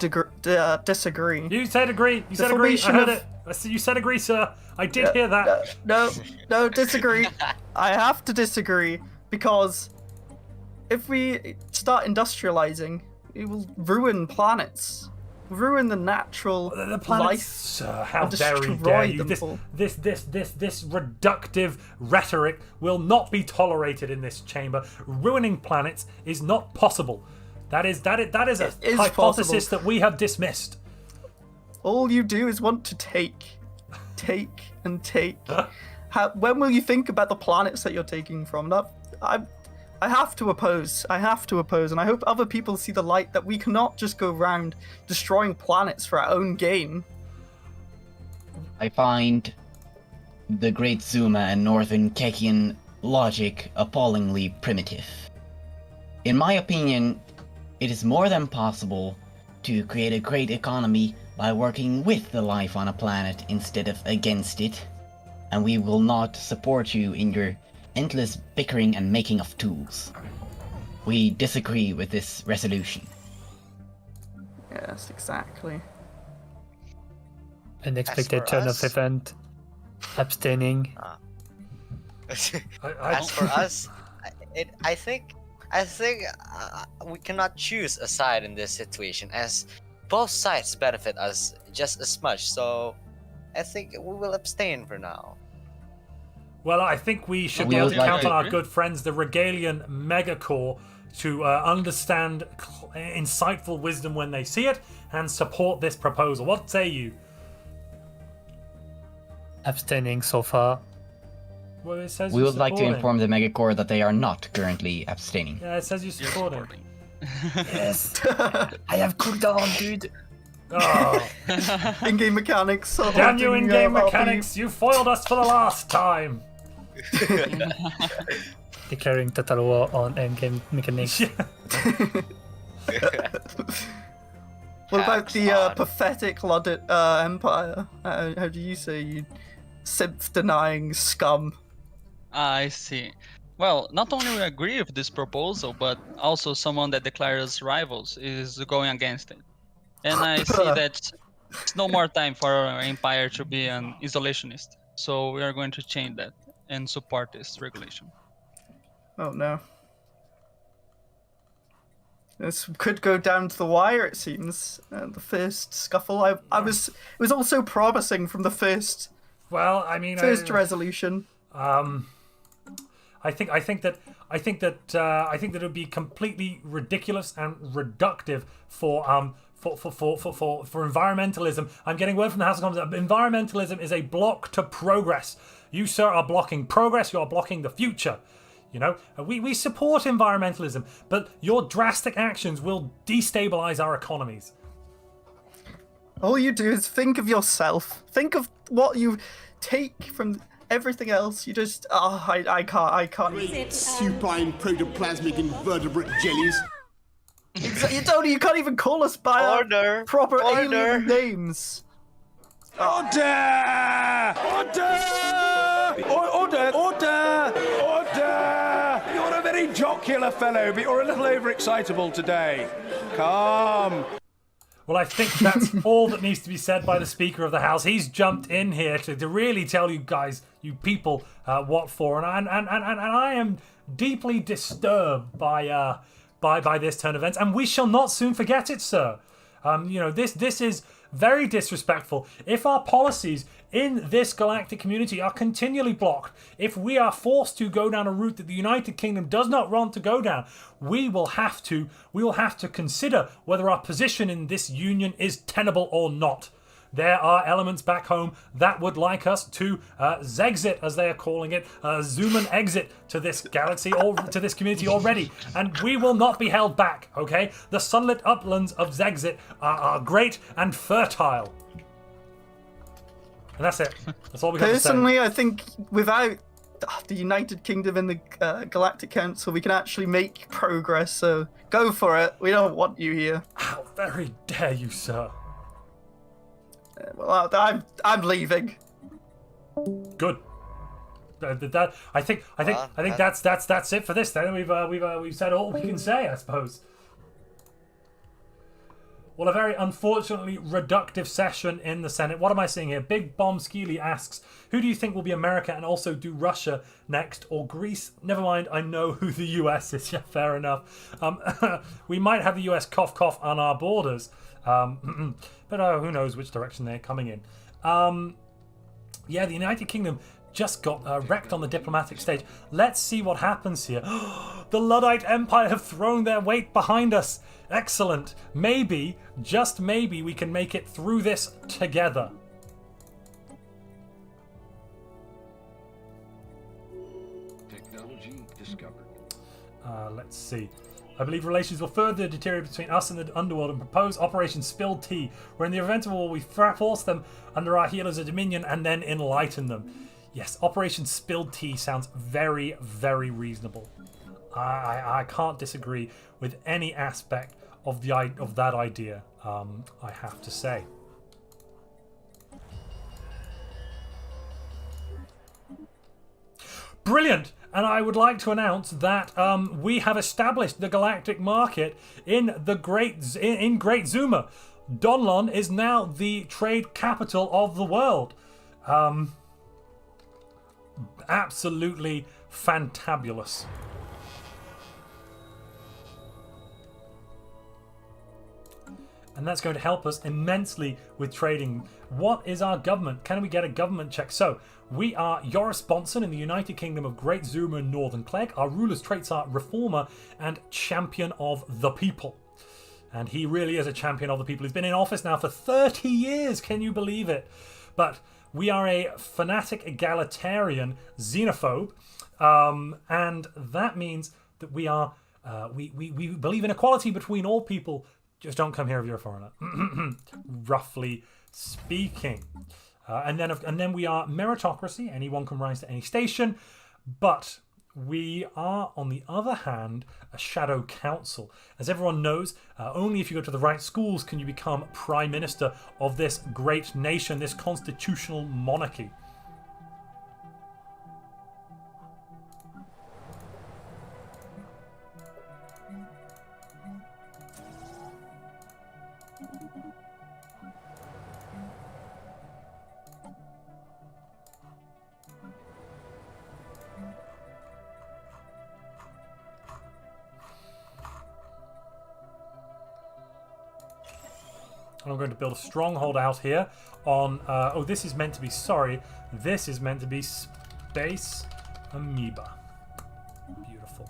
disagree. You said agree. You said agree. I heard it. You said agree, sir. I did hear that. No, disagree. I have to disagree because if we start industrializing, it will ruin planets, ruin the natural The planets, life. sir, how and dare you destroy dare you? them all. This reductive rhetoric will not be tolerated in this chamber. Ruining planets is not possible. That is a is hypothesis possible. that we have dismissed. All you do is want to take, and take. When will you think about the planets that you're taking from? I have to oppose. I have to oppose, and I hope other people see the light that we cannot just go around destroying planets for our own gain. I find the Great Zuma and Northern Kekian logic appallingly primitive. In my opinion, it is more than possible to create a great economy by working with the life on a planet instead of against it, and we will not support you in your endless bickering and making of tools. We disagree with this resolution. Yes, exactly. Unexpected for turn us- of event. Abstaining. As for us, I think we cannot choose a side in this situation, as both sides benefit us just as much. So I think we will abstain for now. Well, I think we should We be able would to like count to on our agree. good friends, the Regalian Megacore, to understand insightful wisdom when they see it and support this proposal. What say you? Abstaining so far. Well, it says We you're would like to supporting. inform the Megacore that they are not currently abstaining. Yeah, it says you're You're supporting. supporting. Yes. I have cooldown, dude. Oh, In-game mechanics. damn you in-game mechanics! You foiled us for the last time. Declaring total war on endgame mechanics. What about the Tax on. pathetic Luddit Empire? How do you say you synth-denying scum? I see. Well, not only we agree with this proposal, but also someone that declares rivals is going against it. And I see that it's no more time for our empire to be an isolationist. So we are going to change that and support this regulation. Oh no. This could go down to the wire, it seems. The first scuffle. It was also promising from the first Well, I mean, resolution. I think that it would be completely ridiculous and reductive for environmentalism. I'm getting word from the House of Commons that environmentalism is a block to progress. You, sir, are blocking progress. You are blocking the future. You know, we support environmentalism, but your drastic actions will destabilize our economies. All you do is think of yourself. Think of what you take from everything else. You just I can't. Great supine protoplasmic invertebrate jellies. You can't even call us by our Order! proper Order! alien names. Order! Order! Order! Order! You're a very jocular fellow, but you're a little overexcitable today. Calm. Well, I think that's all that needs to be said by the Speaker of the House. He's jumped in here to really tell you guys, you people, what for, and I am deeply disturbed by this turn of events, and we shall not soon forget it, sir. This is very disrespectful. If our policies in this galactic community are continually blocked, if we are forced to go down a route that the United Kingdom does not want to go down, we will have to consider whether our position in this union is tenable or not. there are elements back home that would like us to Zegxit, as they are calling it, zoom and exit to this galaxy or to this community already, and we will not be held back. Okay, the sunlit uplands of Zegxit are great and fertile, and that's it. That's all we got to say. Personally, I think without the United Kingdom in the Galactic Council, we can actually make progress. So go for it. We don't want you here. How very dare you, sir? Well, I'm leaving. Good. I think that's it for this. Then we've said all we can say, I suppose. Well, a very unfortunately reductive session in the Senate. What am I seeing here? Big Bomb Skeely asks, who do you think will be America and also do Russia next, or Greece? Never mind, I know who the US is. Yeah, fair enough. We might have the US cough on our borders. But who knows which direction they're coming in. Yeah, the United Kingdom just got wrecked on the diplomatic stage. Let's see what happens here. The Luddite Empire have thrown their weight behind us. Excellent. Maybe, just maybe, we can make it through this together. Technology discovered. Let's see. I believe relations will further deteriorate between us and the underworld and propose Operation Spilled Tea, where in the event of war we force them under our heel as a dominion and then enlighten them. Yes, Operation Spilled Tea sounds very, very reasonable. I can't disagree with any aspect of that idea, I have to say. Brilliant! And I would like to announce that we have established the galactic market in Great Zuma. Donlon is now the trade capital of the world. Absolutely fantabulous. And that's going to help us immensely with trading. What is our government? Can we get a government check? So, we are Joris Bonson in the United Kingdom of Great Zuma and Northern Kegg. Our ruler's traits are reformer and champion of the people. And he really is a champion of the people. He's been in office now for 30 years. Can you believe it? But we are a fanatic egalitarian xenophobe. And that means that we are we believe in equality between all people. Just don't come here if you're a foreigner. Roughly speaking. And then we are meritocracy. Anyone can rise to any station. But we are, on the other hand, a shadow council. As everyone knows, only if you go to the right schools can you become prime minister of this great nation, this constitutional monarchy. I'm going to build a stronghold out here on... oh, this is meant to be... Sorry. This is meant to be Space Amoeba. Beautiful.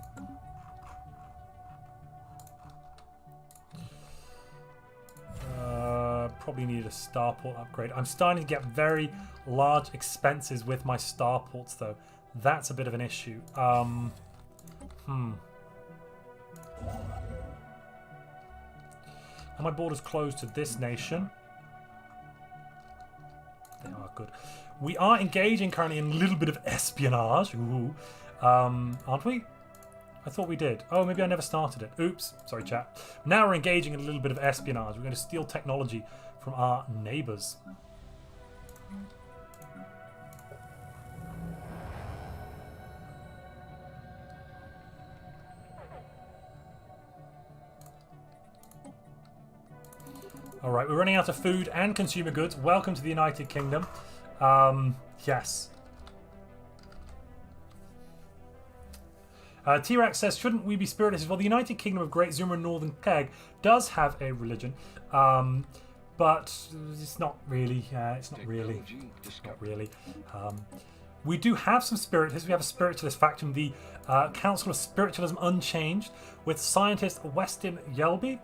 Probably need a starport upgrade. I'm starting to get very large expenses with my starports, though. That's a bit of an issue. Are my borders closed to this nation? They are good. We are engaging currently in a little bit of espionage. Ooh. Aren't we? I thought we did. Oh, maybe I never started it. Oops. Sorry, chat. Now we're engaging in a little bit of espionage. We're going to steal technology from our neighbours. Alright, we're running out of food and consumer goods. Welcome to the United Kingdom. Yes. T-Rex says, shouldn't we be spiritists? Well, the United Kingdom of Great Zuma and Northern Kegg does have a religion. But it's not really. It's not really. Not really. We do have some spiritists. We have a spiritualist faction, the Council of Spiritualism Unchanged, with scientist Weston Yelby.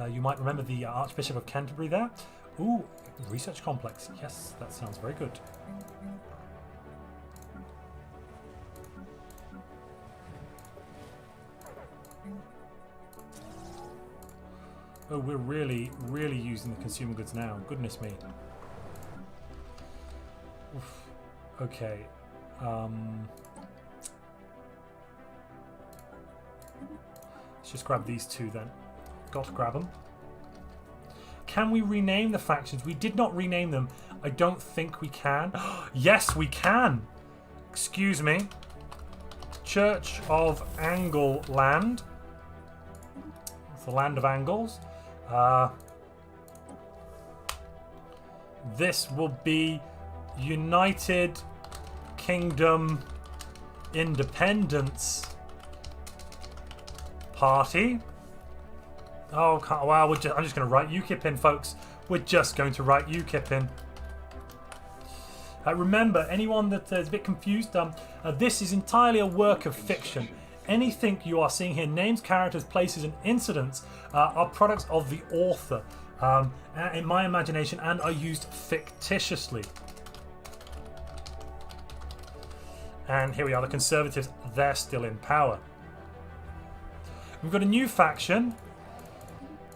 You might remember the Archbishop of Canterbury there. Ooh, Research complex. Yes, that sounds very good. Oh, we're really using the consumer goods now. Goodness me. Oof. Okay. Let's just grab these two then. Got to grab them. Can we rename the factions? We did not rename them. I don't think we can. Yes, we can. Excuse me. Church of Angle Land. It's the land of angles. This will be United Kingdom Independence Party. Oh, wow, I'm just going to write UKIP in, folks. We're just going to write UKIP in. Remember, anyone that is a bit confused, this is entirely a work of fiction. Anything you are seeing here, names, characters, places, and incidents, are products of the author in my imagination and are used fictitiously. And here we are, the Conservatives, they're still in power. We've got a new faction,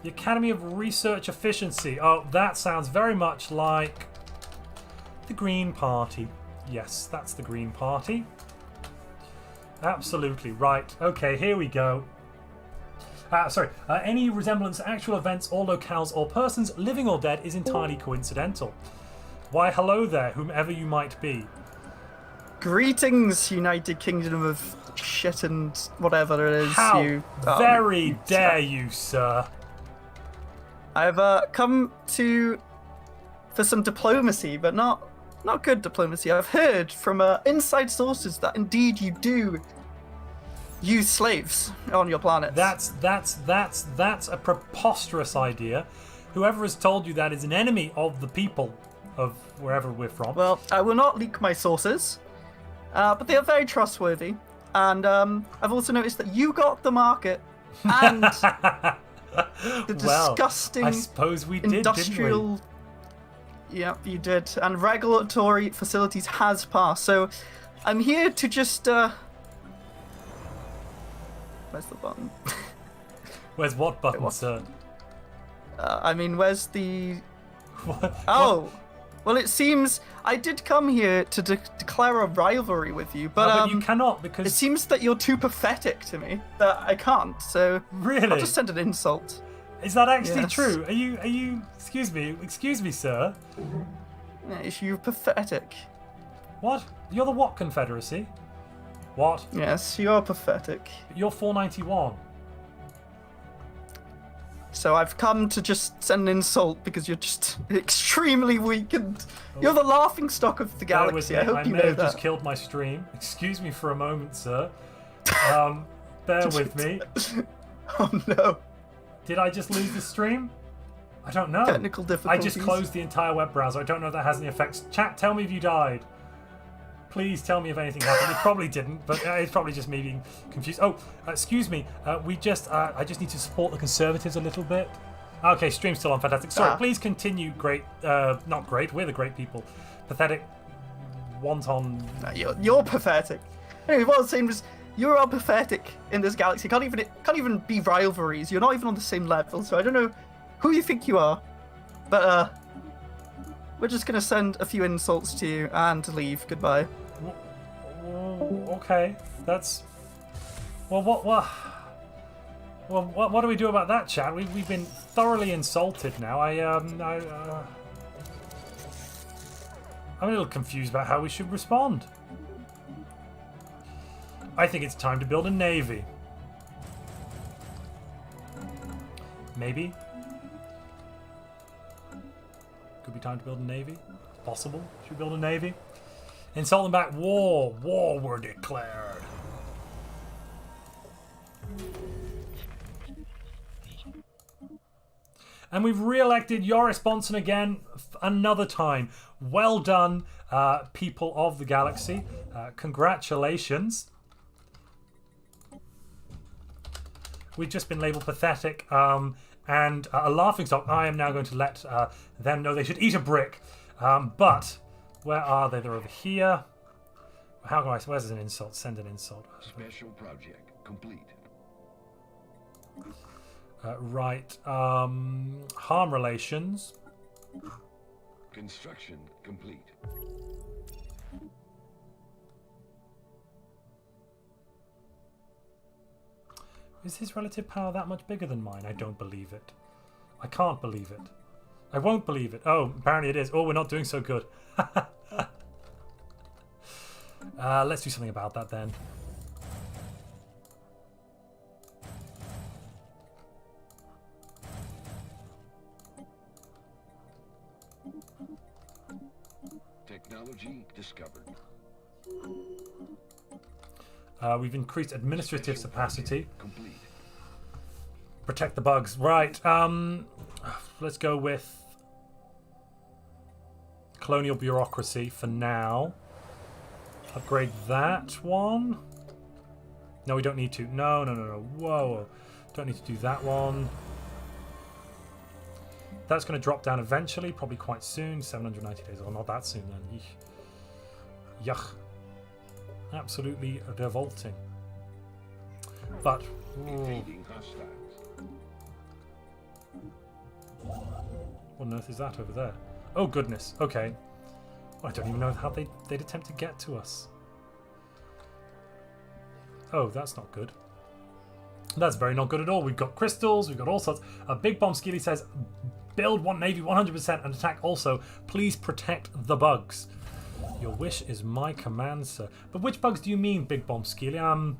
the Academy of Research Efficiency. Oh, that sounds very much like the Green Party. Yes, that's the Green Party. Absolutely, right. Okay, here we go. Any resemblance to actual events or locales or persons, living or dead, is entirely coincidental. Why, hello there, whomever you might be. Greetings, United Kingdom of shit and whatever it is. How very dare you, sir. I've come for some diplomacy, but not good diplomacy. I've heard from inside sources that indeed you do use slaves on your planet. That's a preposterous idea. Whoever has told you that is an enemy of the people of wherever we're from. Well, I will not leak my sources, but they are very trustworthy. And I've also noticed that you got the market and the disgusting I suppose we did, industrial. didn't we? Yeah, you did. And regulatory facilities has passed. So I'm here to just. Where's the button? Where's what button, what? sir? I mean, where's the. What? Oh! Well, it seems I did come here to declare a rivalry with you, but you cannot because it seems that you're too pathetic to me that I can't. So really, I'll just send an insult. Is that actually Yes. true? Are you? Excuse me, sir. Yes, you're pathetic. What? You're the what Confederacy? What? Yes, you are pathetic. You're 491. So I've come to just send an insult because you're just extremely weak and you're the laughing stock of the Bear with galaxy. me. I hope I you may know have that. just killed my stream. Excuse me for a moment, sir. Bear with me. Oh no. Did I just lose the stream? I don't know. Technical I difficulties. just closed the entire web browser. I don't know if that has any effects. Chat, tell me if you died. Please tell me if anything happened. It probably didn't, but it's probably just me being confused. Oh, excuse me. I just need to support the Conservatives a little bit. Okay, stream's still on. Fantastic. Sorry, please continue. Great. Not great. We're the great people. Pathetic. Wonton. You're pathetic. Anyway, what I was saying was you are pathetic in this galaxy. Can't even be rivalries. You're not even on the same level. So I don't know who you think you are, but we're just gonna send a few insults to you and leave. Goodbye. Okay, that's. Well, what do we do about that, chat? We've been thoroughly insulted now. I'm a little confused about how we should respond. I think it's time to build a navy. Maybe. Could be time to build a navy. Possible. Should we build a navy? Insult them back. War were declared. And we've re-elected Joris Bonson again another time. Well done, people of the galaxy. Congratulations. We've just been labelled pathetic and a laughingstock. I am now going to let them know they should eat a brick. But where are they? They're over here. How can I? Where's an insult? Send an insult. Special project complete. Right. Harm relations. Construction complete. Is his relative power that much bigger than mine? I don't believe it. I can't believe it. I won't believe it. Oh, apparently it is. Oh, we're not doing so good. Let's do something about that then. Technology discovered. We've increased administrative capacity. Complete. Protect the bugs. Right. Let's go with colonial bureaucracy for now. Upgrade that one. No, we don't need to. No. Whoa. Don't need to do that one. That's going to drop down eventually, probably quite soon. 790 days. Oh, not that soon then. Eesh. Yuck. Absolutely revolting. But Evading hostiles. what on earth is that over there? Oh goodness. Okay. I don't even know how they'd attempt to get to us. Oh, that's not good. That's very not good at all. We've got crystals. We've got all sorts. Big Bomb Skeely says, build one Navy 100% and attack also. Please protect the bugs. Your wish is my command, sir. But which bugs do you mean, Big Bomb Skeely? I'm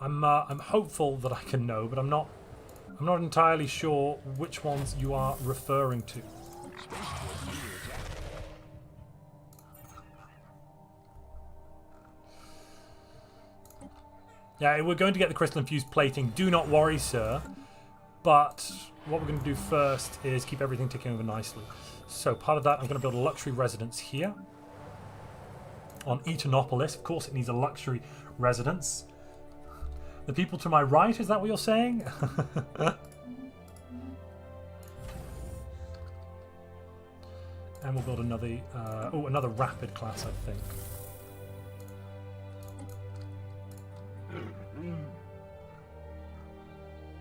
hopeful that I can know, but I'm not entirely sure which ones you are referring to. Yeah, we're going to get the crystal infused plating. Do not worry, sir. But what we're going to do first is keep everything ticking over nicely. So part of that, I'm going to build a luxury residence here on Eternopolis. Of course, it needs a luxury residence. The people to my right, is that what you're saying? And we'll build another, another rapid class, I think.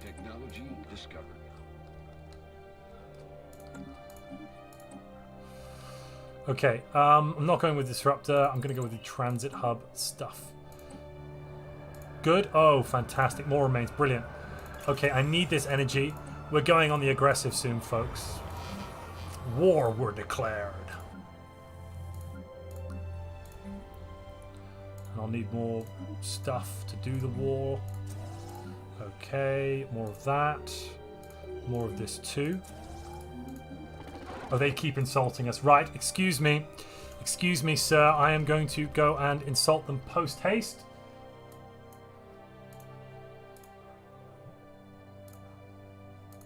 Technology discovered. Okay, I'm not going with Disruptor. I'm going to go with the Transit Hub stuff. Good. Oh, fantastic. More remains. Brilliant. Okay, I need this energy. We're going on the aggressive soon, folks. War were declared. And I'll need more stuff to do the war. Okay, more of that. More of this too. Oh, they keep insulting us. Right, excuse me. Excuse me, sir. I am going to go and insult them post-haste.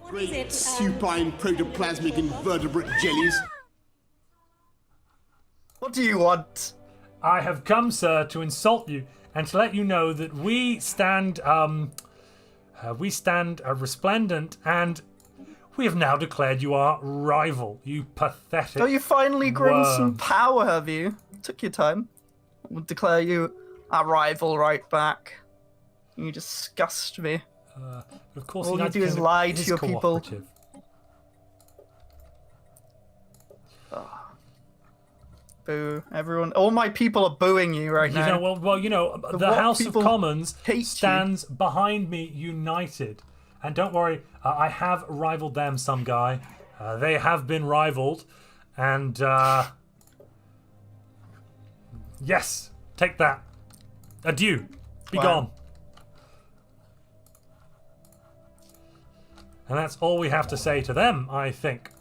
Great supine protoplasmic invertebrate jellies. What do you want? I have come, sir, to insult you and to let you know that we stand resplendent, and we have now declared you our rival. You pathetic. Oh, you finally grown some worm. power, have you? Took your time. We'll declare you our rival right back. You disgust me. Of course, All the you United do is Kingdom lie to your people. cooperative. Boo. Everyone, all my people are booing you right You now. know, well, you know, the what House of people Commons hate you. stands behind me, united. And don't worry, I have rivaled them, some guy. They have been rivaled, and yes, take that. Adieu. Be Wow. gone. And that's all we have to say to them, I think.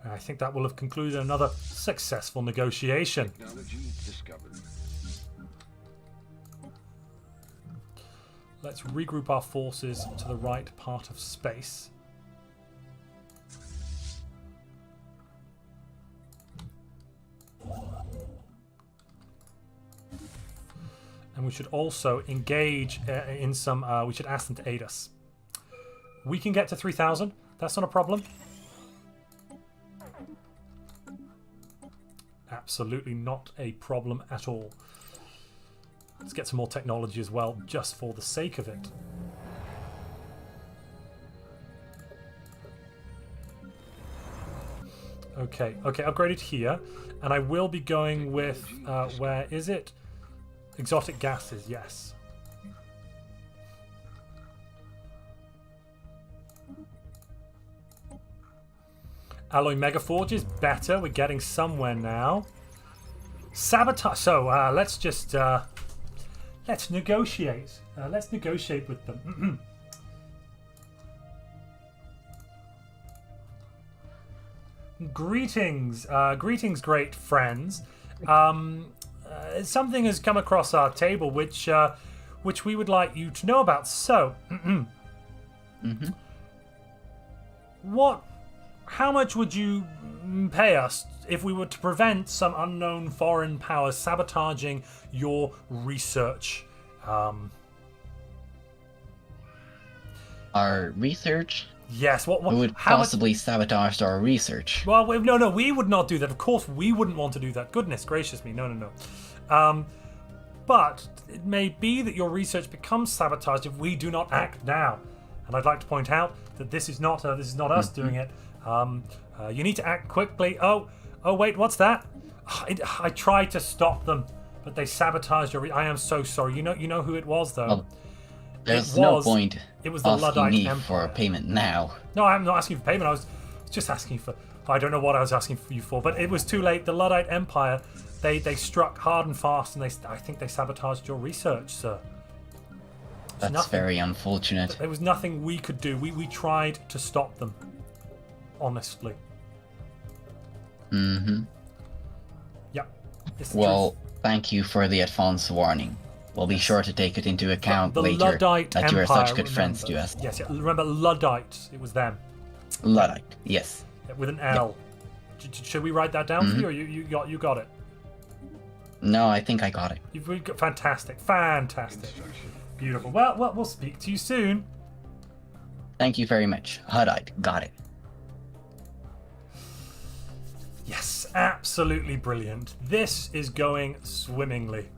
And I think that will have concluded another successful negotiation. Technology discovered. Let's regroup our forces to the right part of space. And we should also engage in some... we should ask them to aid us. We can get to 3,000. That's not a problem. Absolutely not a problem at all. Let's get some more technology as well, just for the sake of it. Okay, upgraded here. And I will be going with, where is it? Exotic gases, yes. Alloy Megaforges, better. We're getting somewhere now. Sabotage. So, let's just, let's negotiate. Let's negotiate with them. Greetings, great friends. Something has come across our table which we would like you to know about. So, how much would you pay us if we were to prevent some unknown foreign power sabotaging your research? Our research? Yes. What would possibly sabotage our research? Well, no, we would not do that. Of course, we wouldn't want to do that. Goodness gracious me, no. But it may be that your research becomes sabotaged if we do not act now. And I'd like to point out that this is not us doing it. You need to act quickly. Oh, wait, what's that? I tried to stop them, but they sabotaged your. I am so sorry. You know who it was, though. Well, there's no point. It was the asking Luddite me Empire. for payment now. No, I'm not asking for payment. I was just asking for. I don't know what I was asking for you for, but it was too late. The Luddite Empire, they struck hard and fast, and I think they sabotaged your research, sir. That's very unfortunate. There was nothing we could do. We tried to stop them. Honestly. Yep. Well, thank you for the advance warning. We'll be sure to take it into account the later Luddite that you are Empire, such good friends to remember. us. Yes, yeah. Remember Luddite. It was them. Luddite, yes. With an L. Yeah. Should we write that down for you, or you got it? No, I think I got it. You've got fantastic. Beautiful. Well, we'll speak to you soon. Thank you very much. Huddite, got it. Yes, absolutely brilliant. This is going swimmingly.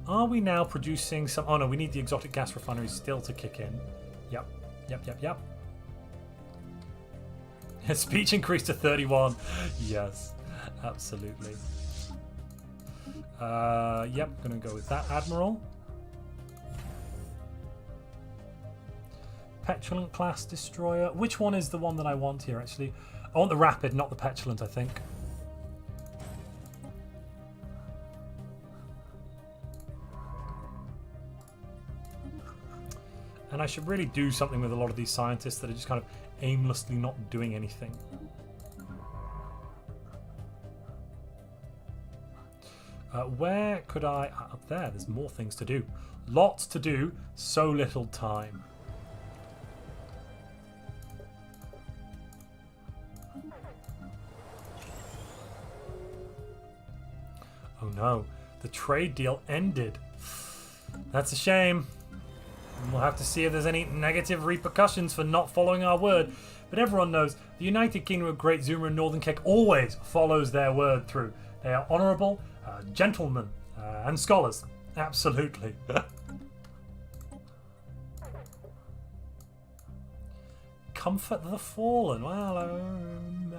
Are we now producing some... Oh no, we need the exotic gas refinery still to kick in. Yep. Speech increased to 31. Yes, absolutely. Yep, gonna go with that, Admiral. Petulant class destroyer. Which one is the one that I want here, actually? I want the rapid, not the petulant, I think. And I should really do something with a lot of these scientists that are just kind of aimlessly not doing anything. Where could I... Up there, there's more things to do. Lots to do, so little time. Oh no, the trade deal ended. That's a shame. We'll have to see if there's any negative repercussions for not following our word. But everyone knows the United Kingdom of Great Zuma and Northern Kegg always follows their word through. They are honourable, gentlemen, and scholars. Absolutely. Comfort the fallen. Well,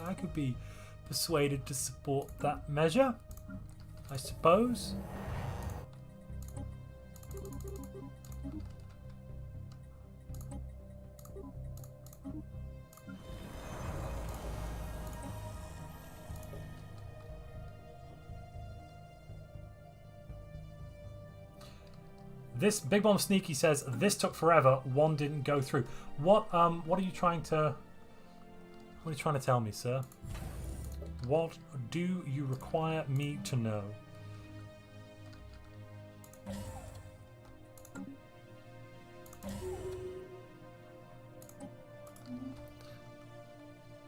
I could be persuaded to support that measure, I suppose. This Big Bomb Sneaky says this took forever. One didn't go through. What are you trying to? What are you trying to tell me, sir? What do you require me to know?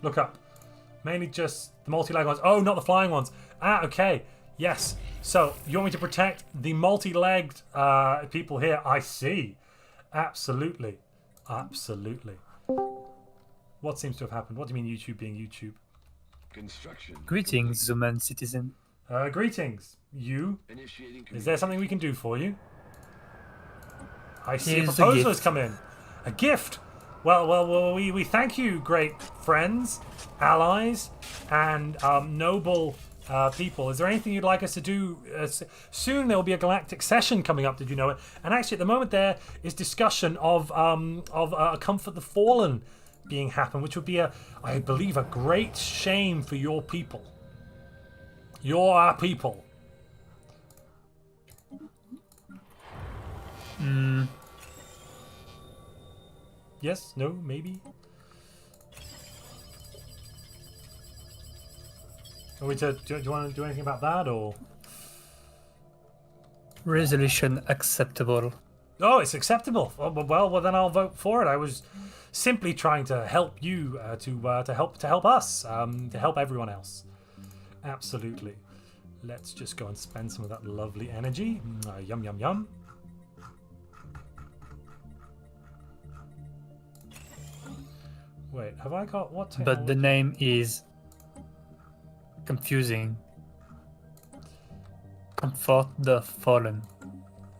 Look up. Mainly just the multi-lag ones. Oh, not the flying ones. Ah, okay. Yes. So, you want me to protect the multi-legged people here? I see. Absolutely. Absolutely. What seems to have happened? What do you mean YouTube being YouTube? Construction. Greetings, Zuman citizen. Greetings. You? Initiating Is there something we can do for you? I see Here's a a proposal has gift. come in. A gift. Well, we thank you, great friends, allies, and noble people. Is there anything you'd like us to do? Soon there will be a galactic session coming up. Did you know it? And actually, at the moment there is discussion of Comfort the Fallen being happen, which would be I believe, a great shame for your people. You're our people. Yes? No? Maybe? Do you want to do anything about that, or? Resolution acceptable. Oh, it's acceptable. Oh, well, then I'll vote for it. I was simply trying to help you to help us, to help everyone else. Absolutely. Let's just go and spend some of that lovely energy. Yum yum yum. Wait, have I got what? But the name is confusing. Comfort the Fallen.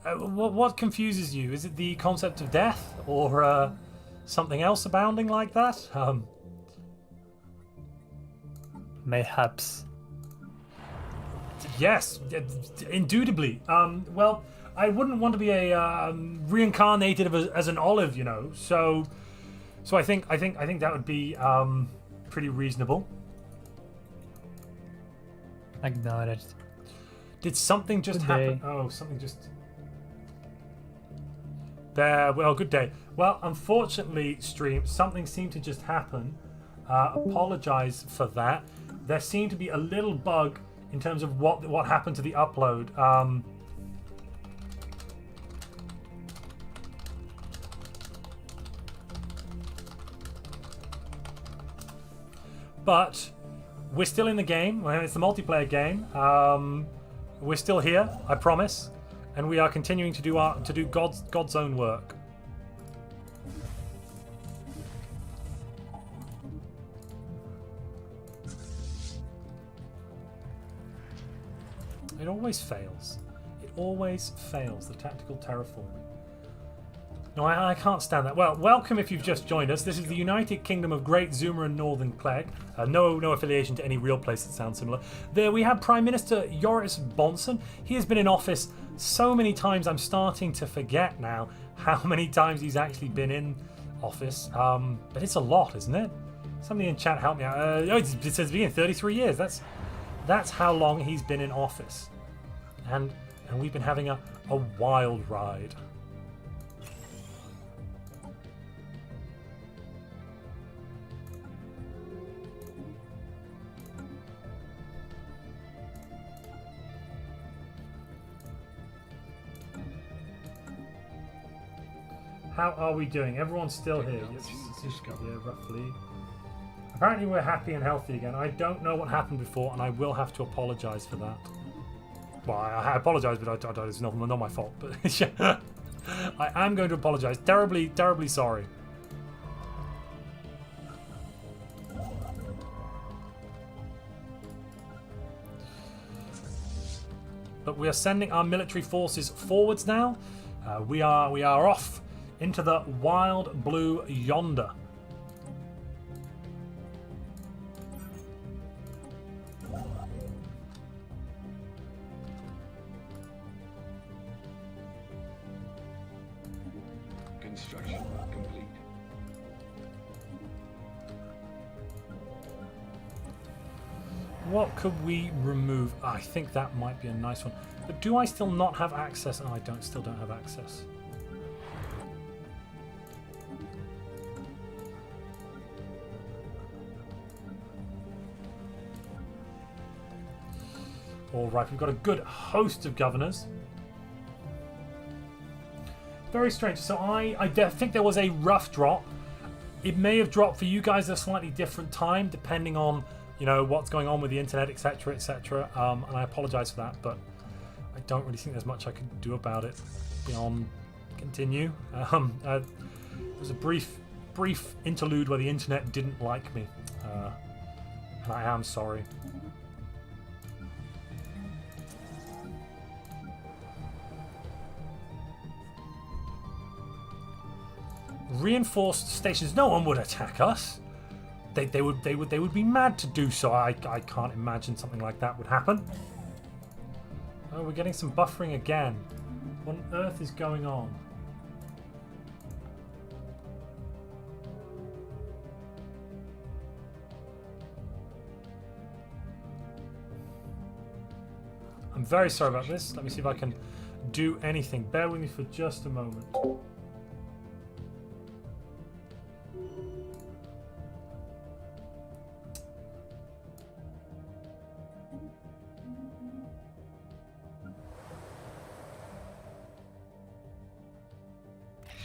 What confuses you? Is it the concept of death, or something else abounding like that? Mayhaps. Yes, indubitably. Well, I wouldn't want to be a reincarnated as an olive, you know. So I think that would be pretty reasonable. Acknowledged. Did something just Good happen? day. Oh, something just. There. Well, good day. Well, unfortunately, stream, something seemed to just happen. Apologize for that. There seemed to be a little bug in terms of what happened to the upload. But we're still in the game. Well, it's the multiplayer game. We're still here, I promise, and we are continuing to do God's own work. It always fails. It always fails, the tactical terraforming. No, I can't stand that. Well, welcome if you've just joined us. This is the United Kingdom of Great Zuma and Northern Kegg. No affiliation to any real place that sounds similar. There we have Prime Minister Joris Bonson. He has been in office so many times, I'm starting to forget now how many times he's actually been in office. But it's a lot, isn't it? Somebody in chat help me out. It says it's been 33 years. That's how long he's been in office. And we've been having a wild ride. How are we doing? Everyone's still here. Yes, yeah, roughly. Apparently we're happy and healthy again. I don't know what happened before, and I will have to apologise for that. Well, I apologise, but it's not my fault. But I am going to apologise. Terribly, terribly sorry. But we are sending our military forces forwards now. We are off into the wild blue yonder. Construction complete. What could we remove? I think that might be a nice one. But do I still not have access? Oh, I still don't have access. All right, we've got a good host of governors. Very strange. So I think there was a rough drop. It may have dropped for you guys at a slightly different time, depending on you know, what's going on with the internet, etc., etc. And I apologise for that, but I don't really think there's much I can do about it beyond continue. There was a brief interlude where the internet didn't like me, and I am sorry. Reinforced stations. No one would attack us. They would be mad to do so. I can't imagine something like that would happen. Oh, we're getting some buffering again. What on earth is going on? I'm very sorry about this. Let me see if I can do anything. Bear with me for just a moment.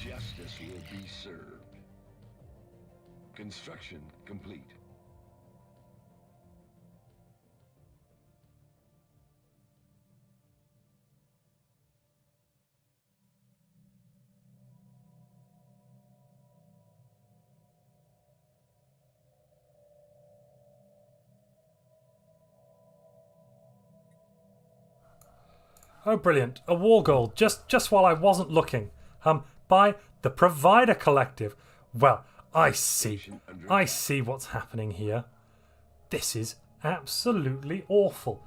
Justice will be served. Construction complete. Oh, brilliant. A war goal, just while I wasn't looking. By the Provider Collective. Well, I see what's happening here. This is absolutely awful.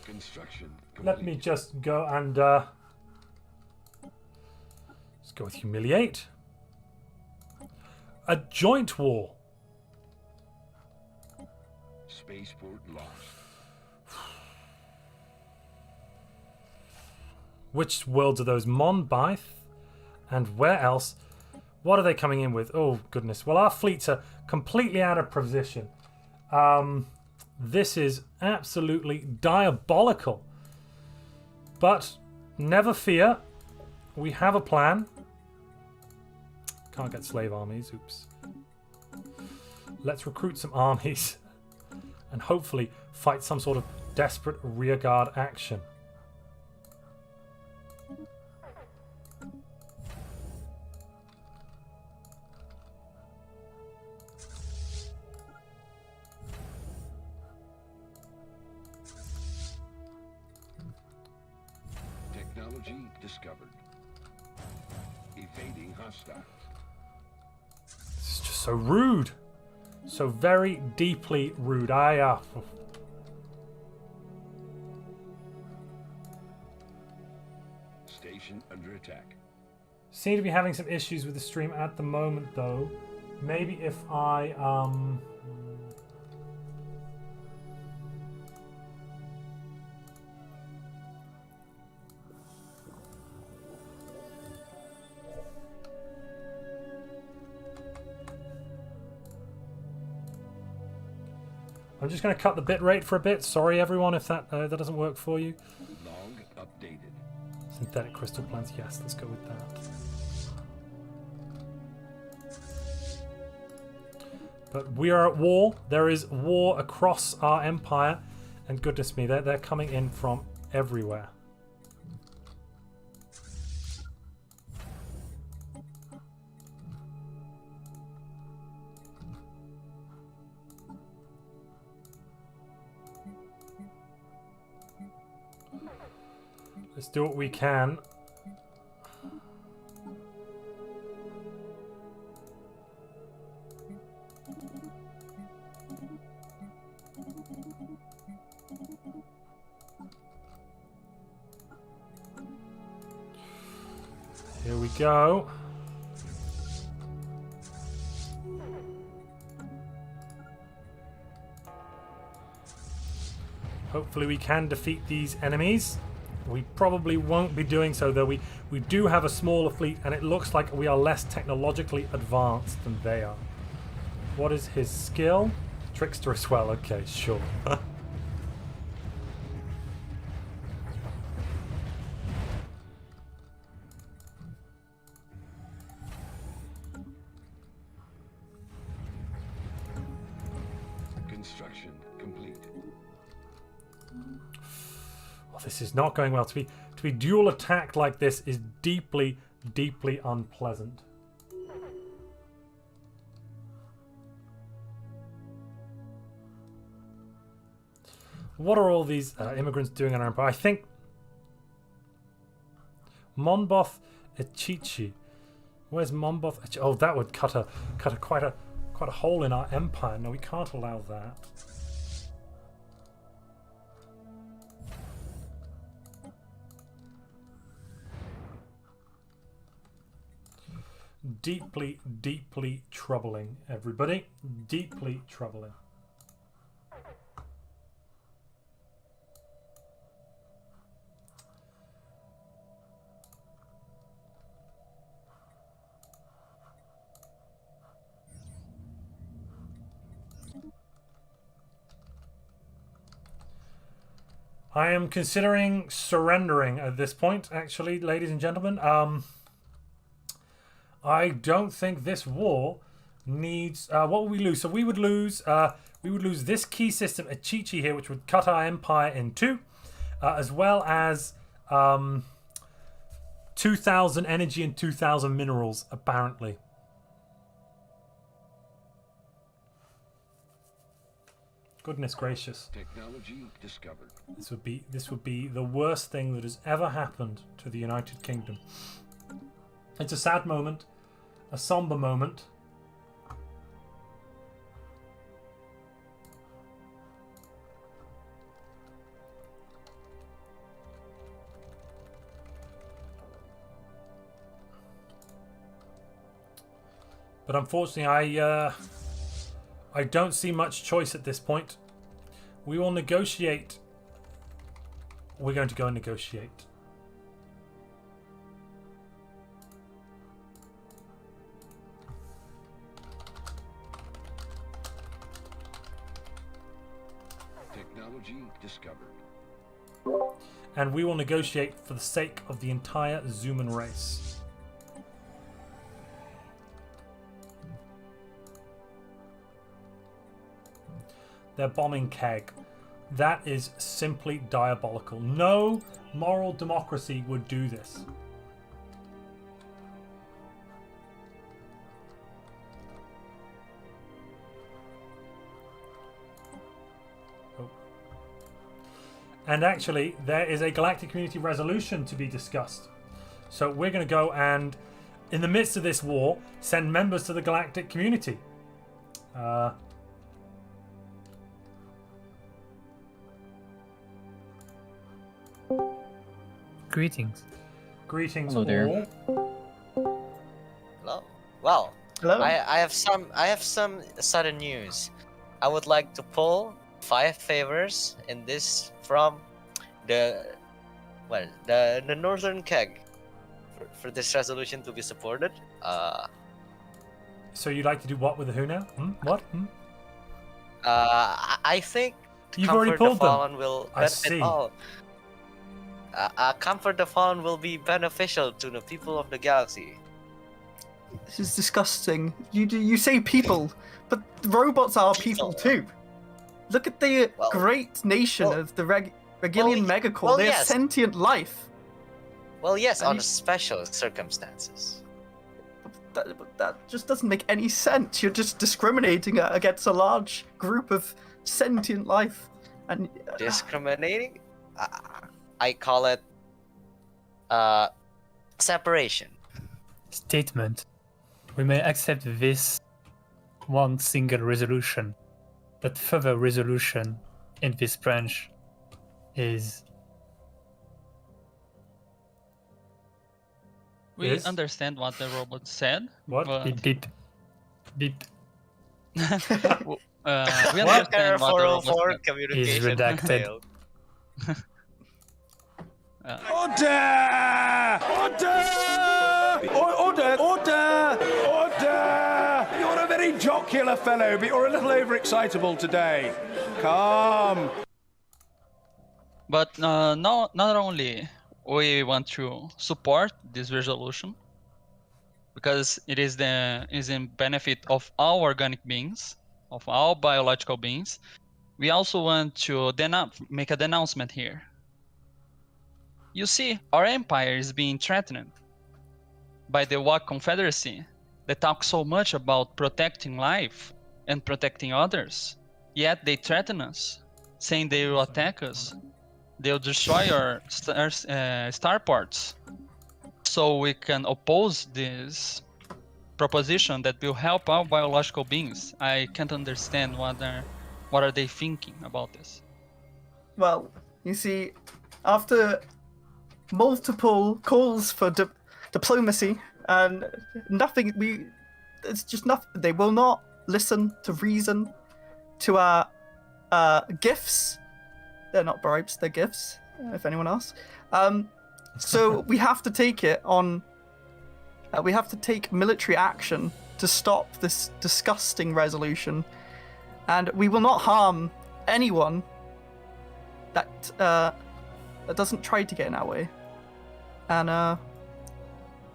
Construction complete. Let me just go and let's go with humiliate. A joint war. Spaceport lost. Which worlds are those? Monbith? And where else? What are they coming in with? Oh, goodness. Well, our fleets are completely out of position. This is absolutely diabolical. But never fear. We have a plan. Can't get slave armies. Oops. Let's recruit some armies. And hopefully fight some sort of desperate rearguard action. Technology discovered. Evading hostiles. This is just so rude. So very deeply rude. Station under attack. Seem to be having some issues with the stream at the moment, though. Maybe if I I'm just going to cut the bit rate for a bit. Sorry, everyone, if that doesn't work for you. Log updated. Synthetic crystal plants. Yes, let's go with that. But we are at war. There is war across our empire, and goodness me, they're coming in from everywhere. Let's do what we can. Here we go. Hopefully we can defeat these enemies. We probably won't be doing so, though. We do have a smaller fleet, and it looks like we are less technologically advanced than they are. What is his skill? Trickster as well. Okay, sure. this is not going well. To be dual attacked like this is deeply, deeply unpleasant. What are all these immigrants doing in our empire? I think Monboth Echichi. Where's Monboth? Oh, that would cut quite a hole in our empire. No, we can't allow that. Deeply, deeply troubling, everybody. Deeply troubling. I am considering surrendering at this point, actually, ladies and gentlemen. I don't think this war needs... what would we lose? So we would lose this key system, Achichi here, which would cut our empire in two, as well as 2,000 energy and 2,000 minerals, apparently. Goodness gracious. Technology discovered. This would be the worst thing that has ever happened to the United Kingdom. It's a sad moment, a somber moment. But unfortunately, I don't see much choice at this point. We will negotiate. We're going to go and negotiate. Technology discovered. And we will negotiate for the sake of the entire Zuman race. They're bombing Kegg. That is simply diabolical. No moral democracy would do this. Oh. And actually, there is a Galactic Community resolution to be discussed. So we're going to go and, in the midst of this war, send members to the Galactic Community. Greetings. Greetings, Hello there. all. Hello. Well, Hello. I have some sudden news. I would like to pull 5 favors in this from the Northern Kegg for this resolution to be supported. So you'd like to do what with the who now? What? I think You've already Comfort pulled the them. Fallen will I benefit see. all. Comfort the Fallen will be beneficial to the people of the galaxy. This is disgusting. You say people, but robots are people too. Look at the great nation of the Regillian Megacore. They are yes. sentient life. Well, yes, And under special circumstances. But that just doesn't make any sense. You're just discriminating against a large group of sentient life. And Discriminating? I call it separation. Statement. We may accept this one single resolution, but further resolution in this branch is... We Yes? understand what the robot said. What? But, Beep, beep. Beep. we understand Error what the robot 404 said. communication redacted. failed. Order! Order! Order! Order! You're a very jocular fellow, but you're a little overexcitable today. Calm. But not only we want to support this resolution, because it is in benefit of all organic beings, of all biological beings. We also want to make a denouncement here. You see, our empire is being threatened by the Walk Confederacy that talks so much about protecting life and protecting others. Yet they threaten us, saying they will attack us. They'll destroy our starports. So we can oppose this proposition that will help our biological beings. I can't understand what are they thinking about this. Well, you see, after multiple calls for diplomacy and nothing, it's just nothing. They will not listen to reason, to our gifts. They're not bribes, they're gifts, if anyone else. So we have to take it on. We have to take military action to stop this disgusting resolution, and we will not harm anyone that doesn't try to get in our way. And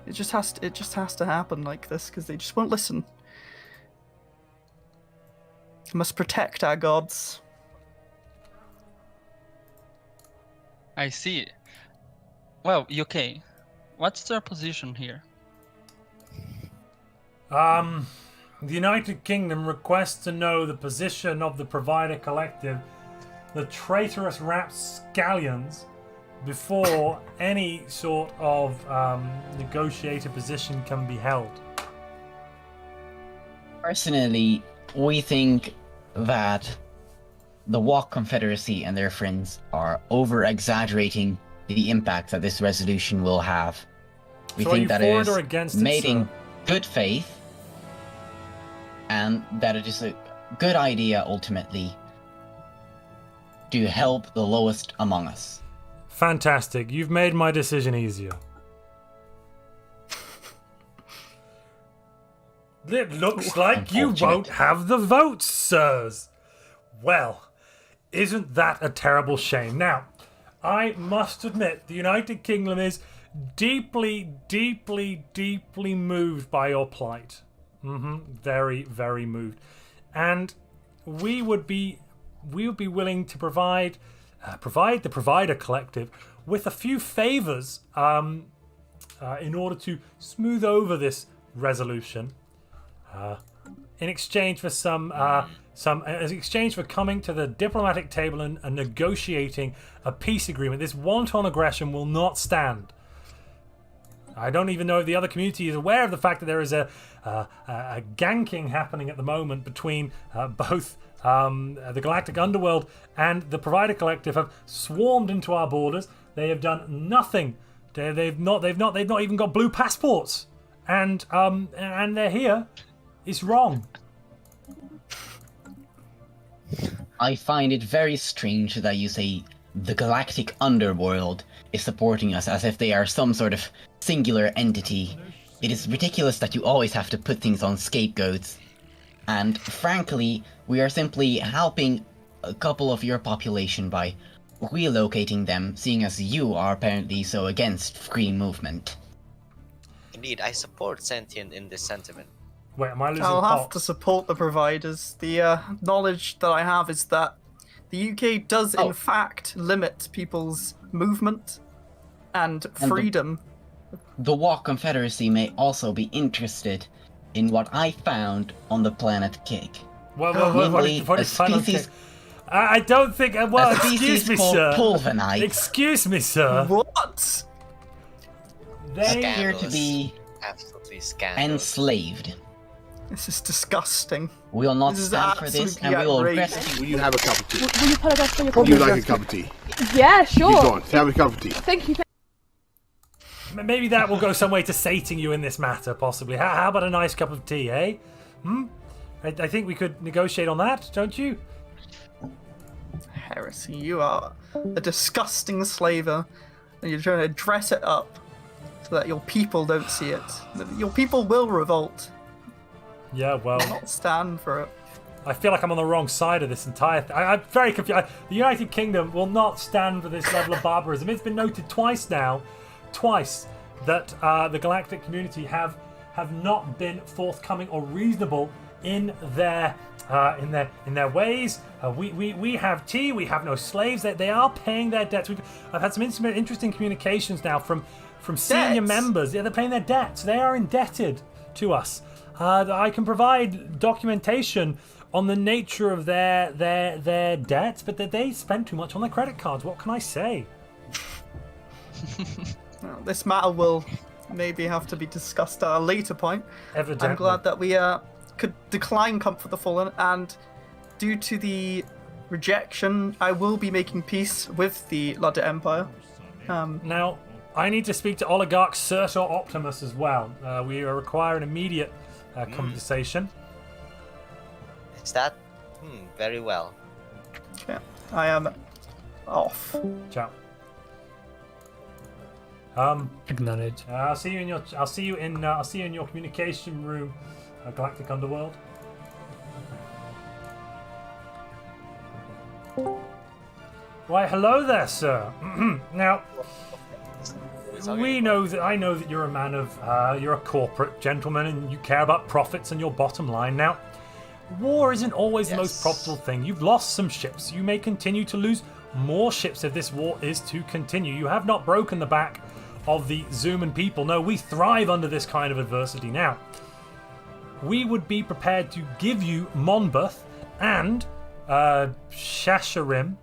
it just has to happen like this because they just won't listen. We must protect our gods. I see. Well, UK, what's their position here? The United Kingdom requests to know the position of the Provider Collective, the traitorous rapscallions, before any sort of negotiated position can be held. Personally, we think that the Walk Confederacy and their friends are over-exaggerating the impact that this resolution will have. We So are think you that for it it is or against it, made in sir? good faith, and that it is a good idea ultimately to help the lowest among us. Fantastic. You've made my decision easier. It looks like you Unfortunate. won't have the votes, sirs. Well, isn't that a terrible shame? Now, I must admit, the United Kingdom is deeply, deeply, deeply moved by your plight. Very, very moved. And we would be willing to provide the Provider Collective with a few favors in order to smooth over this resolution. In exchange for in exchange for coming to the diplomatic table and negotiating a peace agreement. This wanton aggression will not stand. I don't even know if the other community is aware of the fact that there is a ganking happening at the moment between both the Galactic Underworld and the Provider Collective have swarmed into our borders. They have done nothing. They've not even got blue passports, and they're here. It's wrong. I find it very strange that you say the Galactic Underworld is supporting us as if they are some sort of singular entity. It is ridiculous that you always have to put things on scapegoats. And frankly, we are simply helping a couple of your population by relocating them, seeing as you are apparently so against free movement. Indeed, I support Sentient in this sentiment. Wait, am I losing I'll have pop? to support the providers. The knowledge that I have is that the UK does in fact limit people's movement and freedom. The Walk Confederacy may also be interested in what I found on the planet Kegg. What Namely, is a species, I don't think. Well, a excuse species me, called sir. pulvanite. Excuse me, sir. What? They appear to be Absolutely scandalous. enslaved. This is disgusting. We will not This is stand for this, and absolutely we will outrageous. aggressively. Will you have a cup of tea? Will you apologise for your Would you comment? like a cup of tea? Yeah, sure. Go on, have a cup of tea. Thank you. Maybe that will go some way to sating you in this matter, possibly. How about a nice cup of tea, eh? I think we could negotiate on that, don't you? Heresy, you are a disgusting slaver, and you're trying to dress it up so that your people don't see it. Your people will revolt, Yeah, well, not stand for it. I feel like I'm on the wrong side of this entire thing. I'm very confused. The United Kingdom will not stand for this level of barbarism. It's been noted twice now, that the galactic community have not been forthcoming or reasonable in their ways. We have tea. We have no slaves. They are paying their debts. I've had some interesting communications now from senior members. Yeah, they're paying their debts. They are indebted to us. I can provide documentation on the nature of their debts, but that they spent too much on their credit cards. What can I say? Well, this matter will maybe have to be discussed at a later point. Evidently. I'm glad that we could decline Comfort the Fallen, and due to the rejection, I will be making peace with the Luddites Empire. Now, I need to speak to Oligarch Certor Optimus as well. We require an immediate conversation. Is that? Very well. Okay, I am off. Ciao. Acknowledge. I'll see you in your communication room, Galactic Underworld. Right, hello there, sir. Now, I know that you're a man of, you're a corporate gentleman, and you care about profits and your bottom line. Now, war isn't always the most profitable thing. You've lost some ships. You may continue to lose more ships if this war is to continue. You have not broken the back of the Zuman people. No, we thrive under this kind of adversity. Now, we would be prepared to give you Monbeth and Shasharim.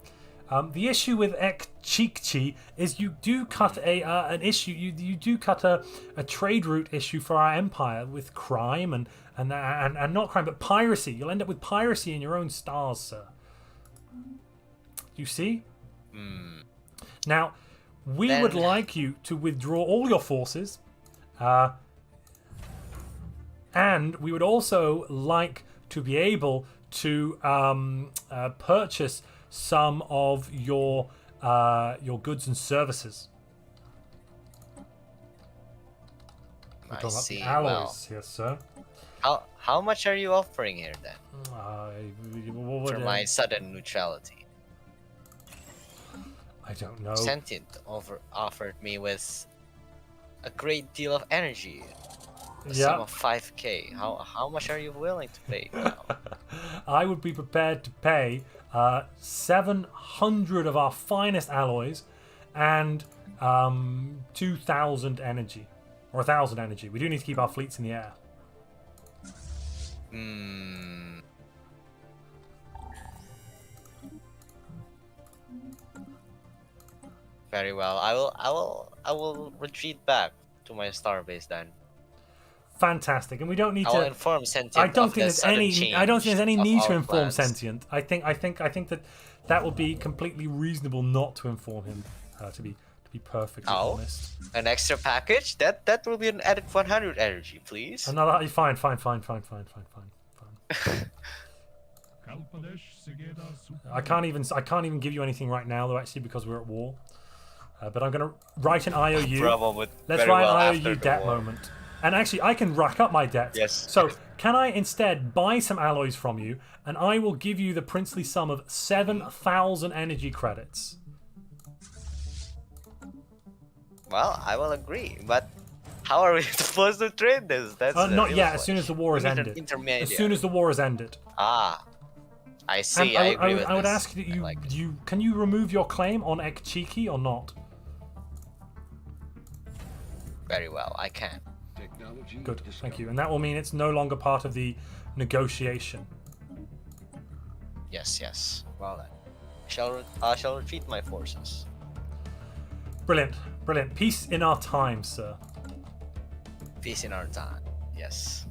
The issue with Ekchikchi is you do cut an issue. You do cut a trade route issue for our empire with crime and not crime, but piracy. You'll end up with piracy in your own stars, sir. You see? Now, we would like you to withdraw all your forces, and we would also like to be able to purchase some of your goods and services. I talking see. about the alloys Well, here, sir. how much are you offering here then? For my I sudden neutrality. don't know. Sentient offered me with a great deal of energy. A sum of 5k. How much are you willing to pay now? I would be prepared to pay 700 of our finest alloys and 2,000 energy. Or 1,000 energy. We do need to keep our fleets in the air. Very well. I will retreat back to my starbase then. Fantastic, and we don't need I'll to inform Sentient. I don't of think the there's sudden any. change I don't think there's any of need to our inform plans. Sentient. I think that would be completely reasonable not to inform him. To be perfectly honest. An extra package? That will be an added 100 energy, please. Another. Fine. I can't even give you anything right now, though. Actually, because we're at war. But I'm gonna write an IOU. Let's write an IOU debt moment. And actually, I can rack up my debt. Yes. So, can I instead buy some alloys from you, and I will give you the princely sum of 7,000 energy credits? Well, I will agree, but how are we supposed to trade this? That's Not yet. As soon as the war has ended. As soon as the war has ended. Ah, I see. And I agree with I would this. ask that I like it. can you remove your claim on Ekchiki or not? Very well, I can. Technology Good, thank discovered. you. And that will mean it's no longer part of the negotiation. Yes. Well then, I shall retreat my forces. Brilliant. Peace in our time, sir. Peace in our time. Yes.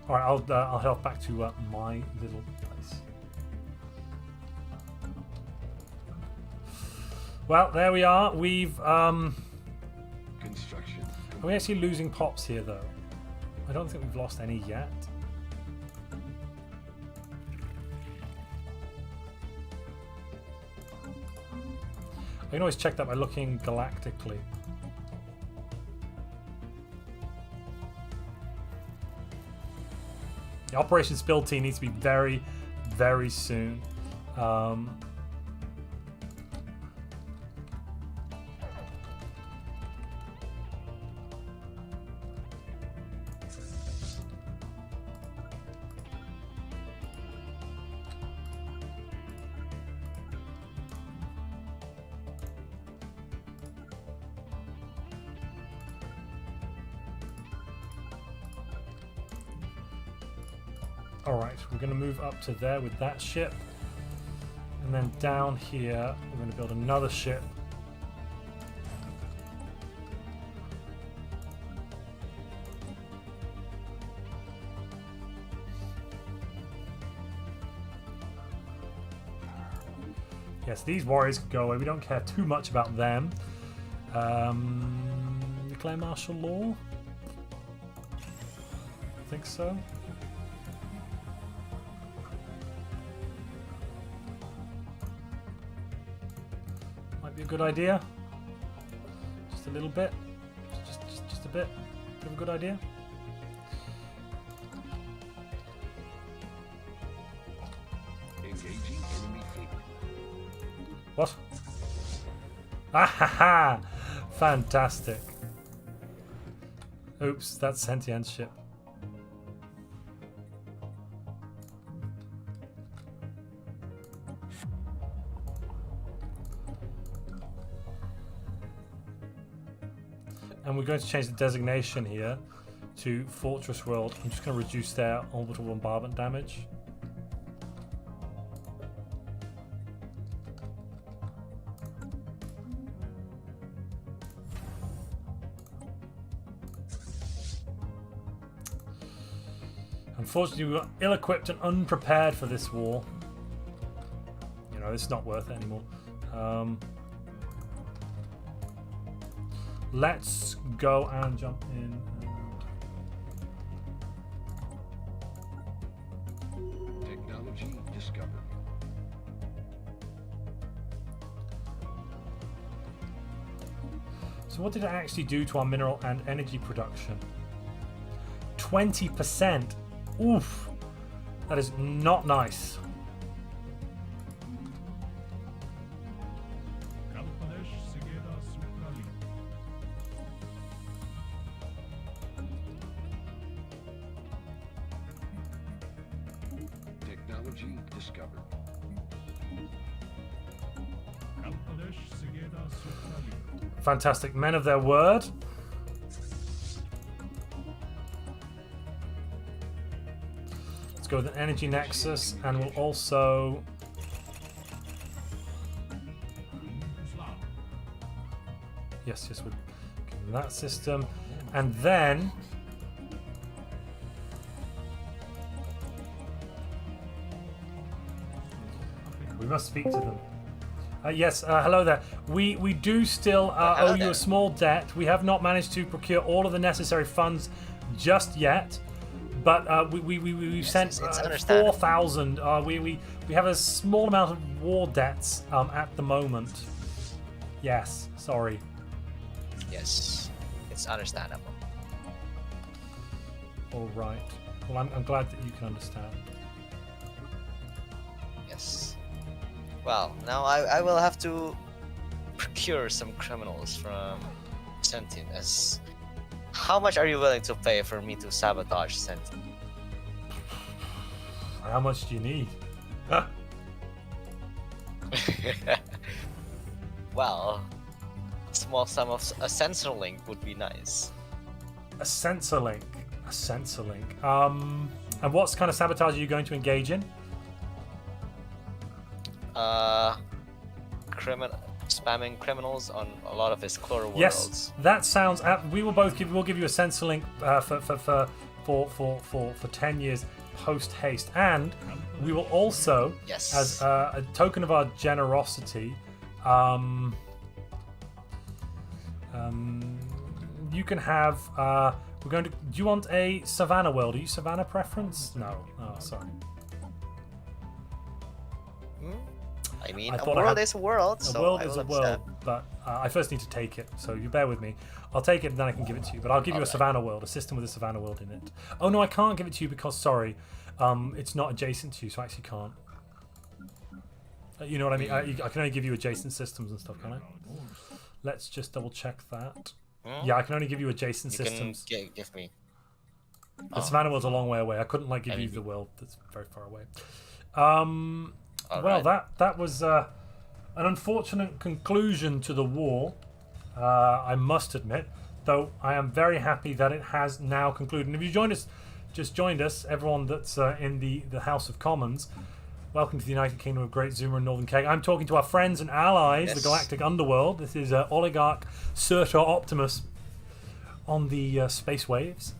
All right, I'll head back to my little place. Well, there we are. We've Construction. Are we actually losing pops here, though? I don't think we've lost any yet. I can always check that by looking galactically. The Operation Spill team needs to be very, very soon. Alright, we're going to move up to there with that ship. And then down here, we're going to build another ship. Yes, these warriors can go away. We don't care too much about them. Declare martial law? I think so. Might be a good idea. Just a little bit. Just a bit. Bit of a good idea. Engaging enemy fleet. What? Ah ha ha! Fantastic. Oops, that's sentient ship. And we're going to change the designation here to Fortress World. I'm just going to reduce their orbital bombardment damage. Unfortunately, we were ill-equipped and unprepared for this war. You know, it's not worth it anymore. Let's go and jump in. Technology discovered. So what did it actually do to our mineral and energy production? 20%. Oof. That is not nice. Technology discovered. Fantastic. Men of their word. Let's go with an energy nexus, and we'll also... Yes, we're giving that system. And then... we must speak to them. Yes, hello there. We do still owe you a small debt. We have not managed to procure all of the necessary funds just yet, but we've sent 4,000. We have a small amount of war debts at the moment. Yes, sorry. Yes, it's understandable. All right. Well, I'm glad that you can understand. Yes. Well, now I will have to procure some criminals from Sentient. As how much are you willing to pay for me to sabotage Sentient? How much do you need? Well, a small sum of a sensor link would be nice. A sensor link. A sensor link. And what kind of sabotage are you going to engage in? Spamming criminals on a lot of his core worlds. Yes, that sounds. We'll give you a sensor link for 10 years post haste, and we will also, yes, as a token of our generosity, you can have. We're going to. Do you want a Savannah world? Are you Savannah preference? No. Oh, sorry. I mean, a world is a world. A world is a world, but I first need to take it. So you bear with me. I'll take it and then I can give it to you. But I'll give you a Savannah world, a system with a Savannah world in it. Oh no, I can't give it to you because sorry, it's not adjacent to you, so I actually can't. You know what I mean? I can only give you adjacent systems and stuff, can I? Let's just double check that. Yeah, I can only give you adjacent systems. Can give me. The Savannah world's a long way away. I couldn't give you the world that's very far away. Well, that was an unfortunate conclusion to the war, I must admit, though I am very happy that it has now concluded. And if you joined us just joined us, everyone that's in the House of Commons, welcome to the United Kingdom of Great Zuma and Northern Kegg. I'm talking to our friends and allies, the Galactic Underworld. This is Oligarch Surtur Optimus on the space waves.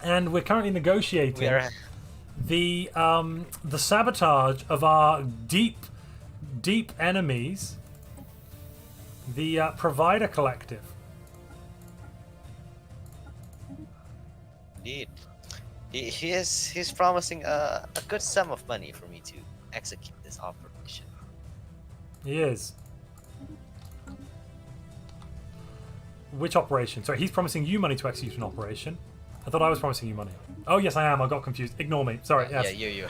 And we're currently negotiating the sabotage of our deep enemies, the Provider Collective. Indeed. He's promising a good sum of money for me to execute this operation. He is. Which operation? Sorry, he's promising you money to execute an operation. I thought I was promising you money. Oh, yes, I am. I got confused. Ignore me. Sorry. Yes. Yeah, you.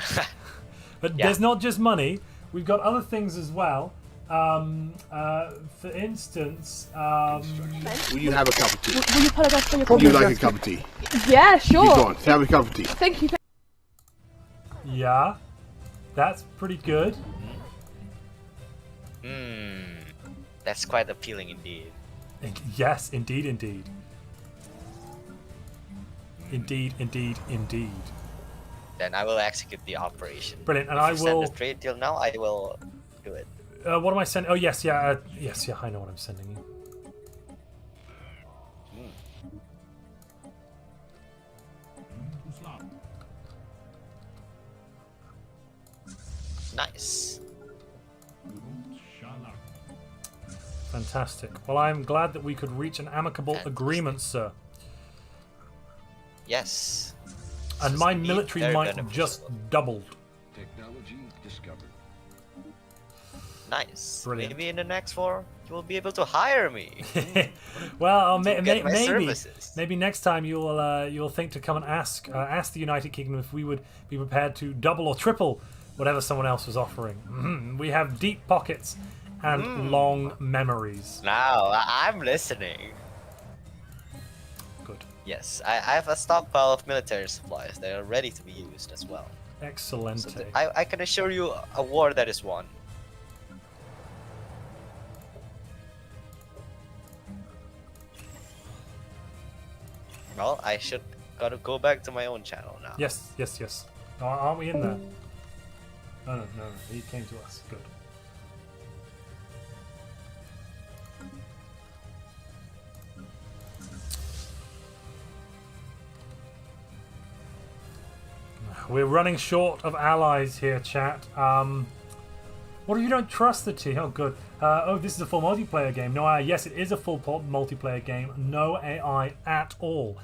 But there's not just money. We've got other things as well. For instance, Will you have a cup of tea? Will you apologise for your Would you comment? like a cup of tea? Yeah, sure. You go on, have a cup of tea. Thank you. yeah, that's pretty good. That's quite appealing indeed. Yes, indeed. Indeed. Then I will execute the operation. Brilliant, and if I you send will. a trade deal now, I will do it. What am I sending? Oh, yes, yeah, I know what I'm sending you. Nice. Fantastic. Well, I'm glad that we could reach an amicable agreement, sir. Yes. And my military might just doubled. Technology discovered. Nice. Brilliant. Maybe in the next war, you will be able to hire me. Well, To get my services. maybe next time you'll think to come and ask the United Kingdom if we would be prepared to double or triple whatever someone else was offering. We have deep pockets and long memories. Now, I'm listening. Good. Yes, I have a stockpile of military supplies that are ready to be used as well. Excellent. So I can assure you a war that is won. Well, I should gotta go back to my own channel now. Yes. Aren't we in there? No. He came to us. Good. We're running short of allies here, chat. What if you don't trust the tea? Oh, good. This is a full multiplayer game. No AI. Yes, it is a full multiplayer game. No AI at all.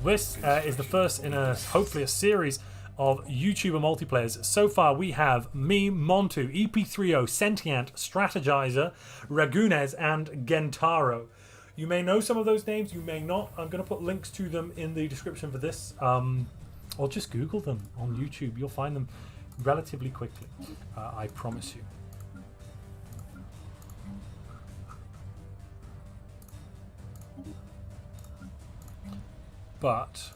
This is the first in hopefully a series of YouTuber multiplayers. So far, we have me, Montu, EP30, Sentient, Strategizer, Ragunes, and Gentaro. You may know some of those names, you may not. I'm going to put links to them in the description for this. Or just Google them on YouTube. You'll find them relatively quickly. I promise you. But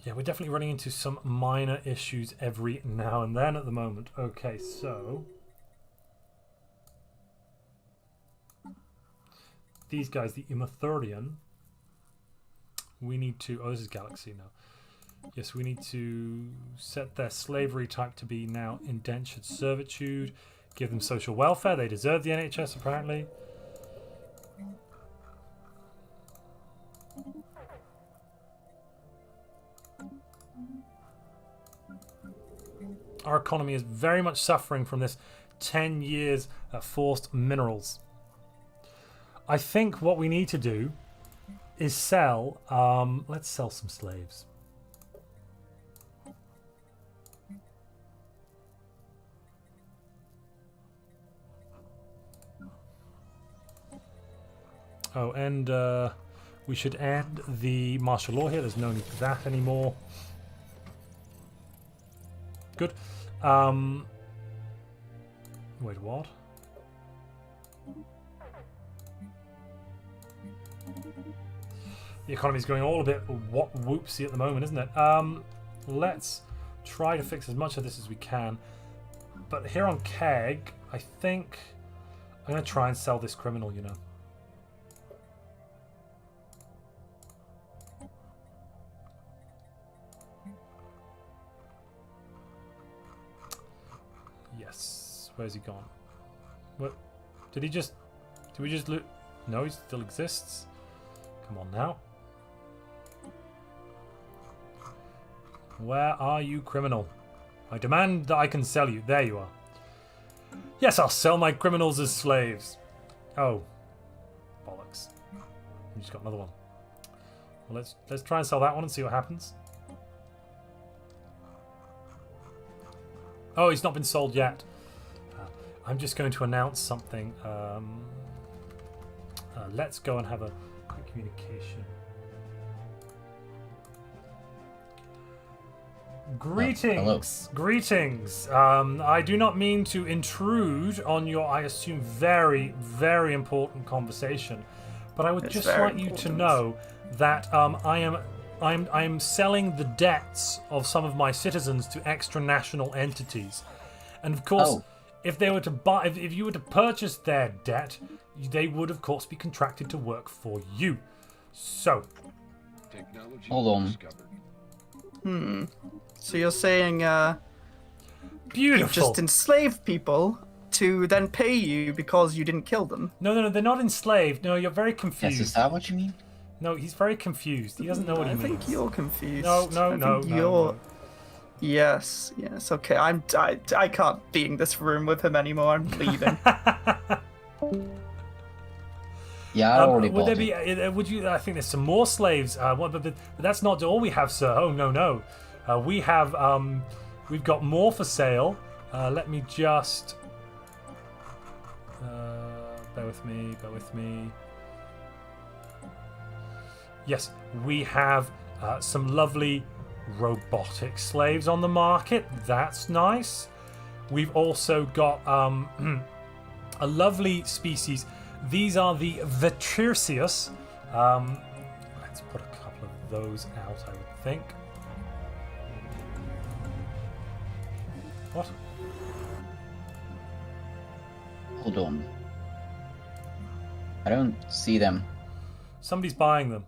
yeah, we're definitely running into some minor issues every now and then at the moment. Okay, so these guys, the Immathurian, we need to... Oh, this is Galaxy now. Yes, we need to set their slavery type to be now indentured servitude. Give them social welfare. They deserve the NHS, apparently. Our economy is very much suffering from this 10 years of forced minerals. I think what we need to do is sell... let's sell some slaves. Oh, and we should add the martial law here. There's no need for that anymore. Good. Wait, what? The economy's going all a bit whoopsie at the moment, isn't it? Let's try to fix as much of this as we can. But here on Kegg, I think I'm going to try and sell this criminal, you know. Where's he gone? What? Did we just loot? No, he still exists. Come on now. Where are you, criminal? I demand that I can sell you. There you are. Yes, I'll sell my criminals as slaves. Oh. Bollocks. We just got another one. Well, let's try and sell that one and see what happens. Oh, he's not been sold yet. I'm just going to announce something. Let's go and have a quick communication. Greetings. Greetings. I do not mean to intrude on your, I assume, very, very important conversation, but I would just like you to know that I'm selling the debts of some of my citizens to extra-national entities, and of course, if they were to buy, if you were to purchase their debt, they would of course be contracted to work for you. So, hold on. So you're saying, beautiful. you just enslave people to then pay you because you didn't kill them? No, they're not enslaved. No, you're very confused. Yes, is that what you mean? No, he's very confused. He doesn't know what he means. I think you're confused. No. Yes, okay. I can't be in this room with him anymore. I'm leaving. Yeah, I already bought would there be? Would you? I think there's some more slaves. But that's not all we have, sir. Oh no. We have. We've got more for sale. Let me just. Bear with me. Yes, we have some lovely robotic slaves on the market. That's nice. We've also got a lovely species. These are the Fictitiously. Let's put a couple of those out, I would think. What? Hold on. I don't see them. Somebody's buying them.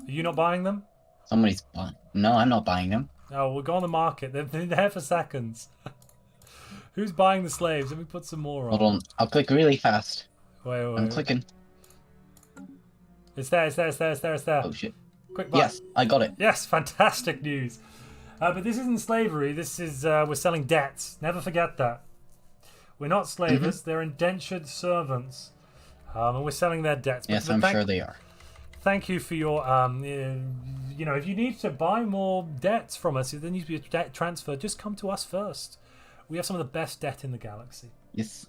Are you not buying them? Somebody's buying. No, I'm not buying them. Oh, we'll go on the market. They've been there for seconds. Who's buying the slaves? Let me put some more on. Hold on. I'll click really fast. Wait. I'm clicking. It's there. Oh shit. Quick buy. Yes, I got it. Yes, fantastic news. But this isn't slavery. This is we're selling debts. Never forget that. We're not slavers. They're indentured servants, and we're selling their debts. Yes, I'm sure they are. Thank you for your. If you need to buy more debts from us, if there needs to be a debt transfer, just come to us first. We have some of the best debt in the galaxy. Yes.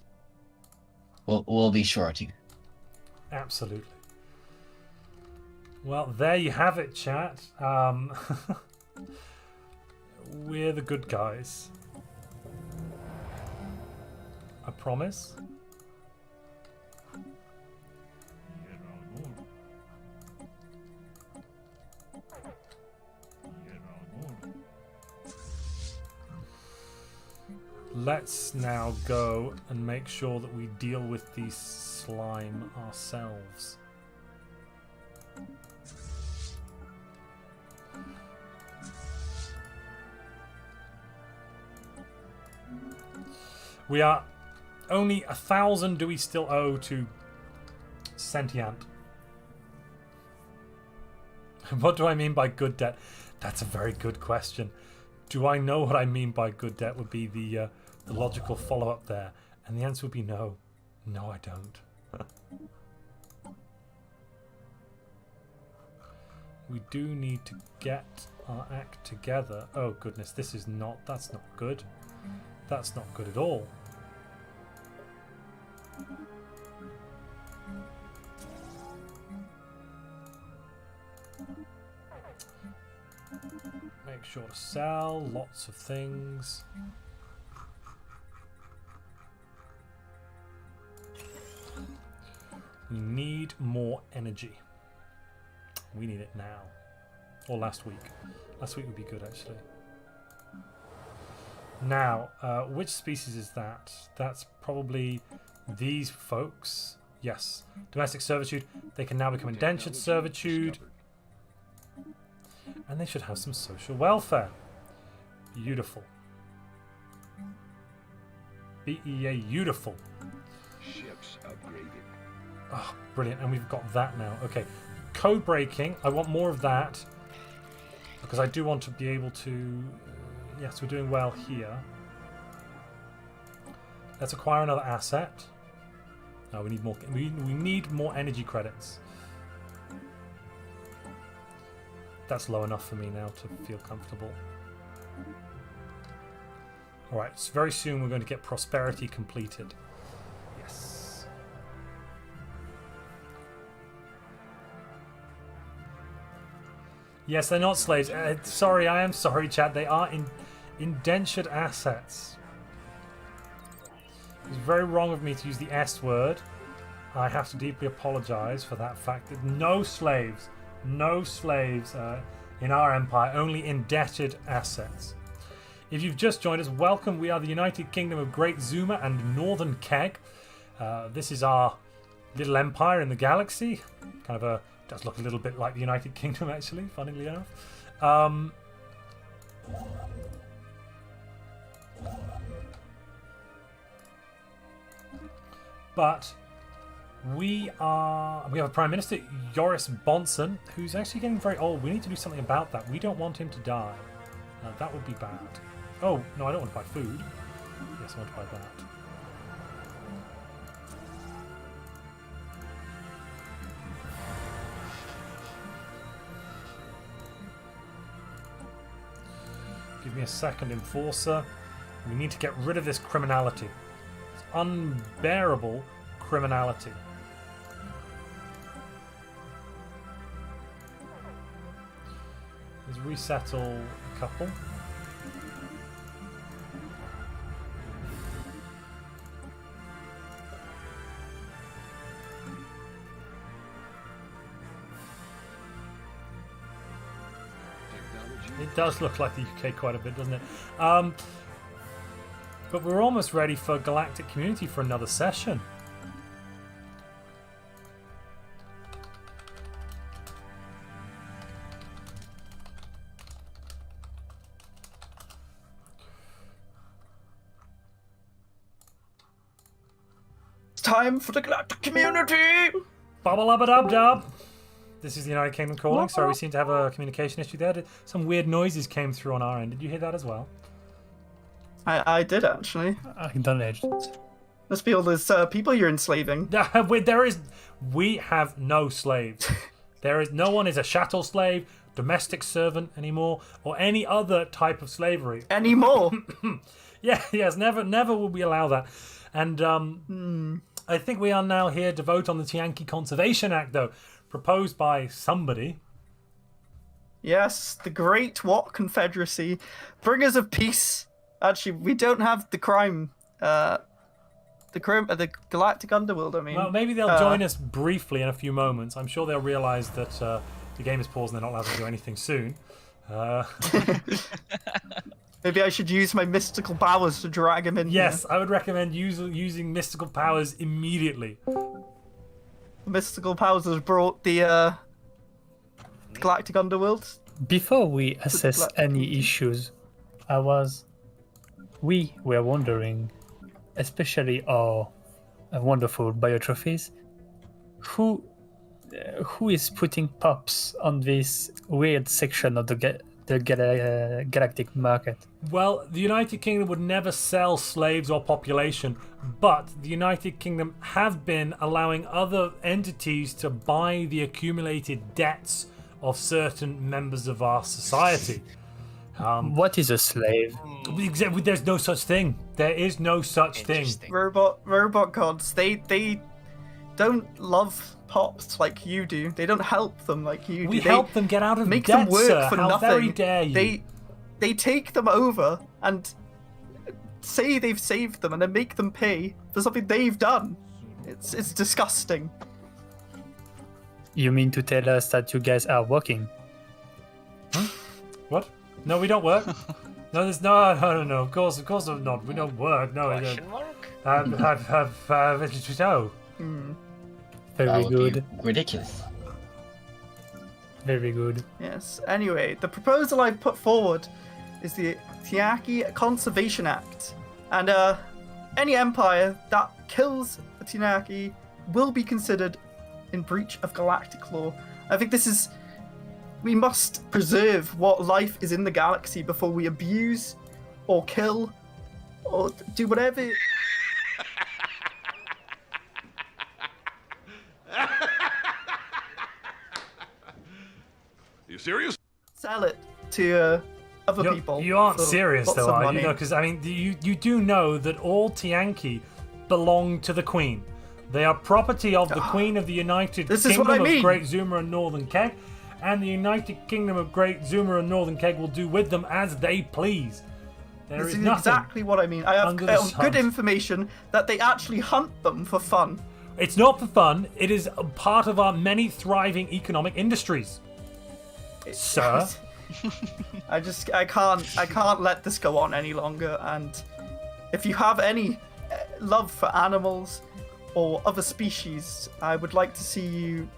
We'll be sure to. Absolutely. Well, there you have it, chat. We're the good guys. I promise. Let's now go and make sure that we deal with the slime ourselves. We are only 1,000 do we still owe to Sentient? What do I mean by good debt? That's a very good question. Do I know what I mean by good debt would be the logical follow-up there. And the answer would be no. No, I don't. We do need to get our act together. Oh goodness, that's not good. That's not good at all. Make sure to sell lots of things. We need more energy. We need it now. Or last week. Last week would be good, actually. Now, which species is that? That's probably these folks. Yes. Domestic servitude. They can now become indentured servitude. And they should have some social welfare. Beautiful. Beautiful. Ships upgraded. Oh, brilliant. And we've got that now. Okay. Code breaking. I want more of that. Because I do want to be able to... yes, we're doing well here. Let's acquire another asset. No, we need more. We need more energy credits. That's low enough for me now to feel comfortable. All right. So very soon we're going to get prosperity completed. Yes. Yes, they're not slaves. Sorry, I am sorry, chat. They are indentured assets. It's very wrong of me to use the S word. I have to deeply apologize for that fact. That no slaves in our empire, only indebted assets. If you've just joined us, welcome. We are the United Kingdom of Great Zuma and Northern Kegg. This is our little empire in the galaxy. Kind of does look a little bit like the United Kingdom, actually, funnily enough. But we have a Prime Minister, Joris Bonson, who's actually getting very old. We need to do something about that. We don't want him to die. That would be bad. Oh, no, I don't want to buy food. Yes, I want to buy that. Give me a second, Enforcer. We need to get rid of this criminality. It's unbearable criminality. Let's resettle a couple. It does look like the UK quite a bit, doesn't it? But we're almost ready for Galactic Community for another session. It's time for the Galactic Community! Bubble-ubba-dub-dub! This is the United Kingdom calling. Sorry, we seem to have a communication issue there. Some weird noises came through on our end. Did you hear that as well? I did, actually. I acknowledged. Must be all those people you're enslaving. We have no slaves. No one is a chattel slave, domestic servant anymore, or any other type of slavery. Anymore? Yes, never will we allow that. And I think we are now here to vote on the Tianqi Conservation Act, though, proposed by somebody. Yes, the Great What Confederacy, bringers of peace. Actually, we don't have the crime. The Galactic Underworld, I mean. Well, maybe they'll join us briefly in a few moments. I'm sure they'll realise that the game is paused and they're not allowed to do anything soon. Maybe I should use my mystical powers to drag him in. Yes, I would recommend using mystical powers immediately. The mystical powers has brought the Galactic Underworld. Before we assess any issues, we were wondering, especially our wonderful biotrophies, who is putting pops on this weird section of the galactic market? Well, the United Kingdom would never sell slaves or population, but the United Kingdom have been allowing other entities to buy the accumulated debts of certain members of our society. What is a slave? There's no such thing. There is no such thing. Robot gods, they don't love pops like you do. They don't help them like you do. We help them get out of make debt, them work sir. for How nothing. very dare you? They take them over and say they've saved them and then make them pay for something they've done. It's disgusting. You mean to tell us that you guys are working? What? No, we don't work. No, there's no. Of course not. We don't work. No, we don't. No. Very That would good. be ridiculous. Very good. Yes. Anyway, the proposal I've put forward is the Tianqi Conservation Act, and any empire that kills a Tianaki will be considered in breach of galactic law. I think we must preserve what life is in the galaxy before we abuse or kill or do whatever. You serious? Sell it to other people. You aren't for serious lots though, of are you? money. No, because I mean, you do know that all Tianki belong to the Queen. They are property of the Queen of the United This is Kingdom what I mean. of Great Zuma and Northern Kegg, and the United Kingdom of Great Zuma and Northern Kegg will do with them as they please. There This is is nothing. exactly what I mean. I have under the sun. good information that they actually hunt them for fun. It's not for fun. It is a part of our many thriving economic industries. Sir? I can't let this go on any longer. And if you have any love for animals or other species, I would like to see you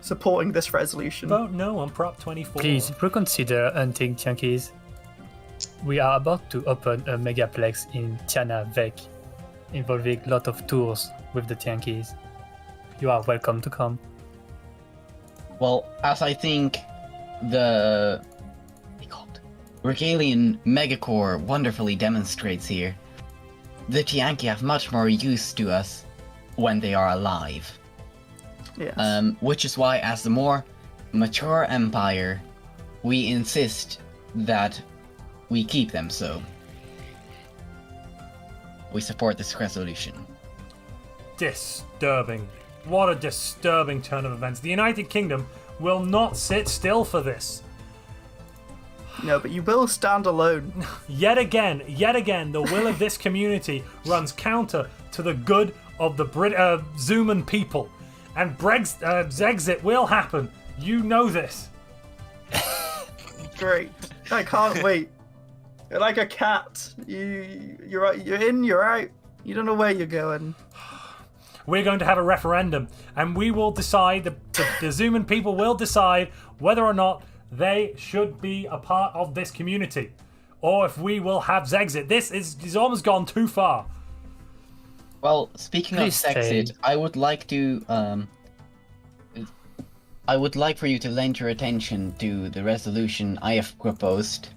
supporting this resolution. Vote no on Prop 24. Please reconsider hunting Tiankis. We are about to open a megaplex in Tiana Vec, involving a lot of tours with the Tiankis. You are welcome to come. Well, as I think the Regalian Megacore wonderfully demonstrates here, the Tianki have much more use to us when they are alive. Yes. Which is why, as the more mature empire, we insist that we keep them so. We support this resolution. Disturbing. What a disturbing turn of events. The United Kingdom will not sit still for this. No, but you will stand alone. Yet again, the will of this community runs counter to the good of the Zuman people. And Brexit will happen. You know this. Great. I can't wait. You're like a cat. You're in, you're out. You don't know where you're going. We're going to have a referendum, and we will decide, the Zuman people will decide whether or not they should be a part of this community, or if we will have Zexit. This is almost gone too far. Well, speaking Please of Zexit, stay. I would like for you to lend your attention to the resolution I have proposed,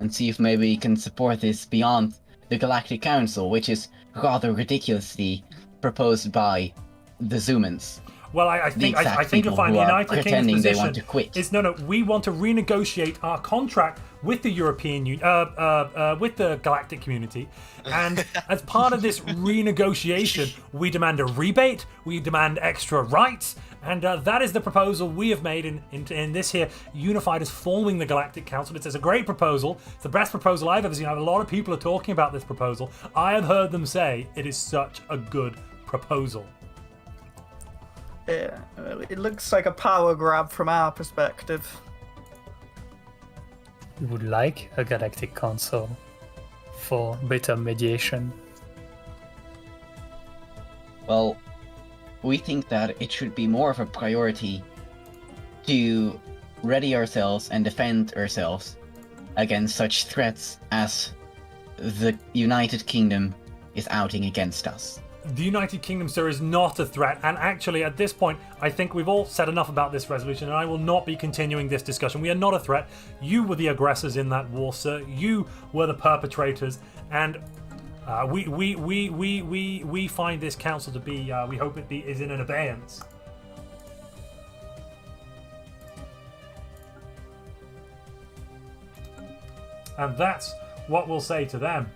and see if maybe you can support this beyond the Galactic Council, which is rather ridiculously proposed by the Zumans. Well, I think you'll find the United Kingdom's position is no. We want to renegotiate our contract with the European with the galactic community, and as part of this renegotiation, we demand a rebate, we demand extra rights, and that is the proposal we have made in this here unified as forming the Galactic Council. It's a great proposal. It's the best proposal I've ever seen. A lot of people are talking about this proposal. I have heard them say it is such a good proposal. Yeah, it looks like a power grab from our perspective. We would like a Galactic Council for better mediation. Well, we think that it should be more of a priority to ready ourselves and defend ourselves against such threats as the United Kingdom is outing against us. The United Kingdom, sir, is not a threat, and actually at this point I think we've all said enough about this resolution, and I will not be continuing this discussion. We are not a threat. You were the aggressors in that war, sir. You were the perpetrators, and we find this council to be we hope it is in an abeyance. And that's what we'll say to them.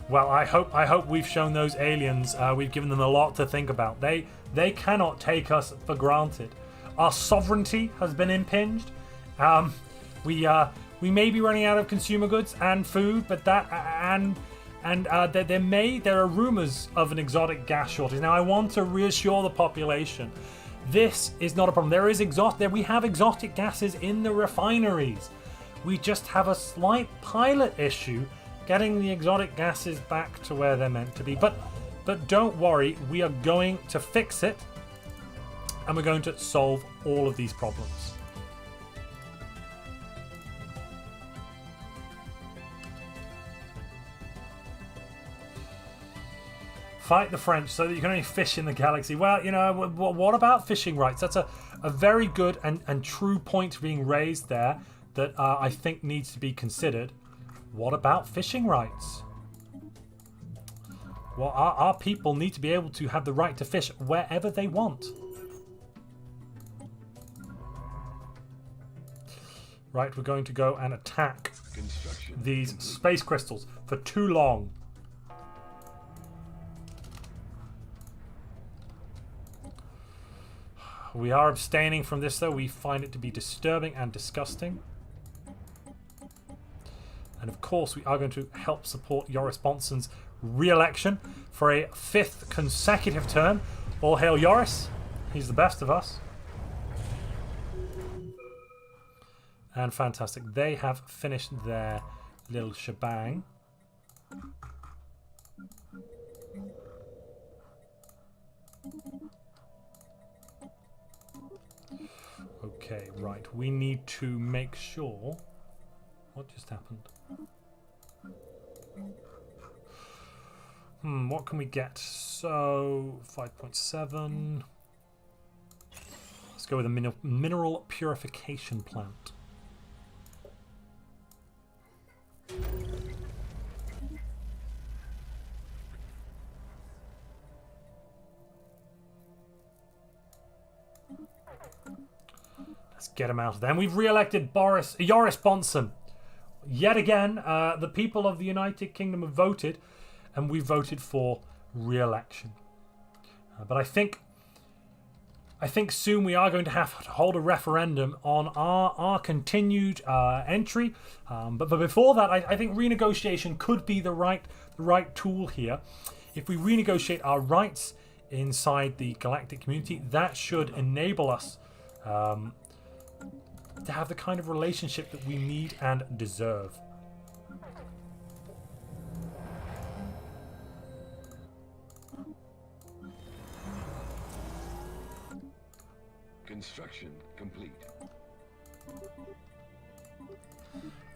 Well, I hope we've shown those aliens, we've given them a lot to think about. They cannot take us for granted. Our sovereignty has been impinged. We may be running out of consumer goods and food, but there are rumors of an exotic gas shortage. Now, I want to reassure the population, this is not a problem. We have exotic gases in the refineries. We just have a slight pilot issue getting the exotic gases back to where they're meant to be. But don't worry, we are going to fix it, and we're going to solve all of these problems. Fight the French so that you can only fish in the galaxy. Well, you know, what about fishing rights? That's a very good and true point being raised there that I think needs to be considered. What about fishing rights? Well, our people need to be able to have the right to fish wherever they want. Right, we're going to go and attack these space crystals for too long. We are abstaining from this, though. We find it to be disturbing and disgusting. And of course, we are going to help support Joris Bonson's re-election for a 5th consecutive term. All hail Joris. He's the best of us. And fantastic. They have finished their little shebang. Okay, right. We need to make sure... What just happened? What can we get? So, 5.7. Let's go with a mineral purification plant. Let's get him out of there. And we've re-elected Joris Bonson. Yet again, the people of the United Kingdom have voted, and we voted for re-election. But I think soon we are going to have to hold a referendum on our continued entry. But before that, I think renegotiation could be the right tool here. If we renegotiate our rights inside the galactic community, that should enable us to have the kind of relationship that we need and deserve. Construction complete.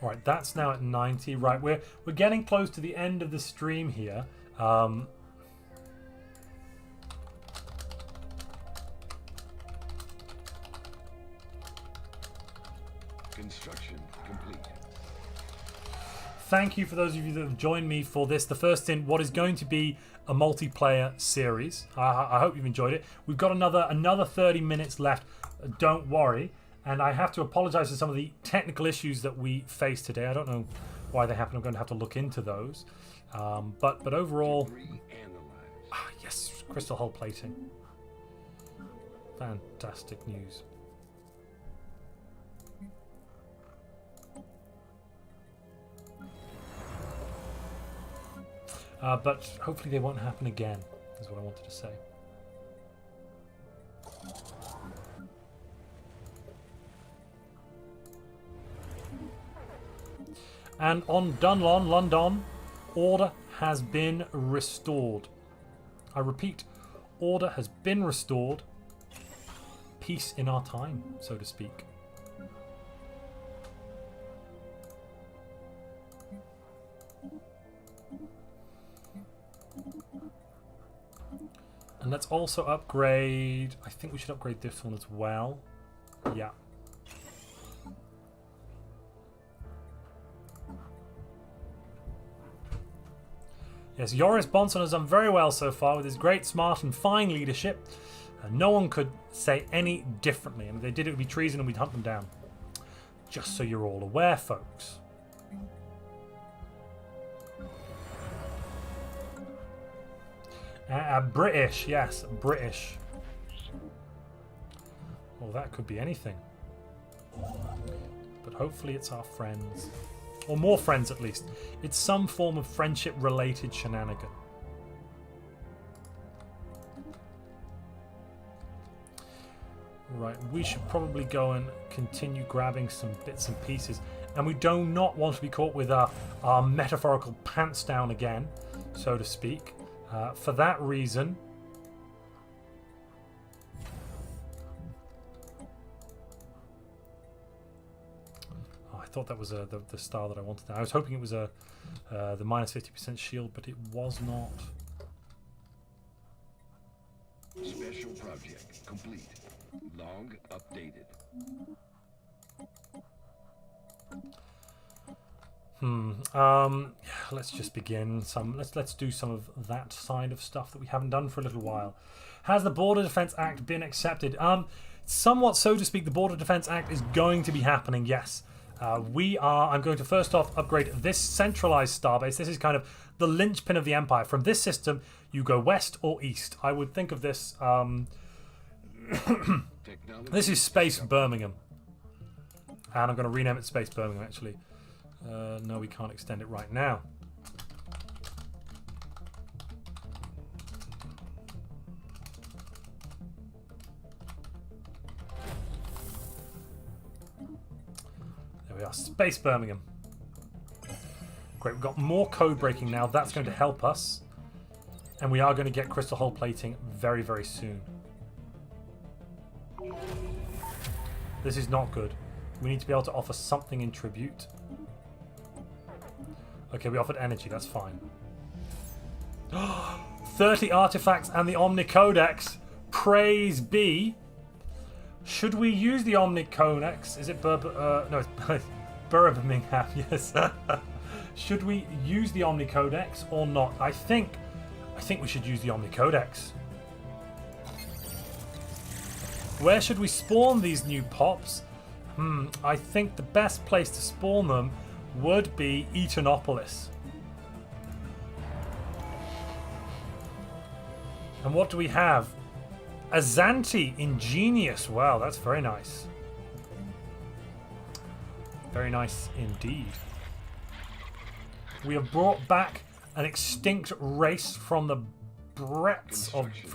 All right, that's now at 90. Right, we're getting close to the end of the stream here. Construction complete. Thank you for those of you that have joined me for this, the first in what is going to be a multiplayer series. I hope you've enjoyed it. We've got another 30 minutes left. Don't worry. And I have to apologize for some of the technical issues that we faced today. I don't know why they happened. I'm going to have to look into those. But overall, yes, crystal hull plating. Fantastic news. But hopefully they won't happen again, is what I wanted to say. And on Dunlon, London, order has been restored. I repeat, order has been restored. Peace in our time, so to speak. And let's also upgrade... I think we should upgrade this one as well. Yeah. Yes, Joris Bonson has done very well so far with his great, smart and fine leadership. No one could say any differently. And if they did, it would be treason and we'd hunt them down. Just so you're all aware, folks. British, yes, British. Well, that could be anything. But hopefully it's our friends. Or more friends, at least. It's some form of friendship-related shenanigan. Right, we should probably go and continue grabbing some bits and pieces. and we do not want to be caught with our metaphorical pants down again, so to speak. For that reason, I thought that was the star that I wanted. I was hoping it was the minus 50% shield, but it was not. Special project complete. Log updated. Let's just begin. Let's do some of that side of stuff that we haven't done for a little while. Has the Border Defense Act been accepted? Somewhat, so to speak. The Border Defense Act is going to be happening. Yes. I'm going to first off upgrade this centralized starbase. This is kind of the linchpin of the Empire. From this system, you go west or east. I would think of this. This is Space Birmingham. And I'm going to rename it Space Birmingham, actually. No, we can't extend it right now. There we are, Space Birmingham. Great, we've got more code breaking now. That's going to help us. And we are going to get crystal hull plating very, very soon. This is not good. We need to be able to offer something in tribute. Okay, we offered energy, that's fine. 30 artifacts and the Omni Codex. Praise be. Should we use the Omni Codex? Is it no, it's Birmingham, yes. Should we use the Omni Codex or not? I think we should use the Omni Codex. Where should we spawn these new pops? I think the best place to spawn them would be Eternopolis. And what do we have? Azanti, ingenious. Wow, that's very nice. Very nice indeed. We have brought back an extinct race from the breadths of it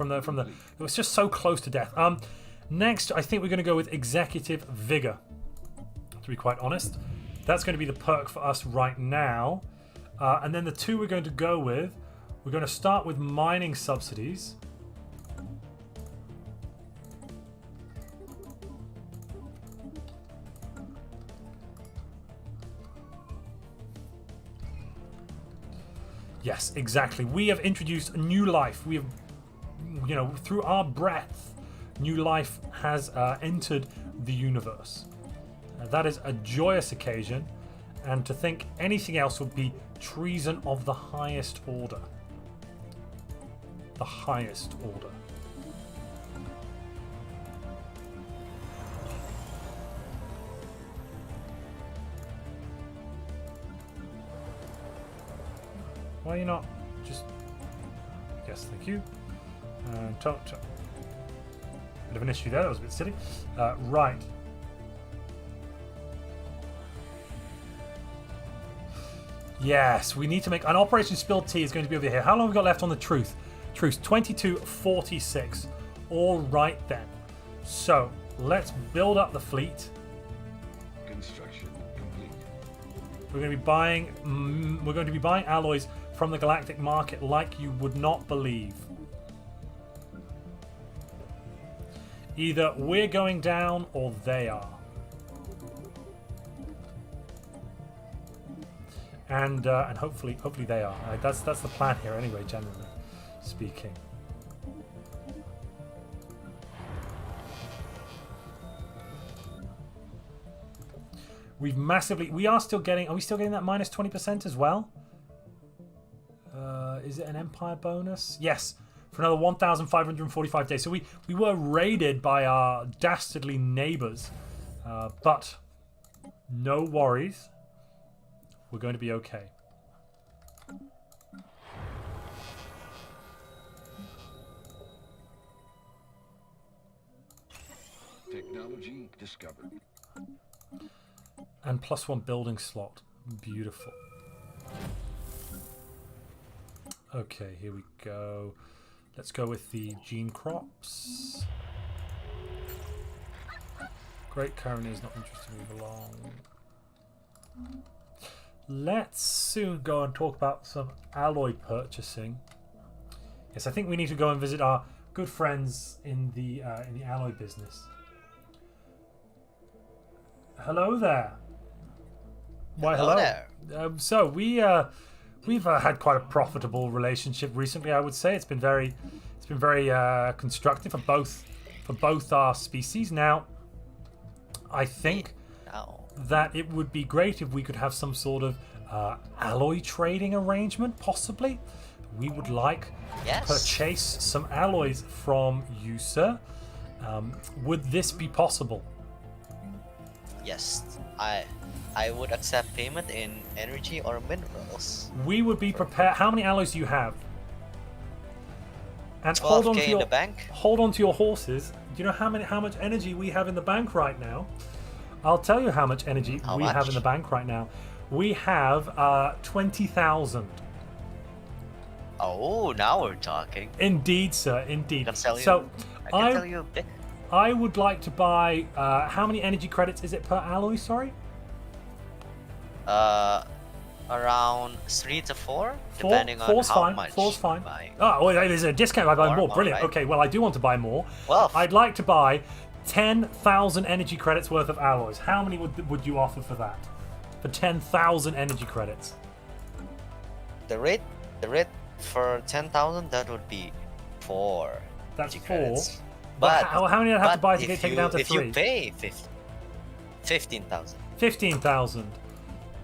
was just so close to death. Next, I think we're going to go with executive vigor. To be quite honest, that's going to be the perk for us right now. And then the two we're going to go with, we're going to start with mining subsidies. Yes, exactly. We have introduced new life. We have, through our breath, new life has entered the universe. That is a joyous occasion, and to think anything else would be treason of the highest order. The highest order. Why are you not just... Yes, thank you. Bit of an issue there, that was a bit silly. Right. Yes, we need to make... An Operation Spilled Tea is going to be over here. How long have we got left on the truth? Truth, 22:46. All right then. So, let's build up the fleet. Construction complete. We're going to be buying alloys from the galactic market like you would not believe. Either we're going down or they are. And hopefully they are. That's the plan here anyway, generally speaking. We are still getting, are we still getting that minus 20% as well? Is it an Empire bonus? Yes, for another 1,545 days. So we were raided by our dastardly neighbors, but no worries. We're going to be okay. Technology discovered. And +1 building slot. Beautiful. Okay, here we go. Let's go with the gene crops. Great Colony is not interested to move along. Let's soon go and talk about some alloy purchasing. Yes, I think we need to go and visit our good friends in the alloy business. Hello there. Why, hello. there. So we've had quite a profitable relationship recently. I would say it's been very constructive for both our species. Now, I think that it would be great if we could have some sort of alloy trading arrangement, possibly. We would like to purchase some alloys from you, sir. Would this be possible? Yes, I would accept payment in energy or minerals. We would be prepared. How many alloys do you have? And 12K in the bank. Hold on to your horses. Do you know how much energy we have in the bank right now? I'll tell you how much energy we have in the bank right now. We have 20,000. Oh, now we're talking. Indeed, sir. Indeed. I can tell you a bit. I would like to buy. How many energy credits is it per alloy? Sorry. Around 3 to 4, Four? depending on Four's how fine. much. Four's fine. you buy. Oh, well, there's a discount if I buy more. Brilliant. right. Okay, well, I do want to buy more. Well, I'd like to buy 10,000 energy credits worth of alloys. How many would you offer for that? For 10,000 energy credits. The rate for 10,000, that would be 4. That's energy 4. credits. But how many do I have to buy to if get taken down to 3? If you pay 15,000. 15,000.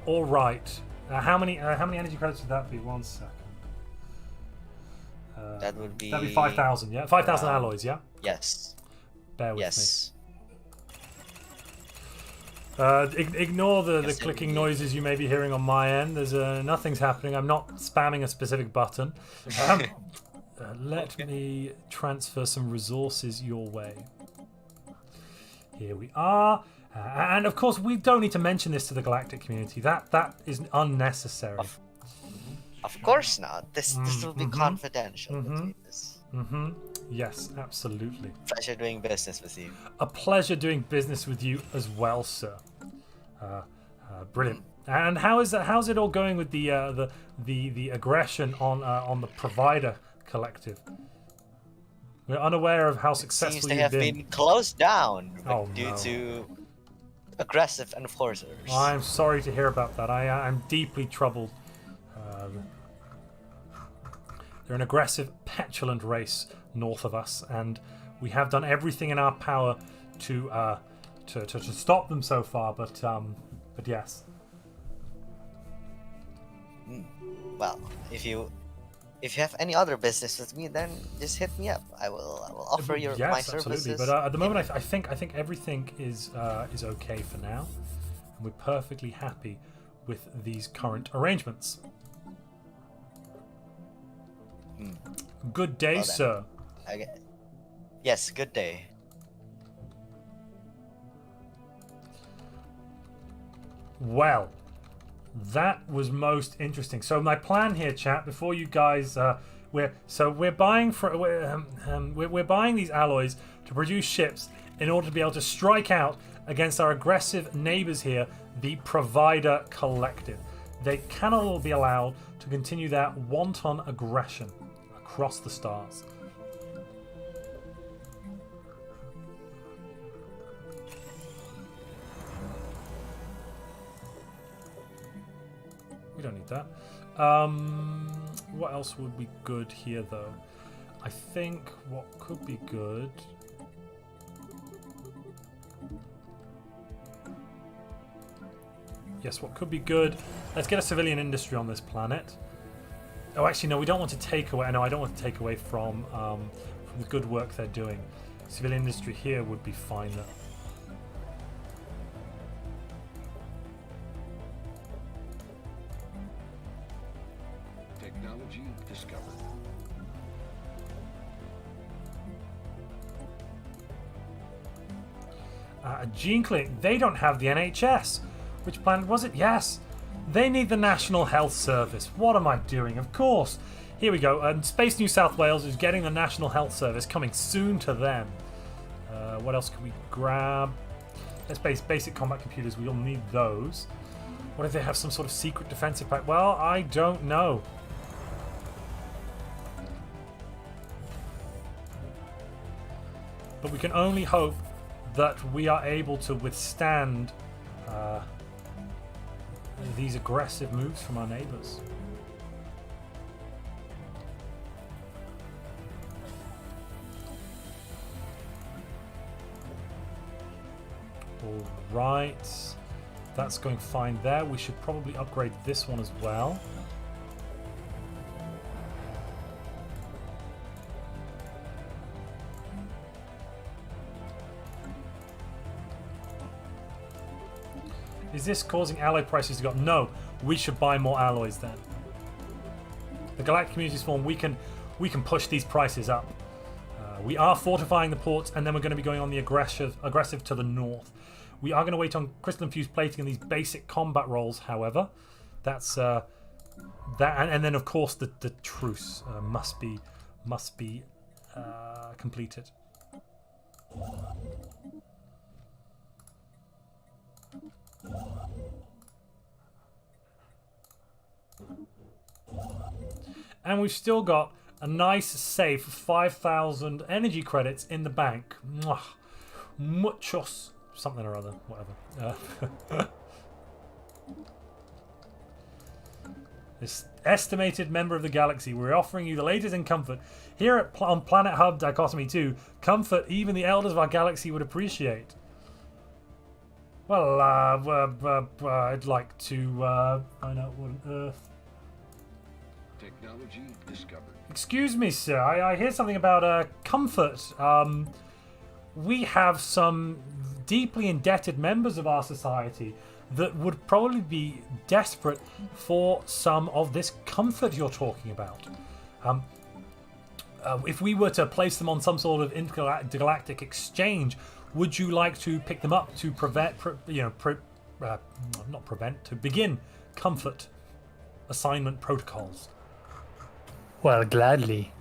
All right. How many energy credits would that be? 1 second. That would be. That'd be 5,000. Yeah, 5,000 alloys. Yeah. Yes. Bear with Yes. me. Ignore the Yes, clicking indeed. noises you may be hearing on my end. There's nothing's happening. I'm not spamming a specific button. Let me transfer some resources your way. Here we are. And of course, we don't need to mention this to the galactic community. That is unnecessary. Of course not. This will be confidential between us. Yes, absolutely. Pleasure doing business with you. A pleasure doing business with you as well, sir. Brilliant. And how's it all going with the aggression on the provider collective? We're unaware of how successful Seems to you've have been. been closed down due no. to aggressive enforcers. I'm sorry to hear about that. I'm deeply troubled. They're an aggressive, petulant race north of us, and we have done everything in our power to stop them so far. But yes. Well, if you have any other business with me, then just hit me up. I will offer my Yes, services. absolutely. But at the moment, I think everything is okay for now, and we're perfectly happy with these current arrangements. Good day, Well then. sir. Okay. Yes, good day. Well, that was most interesting. So my plan here, chat, before you guys, we're buying these alloys to produce ships in order to be able to strike out against our aggressive neighbors here, the Provider Collective. They cannot be allowed to continue their wanton aggression across the stars. We don't need that. What else would be good here, though? I think what could be good... Yes, what could be good... Let's get a civilian industry on this planet. Oh, actually, no, we don't want to take away... No, I don't want to take away from the good work they're doing. Civilian industry here would be fine, though. Technology discovered. Gene Clinic, they don't have the NHS. Which planet was it? Yes. They need the National Health Service. What am I doing? Of course. Here we go. Space New South Wales is getting the National Health Service, coming soon to them. What else can we grab? Let's basic combat computers. We'll need those. What if they have some sort of secret defensive pact? Well, I don't know. But we can only hope that we are able to withstand these aggressive moves from our neighbors. All right. That's going fine there. We should probably upgrade this one as well. Is this causing alloy prices to go up? No, we should buy more alloys then. The Galactic Community Spawn, we can push these prices up. We are fortifying the ports, and then we're going to be going on the aggressive to the north. We are going to wait on crystal infused plating and these basic combat rolls. However, that's that, and then of course the truce must be completed. And we've still got a nice safe 5,000 energy credits in the bank. Mwah. Muchos something or other, whatever. This estimated member of the galaxy, we're offering you the latest in comfort. Here on Planet Hub Dichotomy 2, comfort even the elders of our galaxy would appreciate. Well, I'd like to find out what on earth. Technology discovered. Excuse me, sir. I hear something about comfort. We have some deeply indebted members of our society that would probably be desperate for some of this comfort you're talking about. If we were to place them on some sort of intergalactic exchange, would you like to pick them up to to begin comfort assignment protocols? Well, gladly.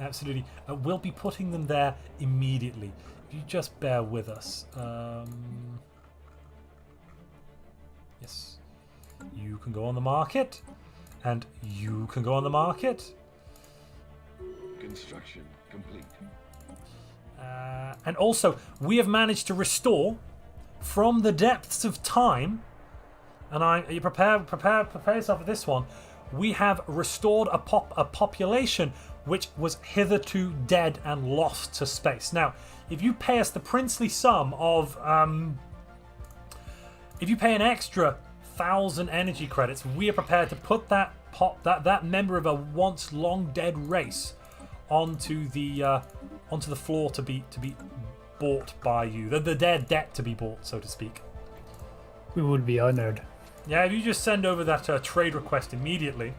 Absolutely. We'll be putting them there immediately. If you just bear with us. Yes. You can go on the market. And you can go on the market. Construction complete. And also, we have managed to restore from the depths of time. And you prepare yourself for this one. We have restored a population which was hitherto dead and lost to space. Now, if you pay us the princely sum of, if you pay an extra 1,000 energy credits, we are prepared to put that member of a once long dead race onto the floor to be bought by you. The dead debt to be bought, so to speak. We would be honored. Yeah, if you just send over that trade request immediately.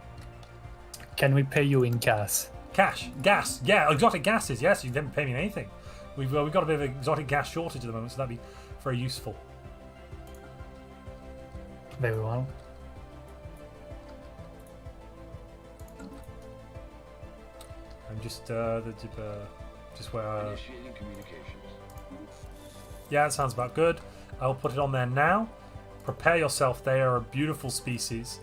Can we pay you in gas? Cash, gas, yeah, exotic gases. Yes, you didn't pay me anything. We've got a bit of an exotic gas shortage at the moment, so that'd be very useful. Very well. I'm just where. Initiating communications. Yeah, that sounds about good. I'll put it on there now. Prepare yourself. They are a beautiful species,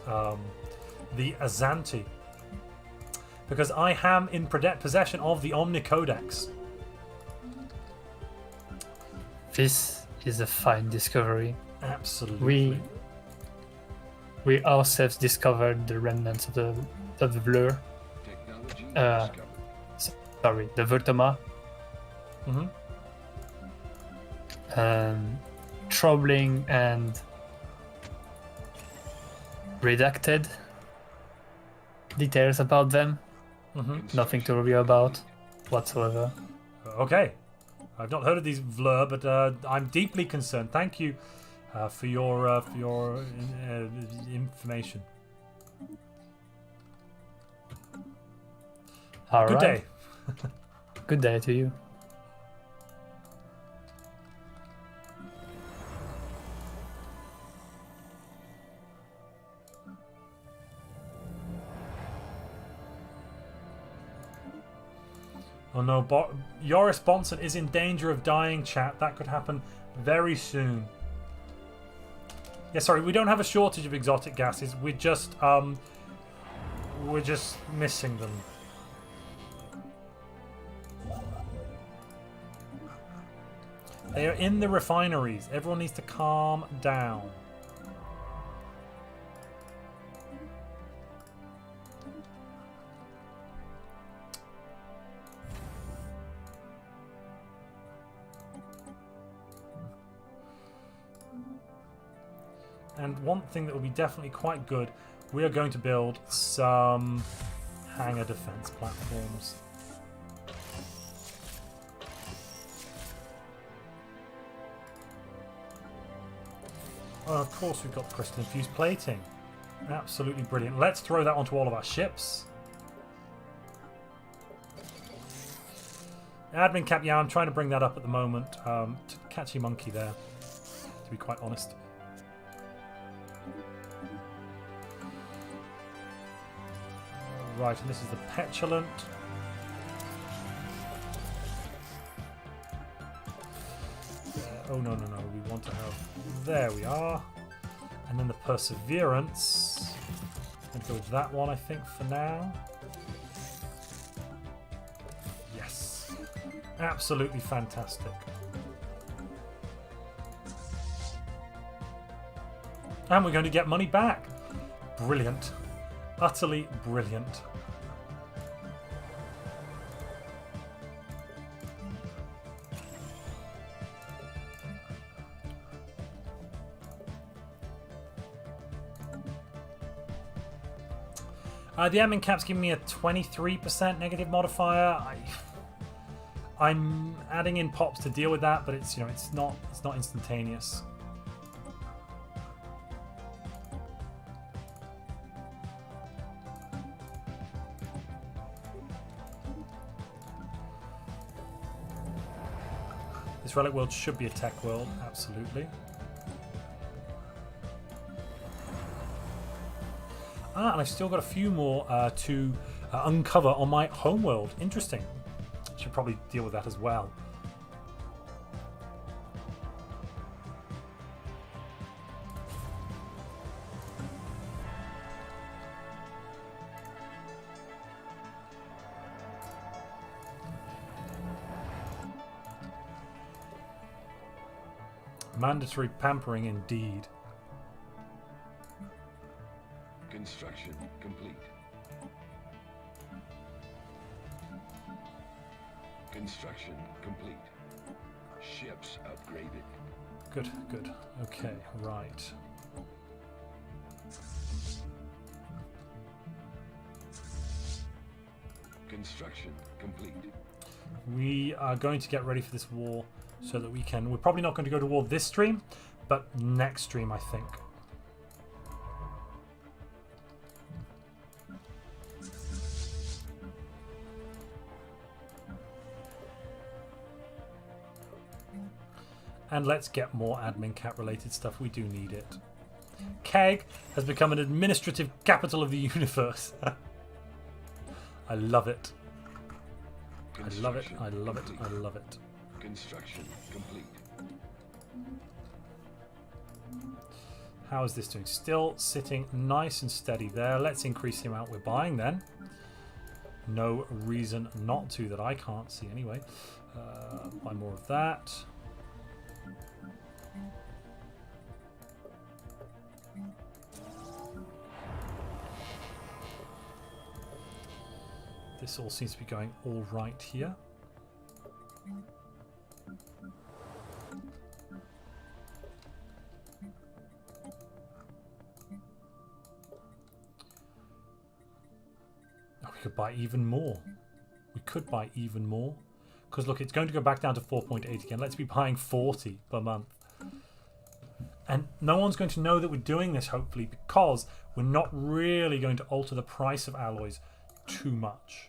the Azanti. Because I am in possession of the Omnicodex. This is a fine discovery. Absolutely. We ourselves discovered the remnants of the Vlur. Technology discovered. Sorry, the Vertoma. Troubling and redacted details about them. Nothing to worry about whatsoever. Okay. I've not heard of these Vlur, but I'm deeply concerned. Thank you for your information. All Good right. day. Good day to you. Oh no, Joris Bonson is in danger of dying, chat. That could happen very soon. Yeah, sorry, we don't have a shortage of exotic gases. We're just missing them. They are in the refineries. Everyone needs to calm down. And one thing that will be definitely quite good, we are going to build some hangar defense platforms. Oh, of course we've got crystal infused plating. Absolutely brilliant. Let's throw that onto all of our ships. Admin cap, yeah, I'm trying to bring that up at the moment. Catchy monkey there, to be quite honest. Right, and this is the petulant. Oh, no, no, no. We want to have... There we are. And then the perseverance. I'm going to go with that one, I think, for now. Yes. Absolutely fantastic. And we're going to get money back. Brilliant. Utterly brilliant. The admin cap's giving me a 23% negative modifier. I'm adding in pops to deal with that, but it's it's not instantaneous. This relic world should be a tech world, absolutely. And I've still got a few more to uncover on my homeworld. Interesting. Should probably deal with that as well. Mandatory pampering indeed. Construction complete. Construction complete. Ships upgraded. Good, good. Okay, right. Construction complete. We are going to get ready for this war so that we can... We're probably not going to go to war this stream, but next stream, I think. And let's get more admin cap related stuff. We do need it. Kegg has become an administrative capital of the universe. I love it. I love it. I love it. I love it. Construction complete. How is this doing? Still sitting nice and steady there. Let's increase the amount we're buying then. No reason not to that I can't see anyway. Buy more of that. This all seems to be going all right here. Oh, we could buy even more. We could buy even more. Because look, it's going to go back down to 4.8 again. Let's be buying 40 per month. And no one's going to know that we're doing this, hopefully, because we're not really going to alter the price of alloys too much.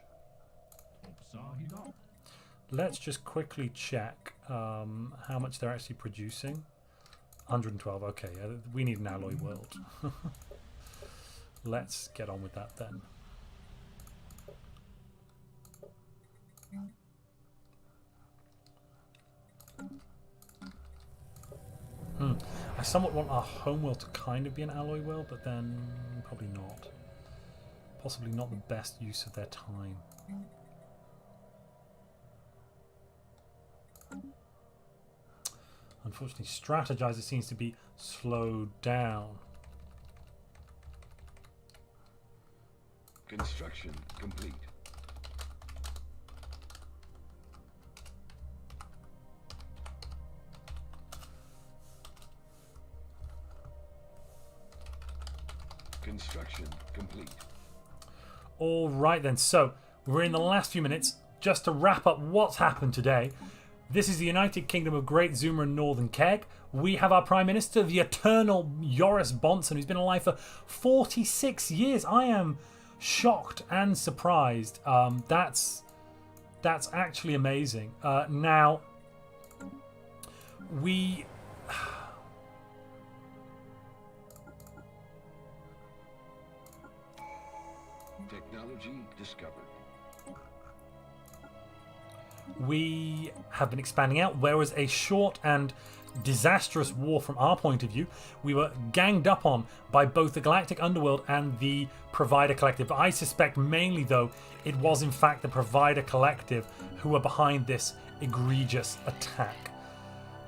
Let's just quickly check how much they're actually producing. 112. Okay, yeah, we need an alloy world. Let's get on with that then. I somewhat want our homeworld to kind of be an alloy world, but then probably not. Possibly not the best use of their time. Unfortunately, Strategizer seems to be slowed down. Construction complete. Construction complete. All right then, so we're in the last few minutes just to wrap up what's happened today. This is the United Kingdom of Great Zuma and Northern Kegg. We have our Prime Minister, the eternal Joris Bonson, who's been alive for 46 years. I am shocked and surprised. That's actually amazing. Now, we... Technology discovered. We have been expanding out. Whereas a short and disastrous war from our point of view, we were ganged up on by both the Galactic Underworld and the Provider Collective. I suspect mainly, though, it was in fact the Provider Collective who were behind this egregious attack.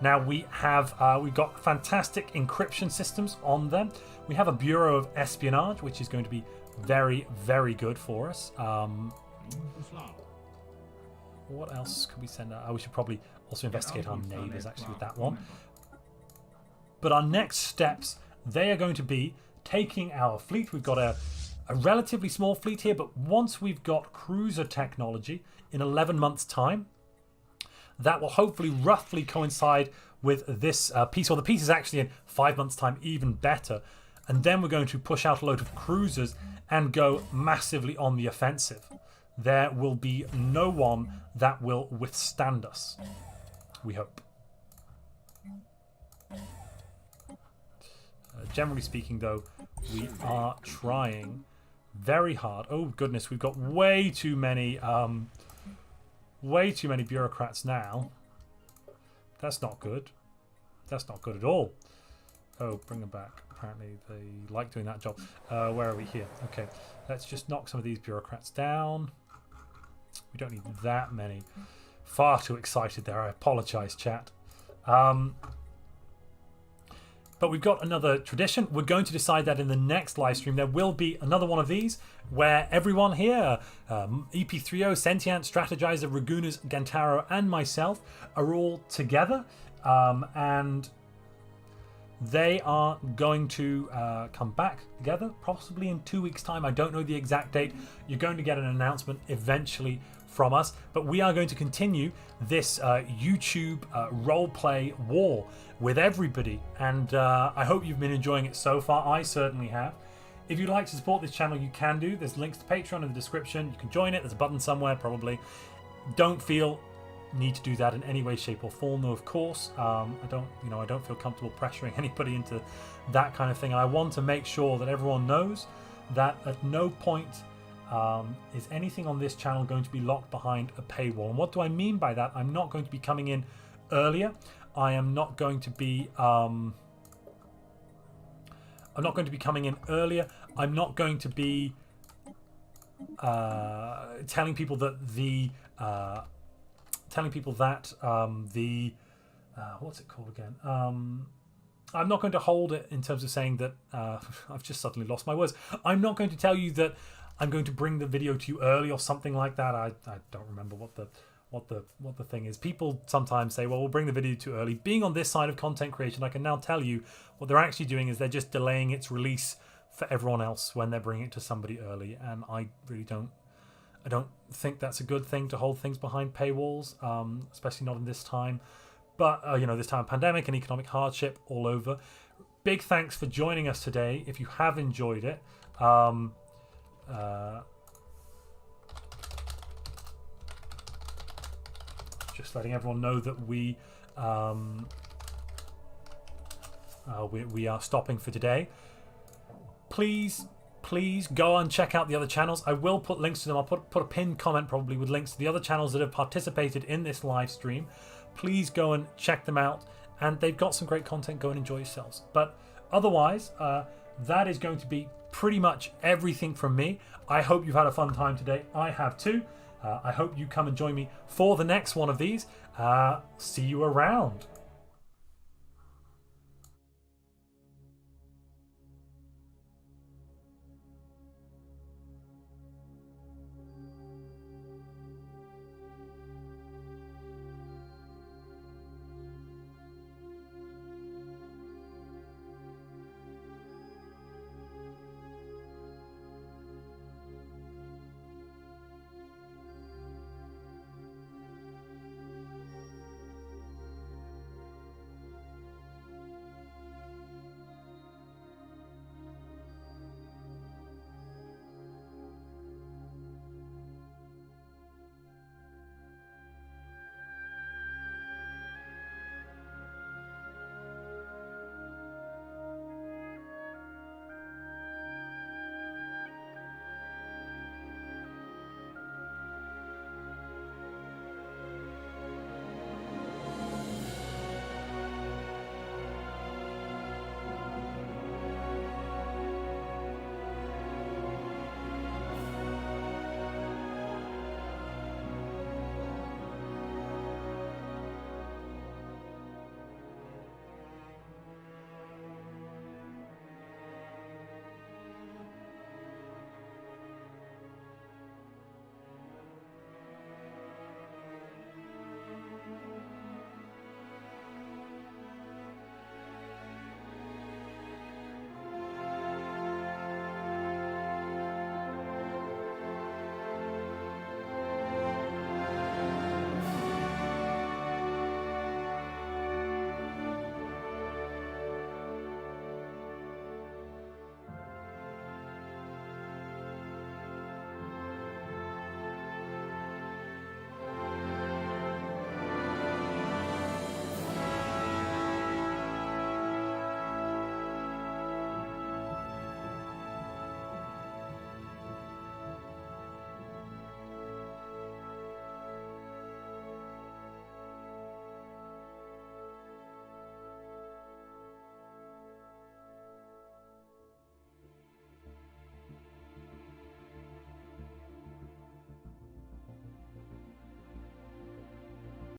Now we've got fantastic encryption systems on them. We have a Bureau of Espionage, which is going to be very, very good for us. What else could we send out? We should probably also investigate our neighbours actually with that one. But our next steps, they are going to be taking our fleet. We've got a relatively small fleet here, but once we've got cruiser technology in 11 months' time, that will hopefully roughly coincide with this piece, or the piece is actually in 5 months' time, even better. And then we're going to push out a load of cruisers and go massively on the offensive. There will be no one that will withstand us, we hope. Generally speaking, though, we are trying very hard. Oh goodness, we've got way too many bureaucrats now. That's not good. That's not good at all. Oh, bring them back. Apparently they like doing that job. Where are we here? Okay, let's just knock some of these bureaucrats down. We don't need that many. Far too excited there. I apologise, chat. But we've got another tradition. We're going to decide that in the next live stream. There will be another one of these where everyone here, EP30, Sentient, Strategizer, Ragunas, Gantaro, and myself are all together. And they are going to come back together, possibly in 2 weeks' time. I don't know the exact date. You're going to get an announcement eventually from us, but we are going to continue this YouTube roleplay war with everybody, and I hope you've been enjoying it so far. I certainly have. If you'd like to support this channel, you can do. There's links to Patreon in the description. You can join it. There's a button somewhere, probably. Don't feel need to do that in any way, shape, or form, though. Of course, I don't feel comfortable pressuring anybody into that kind of thing. I want to make sure that everyone knows that at no point is anything on this channel going to be locked behind a paywall. And what do I mean by that? I'm not going to be coming in earlier. I am not going to be. I'm not going to be coming in earlier. I'm not going to be telling people that the. What's it called again? I'm not going to hold it in terms of saying that I've just suddenly lost my words. I'm not going to tell you that I'm going to bring the video to you early or something like that. I don't remember what the thing is. People sometimes say, well, we'll bring the video too early. Being on this side of content creation, I can now tell you what they're actually doing is they're just delaying its release for everyone else when they're bringing it to somebody early. And I really don't think that's a good thing to hold things behind paywalls, especially not in this time. But, this time of pandemic and economic hardship all over. Big thanks for joining us today. If you have enjoyed it, just letting everyone know that we are stopping for today. Please go and check out the other channels. I will put links to them. I'll put a pinned comment probably with links to the other channels that have participated in this live stream. Please go and check them out and they've got some great content. Go and enjoy yourselves. But otherwise, that is going to be pretty much everything from me. I hope you've had a fun time today. I have too. I hope you come and join me for the next one of these. See you around.